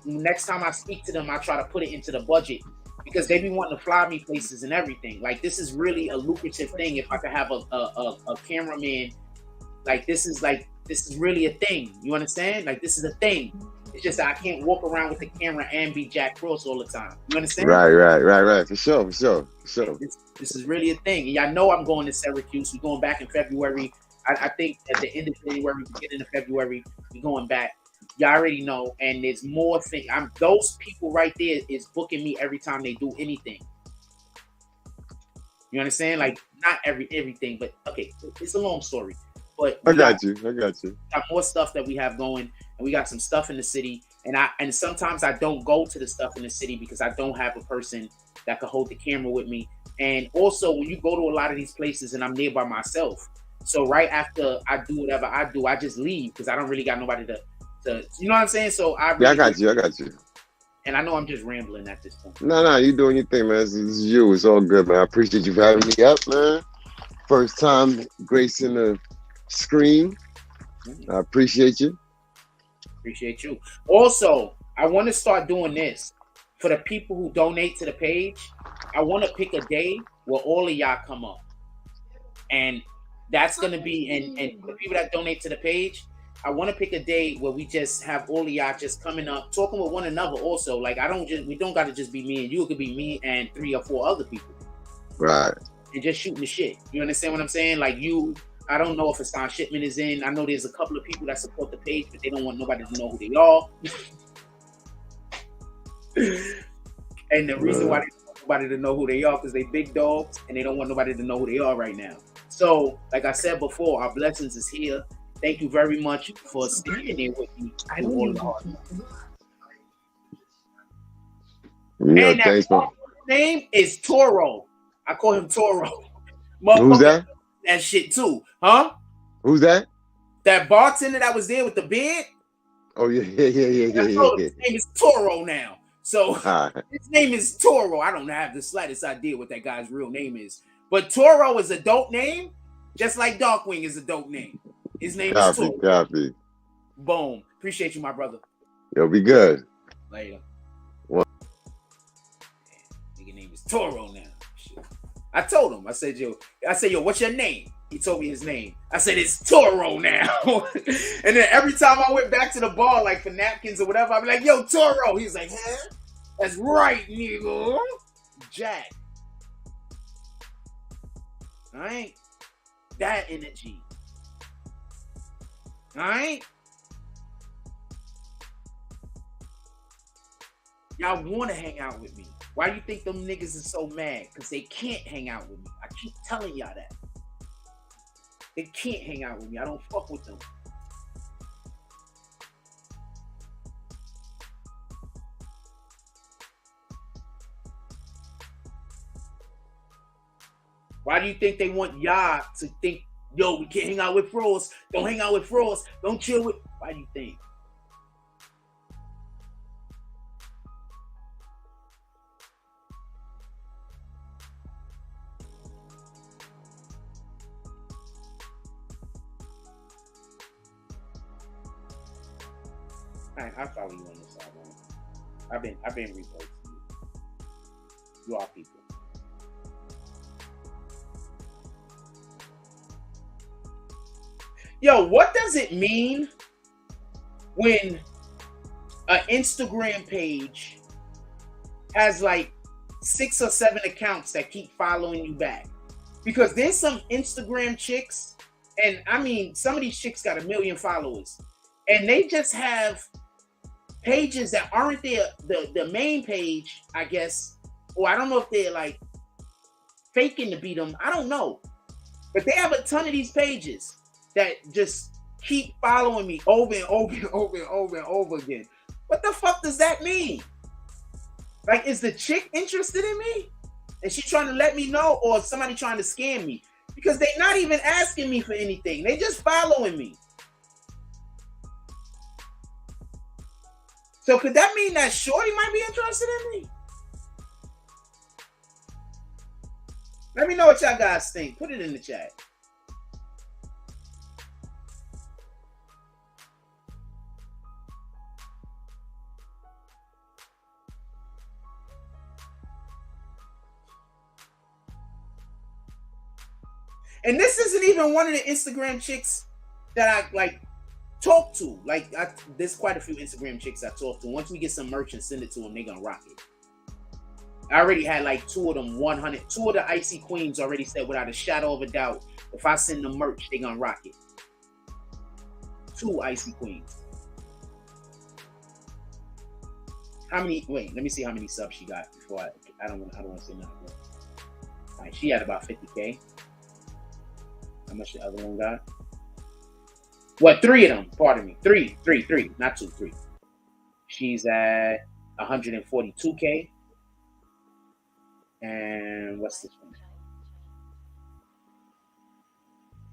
next time I speak to them, I try to put it into the budget because they be wanting to fly me places and everything. Like this is really a lucrative thing. If I could have a cameraman, like this is really a thing. You understand? Like this is a thing. It's just that I can't walk around with the camera and be Jack Frost all the time. You understand? Right. For sure. This is really a thing. And y'all know I'm going to Syracuse. We're going back in February. I think at the end of January, beginning of February, we're going back. Y'all already know. And there's more things. Those people right there is booking me every time they do anything. You understand? Like not everything, but okay, it's a long story. But I got you. Got more stuff that we have going, and we got some stuff in the city. And sometimes I don't go to the stuff in the city because I don't have a person that could hold the camera with me. And also, when you go to a lot of these places, and I'm there by myself, so right after I do whatever I do, I just leave because I don't really got nobody to you know what I'm saying? So I got you. And I know I'm just rambling at this point. No, you doing your thing, man. This is you. It's all good, man. I appreciate you for having me up, man. First time gracing the screen. I appreciate you. Appreciate you. Also, I want to start doing this for the people who donate to the page. I want to pick a day where all of y'all come up, and that's gonna be and the people that donate to the page. I want to pick a day where we just have all of y'all just coming up, talking with one another. Also, like we don't got to just be me and you. It could be me and 3 or 4 other people. Right. And just shooting the shit. You understand what I'm saying? Like you. I don't know if Hassan Shipman is in. I know there's a couple of people that support the page, but they don't want nobody to know who they are. And the reason why they don't want nobody to know who they are because they big dogs and they don't want nobody to know who they are right now. So, like I said before, our blessings is here. Thank you very much for sticking there with me. I know all the hard. Yeah, and thanks, man. His name is Toro. I call him Toro. Who's that? That shit too, huh? Who's that? That bartender that was there with the beard. Oh yeah. His name is Toro now. So Right. his name is Toro. I don't have the slightest idea what that guy's real name is. But Toro is a dope name, just like Darkwing is a dope name. His name is Toro. Copy. Boom. Appreciate you, my brother. Yo, be good. Later. What? Nigga name is Toro now. Shit. I told him. I said, yo, what's your name? He told me his name. I said, it's Toro now. And then every time I went back to the bar, like for napkins or whatever, I'd be like, yo, Toro. He's like, huh? That's right, nigga. Jack. All right? That energy. All right? Y'all want to hang out with me. Why do you think them niggas is so mad? Because they can't hang out with me. I keep telling y'all that. They can't hang out with me. I don't fuck with them. Why do you think they want y'all to think, yo, we can't hang out with Frost. Don't hang out with Frost. Don't chill with... Why do you think? I follow you on this side, man. I've been reposting you. You are people. Yo, what does it mean when an Instagram page has like 6 or 7 accounts that keep following you back? Because there's some Instagram chicks, and I mean, some of these chicks got 1 million followers, and they just have pages that aren't the main page, I guess, or I don't know if they're like faking to be them. I don't know, but they have a ton of these pages that just keep following me over and over and over and over and over again. What the fuck does that mean? Like, is the chick interested in me? Is she trying to let me know, or is somebody trying to scam me? Because they're not even asking me for anything. They just following me. So could that mean that Shorty might be interested in me? Let me know what y'all guys think. Put it in the chat. And this isn't even one of the Instagram chicks that I like talk to. Like, there's quite a few Instagram chicks I talk to. Once we get some merch and send it to them, they're gonna rock it. I already had like 2 of them 100. 2 of the Icy Queens already said without a shadow of a doubt, if I send them merch, they're gonna rock it. 2 Icy Queens. How many? Wait, let me see how many subs she got before I don't want to say nothing. All right, she had about 50K. How much the other one got? What, 3 of them? Pardon me. 3, not 2, 3. She's at 142K. And what's this one?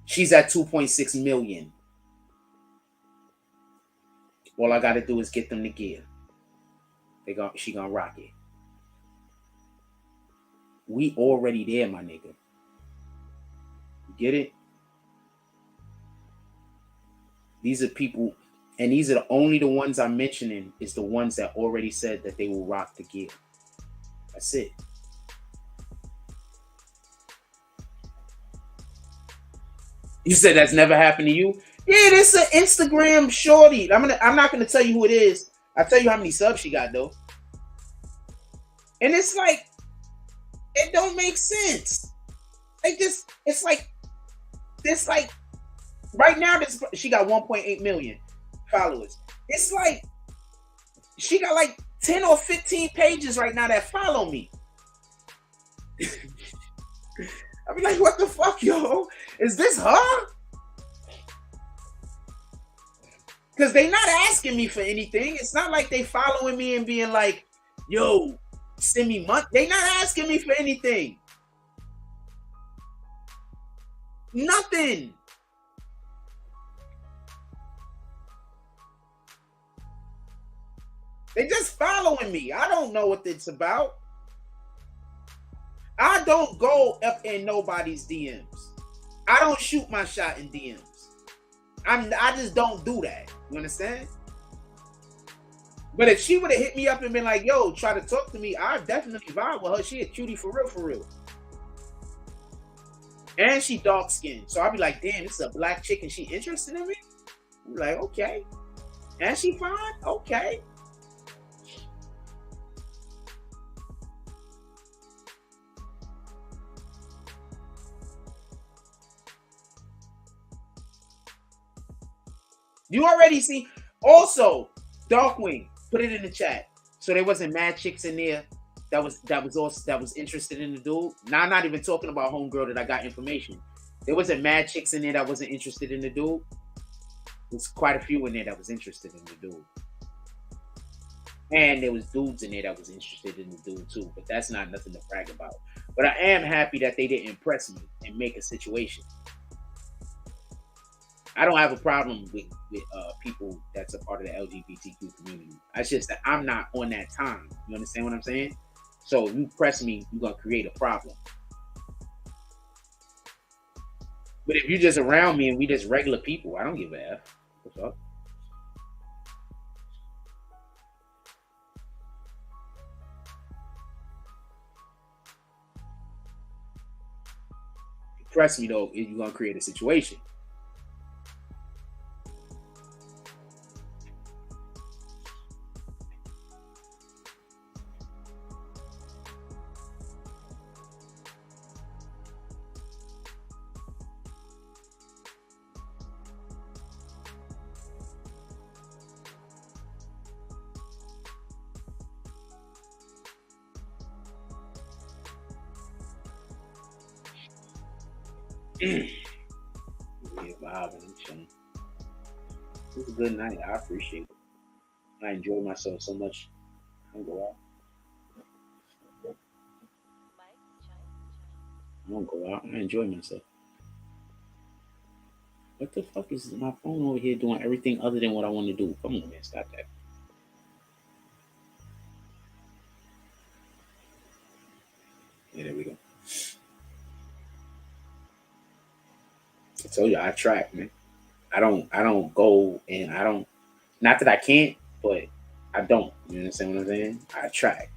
She's at 2.6 million. All I gotta do is get them to give. She gonna rock it. We already there, my nigga. You get it? These are people, and these are only the ones I'm mentioning is the ones that already said that they will rock the gear. That's it. You said that's never happened to you? Yeah, this is an Instagram shorty. I'm not gonna tell you who it is. I'll tell you how many subs she got though. And it's like, it don't make sense. It's like right now, she got 1.8 million followers. It's like she got like 10 or 15 pages right now that follow me. I be like, what the fuck, yo? Is this her? Because they not asking me for anything. It's not like they following me and being like, yo, send me money. They not asking me for anything. Nothing. They just following me. I don't know what it's about. I don't go up in nobody's DMs. I don't shoot my shot in DMs. I just don't do that. You understand? But if she would have hit me up and been like, yo, try to talk to me, I'd definitely vibe with her. She a cutie for real, for real. And she dark skinned. So I'd be like, damn, this is a black chick and she interested in me? I'm like, okay. And she fine? Okay. You already see. Also, Darkwing, put it in the chat. So there wasn't mad chicks in there that was interested in the dude. Now I'm not even talking about homegirl that I got information. There wasn't mad chicks in there that wasn't interested in the dude. There's quite a few in there that was interested in the dude. And there was dudes in there that was interested in the dude too. But that's not nothing to brag about. But I am happy that they didn't impress me and make a situation. I don't have a problem with people that's a part of the LGBTQ community. It's just that I'm not on that time. You understand what I'm saying? So if you press me, you're going to create a problem. But if you're just around me and we just regular people, I don't give a F. What's up? If you press me, though, you're going to create a situation. Yeah, vibing and chilling. This is a good night. I appreciate it. I enjoy myself so much. I don't go out. I don't go out. I enjoy myself. What the fuck is my phone over here doing everything other than what I want to do? Come on, man. Stop that. Yeah, there we go. I told you I track, man. I don't go and I don't, not that I can't, but I don't. You understand what I'm saying? I track.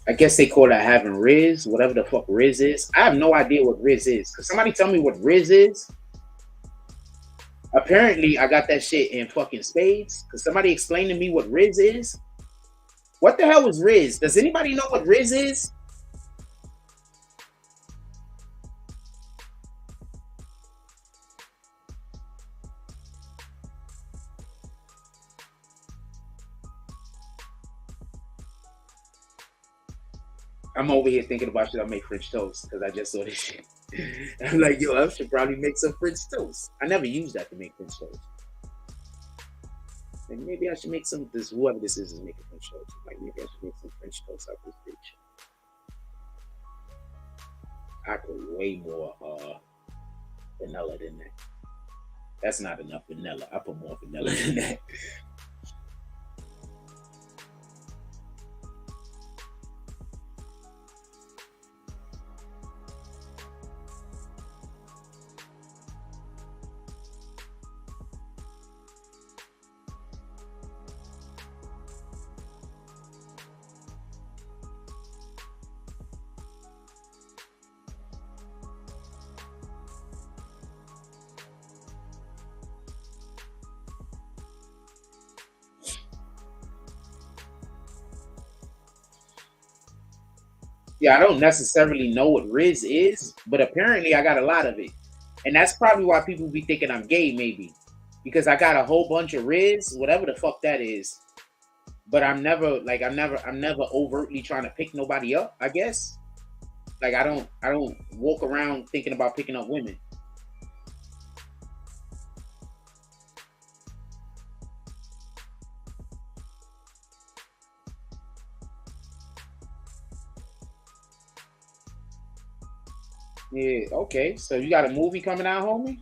I guess they call that having Riz, whatever the fuck Riz is. I have no idea what Riz is. Could somebody tell me what Riz is? Apparently, I got that shit in fucking spades. Could somebody explain to me what Riz is? What the hell is Riz? Does anybody know what Riz is? I'm over here thinking about should I make French toast because I just saw this shit. I'm like, yo, I should probably make some French toast. I never used that to make French toast. Like maybe I should make some. This whoever this is making French toast. Like maybe I should make some French toast out this bitch. I could way more vanilla than that. That's not enough vanilla. I put more vanilla than that. Yeah, I don't necessarily know what Riz is, but apparently I got a lot of it. And that's probably why people be thinking I'm gay, maybe. Because I got a whole bunch of Riz, whatever the fuck that is. But I'm never overtly trying to pick nobody up, I guess. Like I don't walk around thinking about picking up women. Yeah, okay. So you got a movie coming out, homie?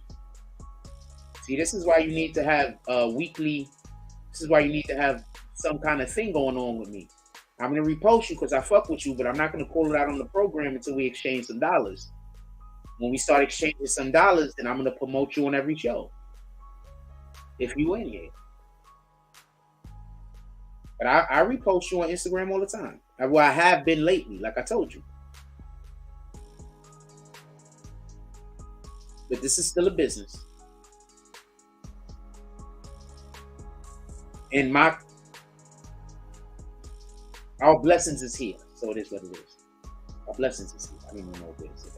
See, this is why you need to have weekly. This is why you need to have some kind of thing going on with me. I'm gonna repost you because I fuck with you, but I'm not gonna call it out on the program until we exchange some dollars. When we start exchanging some dollars, then I'm gonna promote you on every show. If you in here. But I repost you on Instagram all the time. Well, I have been lately, like I told you. But this is still a business. And our blessings is here. So it is what it is. Our blessings is here. I don't even know what it is.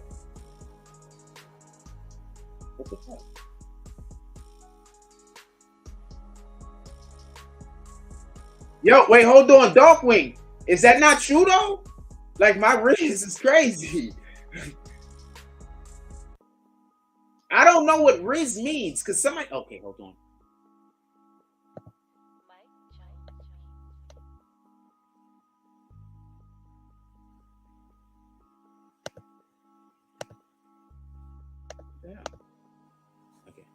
What the fuck? Yo, wait, hold on. Darkwing. Is that not true though? Like my wrist is crazy. I don't know what Riz means because somebody. Okay, hold on. Yeah. Okay.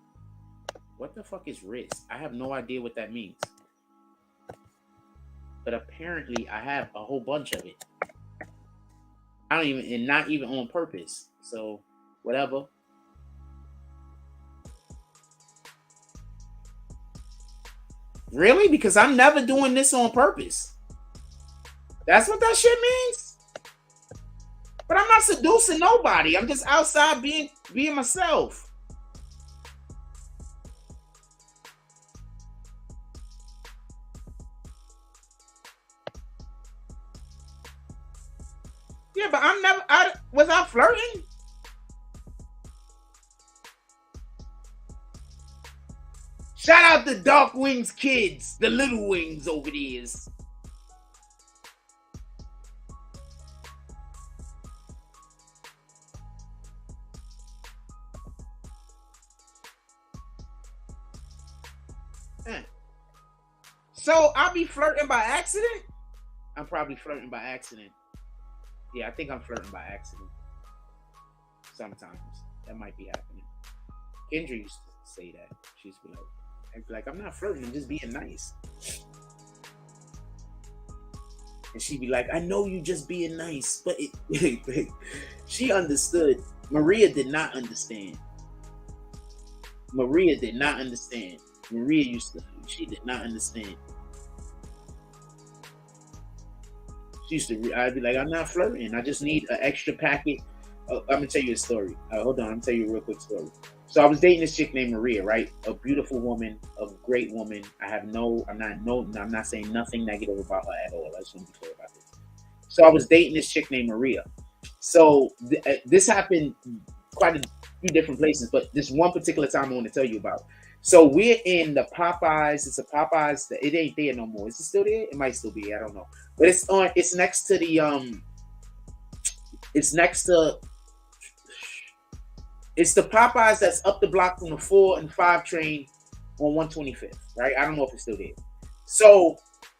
What the fuck is Riz? I have no idea what that means. But apparently, I have a whole bunch of it. I don't even, and not even on purpose. So, whatever. Really? Because I'm never doing this on purpose. That's what that shit means? But I'm not seducing nobody. I'm just outside being myself. Yeah, but was I flirting? Shout out to Dark Wings kids, the little wings over there. So I'll be flirting by accident? I'm probably flirting by accident. Yeah, I think I'm flirting by accident. Sometimes. That might be happening. Kendra used to say that. She's like, I'm not flirting, I'm just being nice. And she'd be like, I know you just being nice, but she understood. Maria did not understand. Maria did not understand. She did not understand. I'd be like, I'm not flirting. I just need an extra packet. I'm gonna tell you a story. Hold on, I'm gonna tell you a real quick story. So I was dating this chick named Maria, right? A beautiful woman, a great woman. I'm not saying nothing negative about her at all. I just want to be clear about this. So I was dating this chick named Maria. So this happened quite a few different places, but this one particular time I want to tell you about. So we're in the Popeyes. It's a Popeyes. It ain't there no more. Is it still there? It might still be. I don't know. But it's next to the it's the Popeyes that's up the block from the 4 and 5 train on 125th, right? I don't know if it's still there. So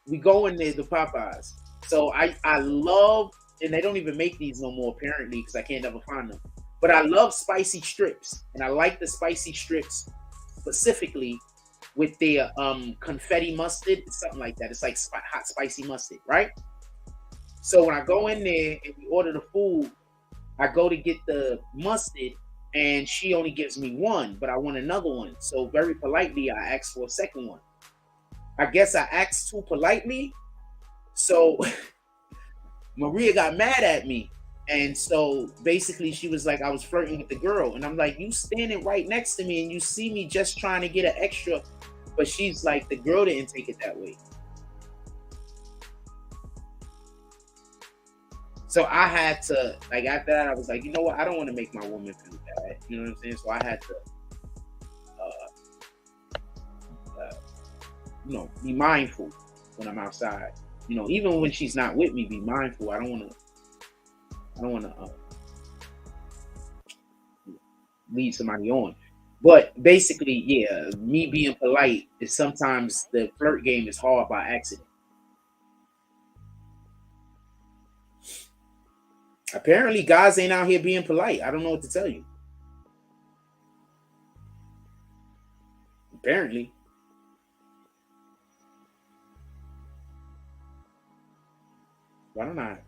we go in there, the Popeyes. So I love, and they don't even make these no more apparently because I can't ever find them. But I love spicy strips, and I like the spicy strips specifically with their confetti mustard. It's something like that. It's like hot spicy mustard, right? So when I go in there and we order the food, I go to get the mustard and she only gives me one, but I want another one. So very politely, I asked for a second one. I guess I asked too politely. So Maria got mad at me. And so basically she was like, I was flirting with the girl. And I'm like, you standing right next to me and you see me just trying to get an extra. But she's like, the girl didn't take it that way. So I had to, like, after that, I was like, you know what? I don't want to make my woman feel bad. You know what I'm saying? So I had to, be mindful when I'm outside. You know, even when she's not with me, be mindful. I don't want to lead somebody on. But basically, yeah, me being polite is sometimes the flirt game is hard by accident. Apparently, guys ain't out here being polite. I don't know what to tell you. Apparently. Why don't I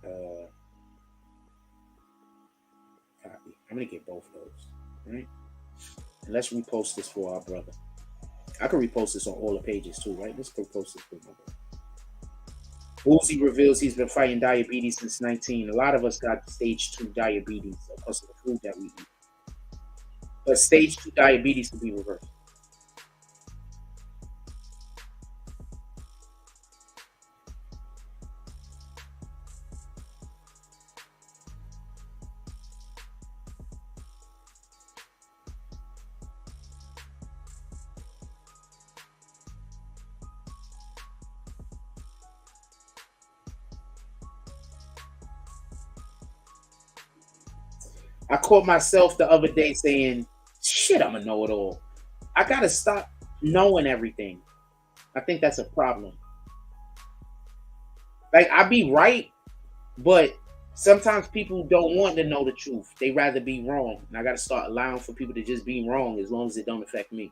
copy? I'm gonna get both of those. Right? And let's repost this for our brother. I can repost this on all the pages too, right? Let's go post this for my brother. Boozy reveals he's been fighting diabetes since 19. A lot of us got stage 2 diabetes because of the food that we eat. But stage 2 diabetes can be reversed. I caught myself the other day saying, shit, I'm a know-it-all. I gotta stop knowing everything. I think that's a problem. Like, I be right, but sometimes people don't want to know the truth. They rather be wrong. And I gotta start allowing for people to just be wrong as long as it don't affect me.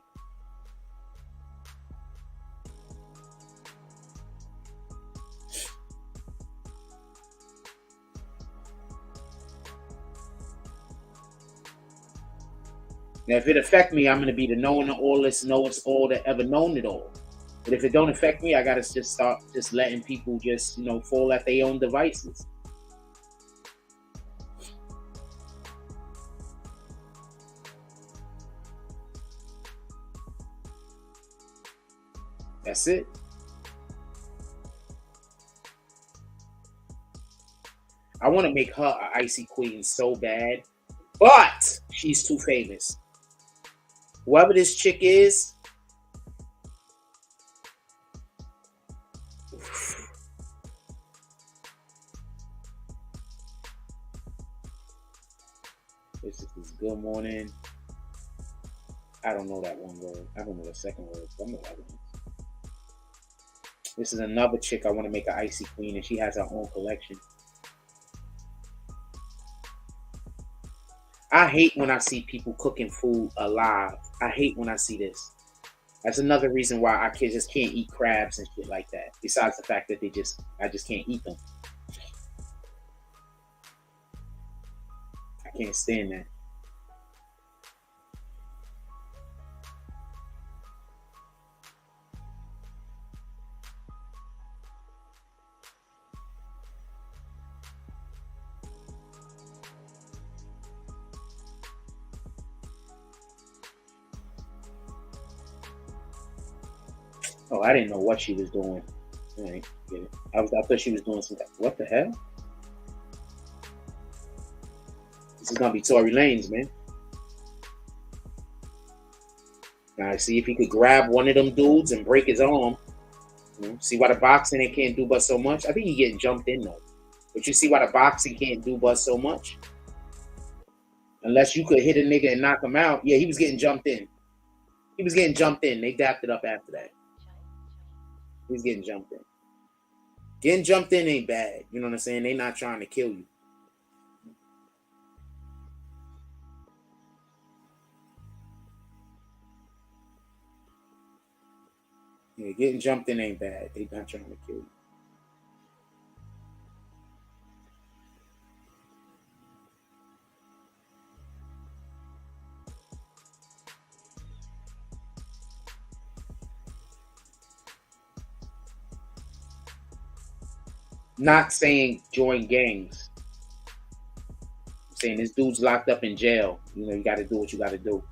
Now, if it affect me, I'm going to be the knowing the all-less, knowest all that ever known it all. But if it don't affect me, I got to just start just letting people just, fall at their own devices. That's it. I want to make her an icy queen so bad, but she's too famous. Whoever this chick is, this is good morning. I don't know that one word. I don't know the second word. I know that one. This is another chick I want to make an icy queen, and she has her own collection. I hate when I see people cooking food alive. I hate when I see this. That's another reason why I just can't eat crabs and shit like that. Besides the fact that I just can't eat them. I can't stand that. Oh, I didn't know what she was doing. All right, get it. I thought she was doing something. What the hell? This is gonna be Tory Lanez, man. Now, see if he could grab one of them dudes and break his arm. See why the boxing it can't do but so much. I think he's getting jumped in though. But you see why the boxing can't do but so much. Unless you could hit a nigga and knock him out. Yeah, he was getting jumped in. He was getting jumped in. They dapped it up after that. He's getting jumped in. Getting jumped in ain't bad. You know what I'm saying? They not trying to kill you. Yeah, getting jumped in ain't bad. They not trying to kill you. Not saying join gangs. I'm saying this dude's locked up in jail. You got to do what you got to do.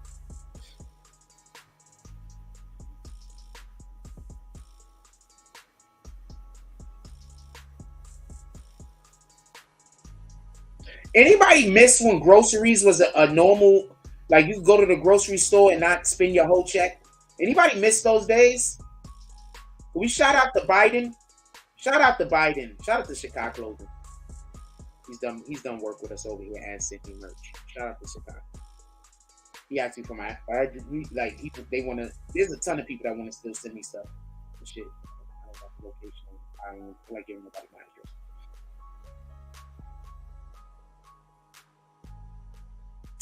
Anybody miss when groceries was a normal, like you could go to the grocery store and not spend your whole check? Anybody miss those days? Can we shout out to Biden? Shout out to Biden. Shout out to Chicago Clothing. He's done work with us over here and sent me merch. Shout out to Chicago. He asked me for my like people they want to. There's a ton of people that want to still send me stuff and shit. I don't have the location. I don't feel like giving nobody my address.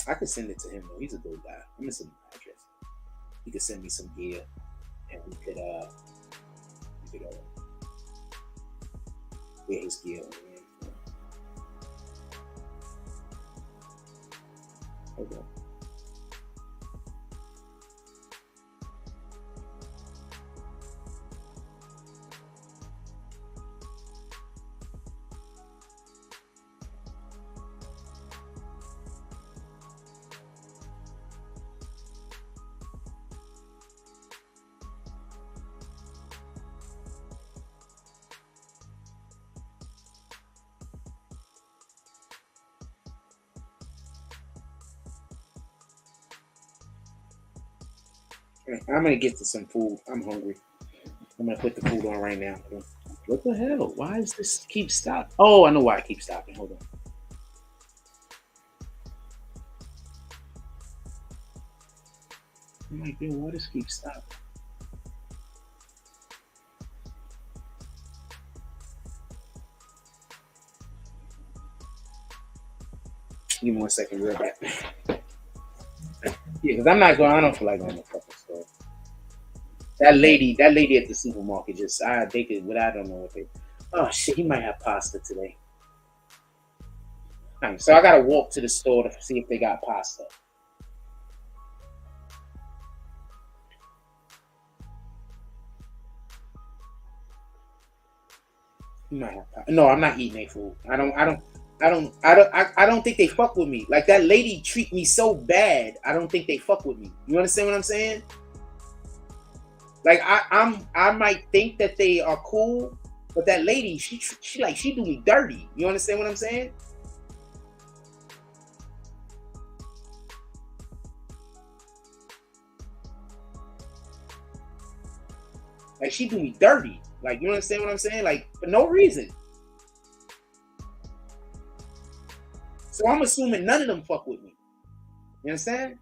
I could send it to him though. He's a good guy. I'm gonna send him my address. He could send me some gear. and we could get his gear. Okay. I'm gonna get to some food. I'm hungry. I'm gonna put the food on right now. What the hell? Why does this keep stopping? Oh, I know why it keeps stopping. Hold on. I'm like, yo, why does this keep stopping? Give me 1 second, real back. Yeah, because I'm not going. I don't feel like going to the fucking store. That lady at the supermarket just they could. What I don't know what they. Oh shit, he might have pasta today. All right, so I gotta walk to the store to see if they got pasta. He might have pasta. No, I'm not eating their food. I don't think they fuck with me. Like that lady treat me so bad. I don't think they fuck with me. You understand what I'm saying? Like I might think that they are cool, but that lady, she do me dirty. You understand what I'm saying? Like she do me dirty. Like you understand what I'm saying? Like for no reason. So I'm assuming none of them fuck with me. You understand?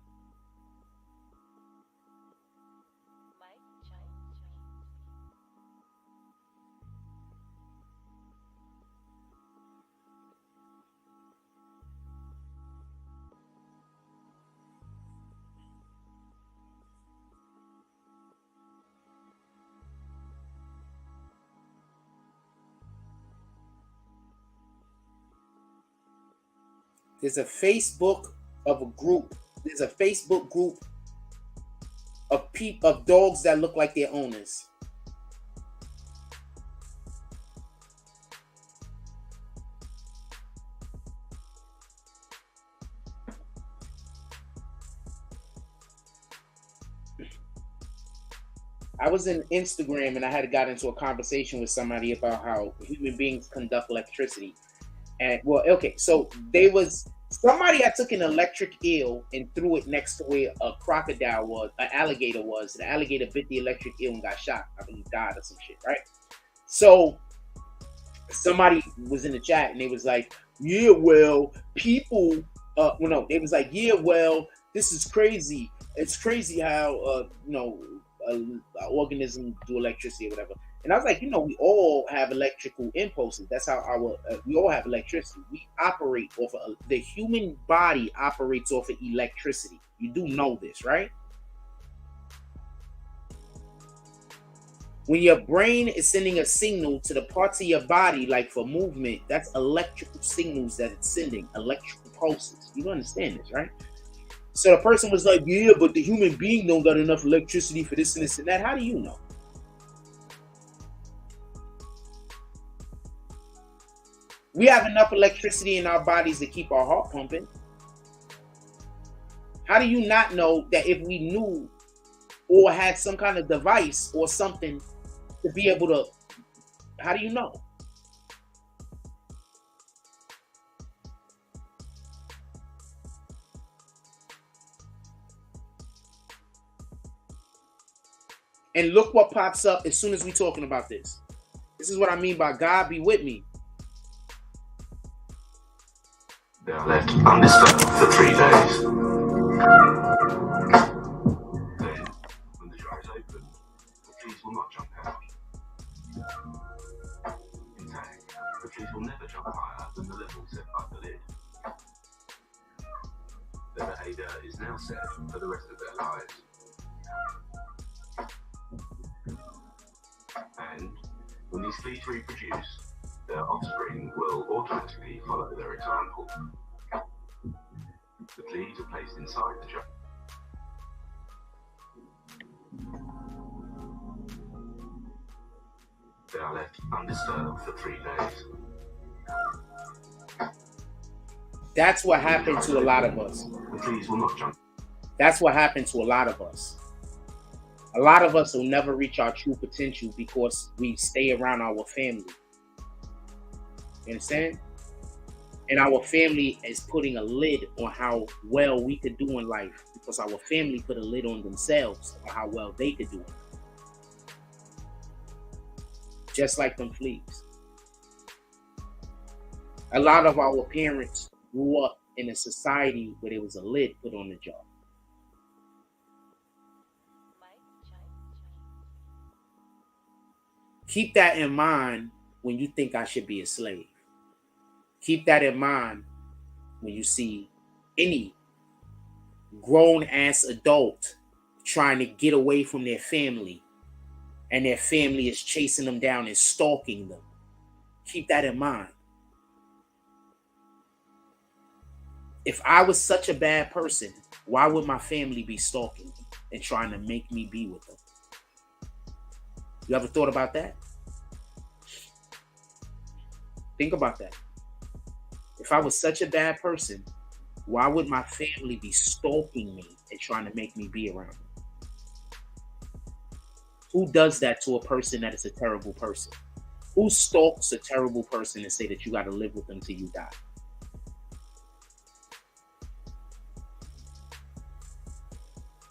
There's a Facebook of a group. There's a Facebook group of dogs that look like their owners. I was in Instagram and I had got into a conversation with somebody about how human beings conduct electricity. And well, okay, so they was somebody that took an electric eel and threw it next to where a crocodile was, an alligator was. The alligator bit the electric eel and got shot. I mean, died or some shit, right? So somebody was in the chat and they was like, yeah, well, people, well, no, they was like, yeah, well, this is crazy. It's crazy how, organisms do electricity or whatever. And I was like, we all have electrical impulses. That's how we all have electricity. We operate off of, the human body operates off of electricity. You do know this, right? When your brain is sending a signal to the parts of your body, like for movement, that's electrical signals that it's sending, electrical pulses. You understand this, right? So the person was like, yeah, but the human being don't got enough electricity for this and this and that. How do you know? We have enough electricity in our bodies to keep our heart pumping. How do you not know that if we knew or had some kind of device or something to be able to, how do you know? And look what pops up as soon as we're talking about this. This is what I mean by God be with me. They are left undisturbed for 3 days. Then, when the jar is open, the fleas will not jump out. In fact, the fleas will never jump higher than the level set by the lid. Their behaviour is now set for the rest of their lives. When these fleas reproduce, their offspring will automatically follow their example. The fleas are placed inside the jar. They are left undisturbed for 3 days. That's what happened to a lot of us. The fleas will not jump. That's what happened to a lot of us. A lot of us will never reach our true potential because we stay around our family. You understand? And our family is putting a lid on how well we could do in life because our family put a lid on themselves on how well they could do it. Just like them fleas. A lot of our parents grew up in a society where there was a lid put on the jaw. Keep that in mind when you think I should be a slave. Keep that in mind when you see any grown-ass adult trying to get away from their family and their family is chasing them down and stalking them. Keep that in mind. If I was such a bad person, why would my family be stalking me and trying to make me be with them? You ever thought about that? Think about that. If I was such a bad person, why would my family be stalking me and trying to make me be around them? Who does that to a person that is a terrible person? Who stalks a terrible person and say that you got to live with them till you die?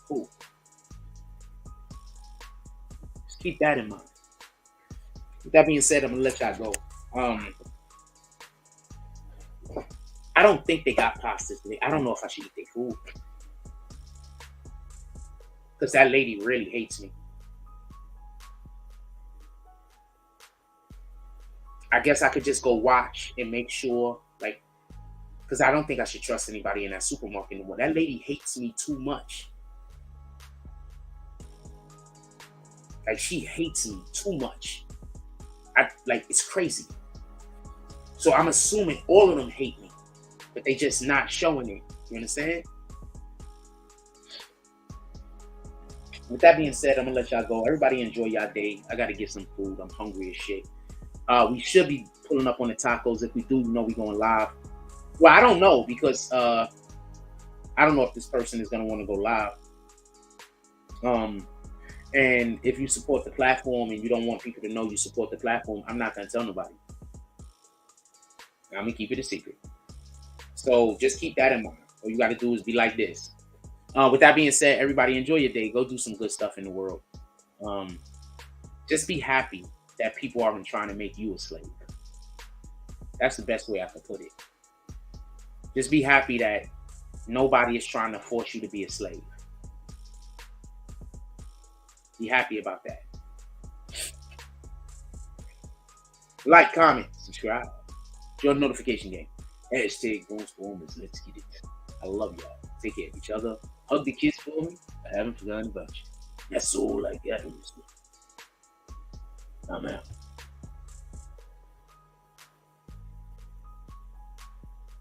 Who? Just keep that in mind. With that being said, I'm gonna let y'all go. I don't think they got pasta today. I don't know if I should eat their food. Because that lady really hates me. I guess I could just go watch and make sure, like, because I don't think I should trust anybody in that supermarket anymore. That lady hates me too much. Like, she hates me too much. It's crazy. So I'm assuming all of them hate me, but they just not showing it. You understand? With that being said, I'm gonna let y'all go. Everybody enjoy y'all day. I gotta get some food. I'm hungry as shit. We should be pulling up on the tacos. If we do, you know we going live. Well, I don't know because I don't know if this person is gonna want to go live. And if you support the platform and you don't want people to know you support the platform, I'm not gonna tell nobody. I'm gonna keep it a secret. So just keep that in mind. All you gotta do is be like this. With that being said, everybody enjoy your day. Go do some good stuff in the world. Just be happy that people aren't trying to make you a slave. That's the best way I can put it. Just be happy that nobody is trying to force you to be a slave. Be happy about that. Like, comment, subscribe. Join the notification game. Hashtag Ghost Warmers. Let's get it. I love y'all. Take care of each other. Hug the kids for me. I haven't forgotten about you. That's all I got in this one. I'm out.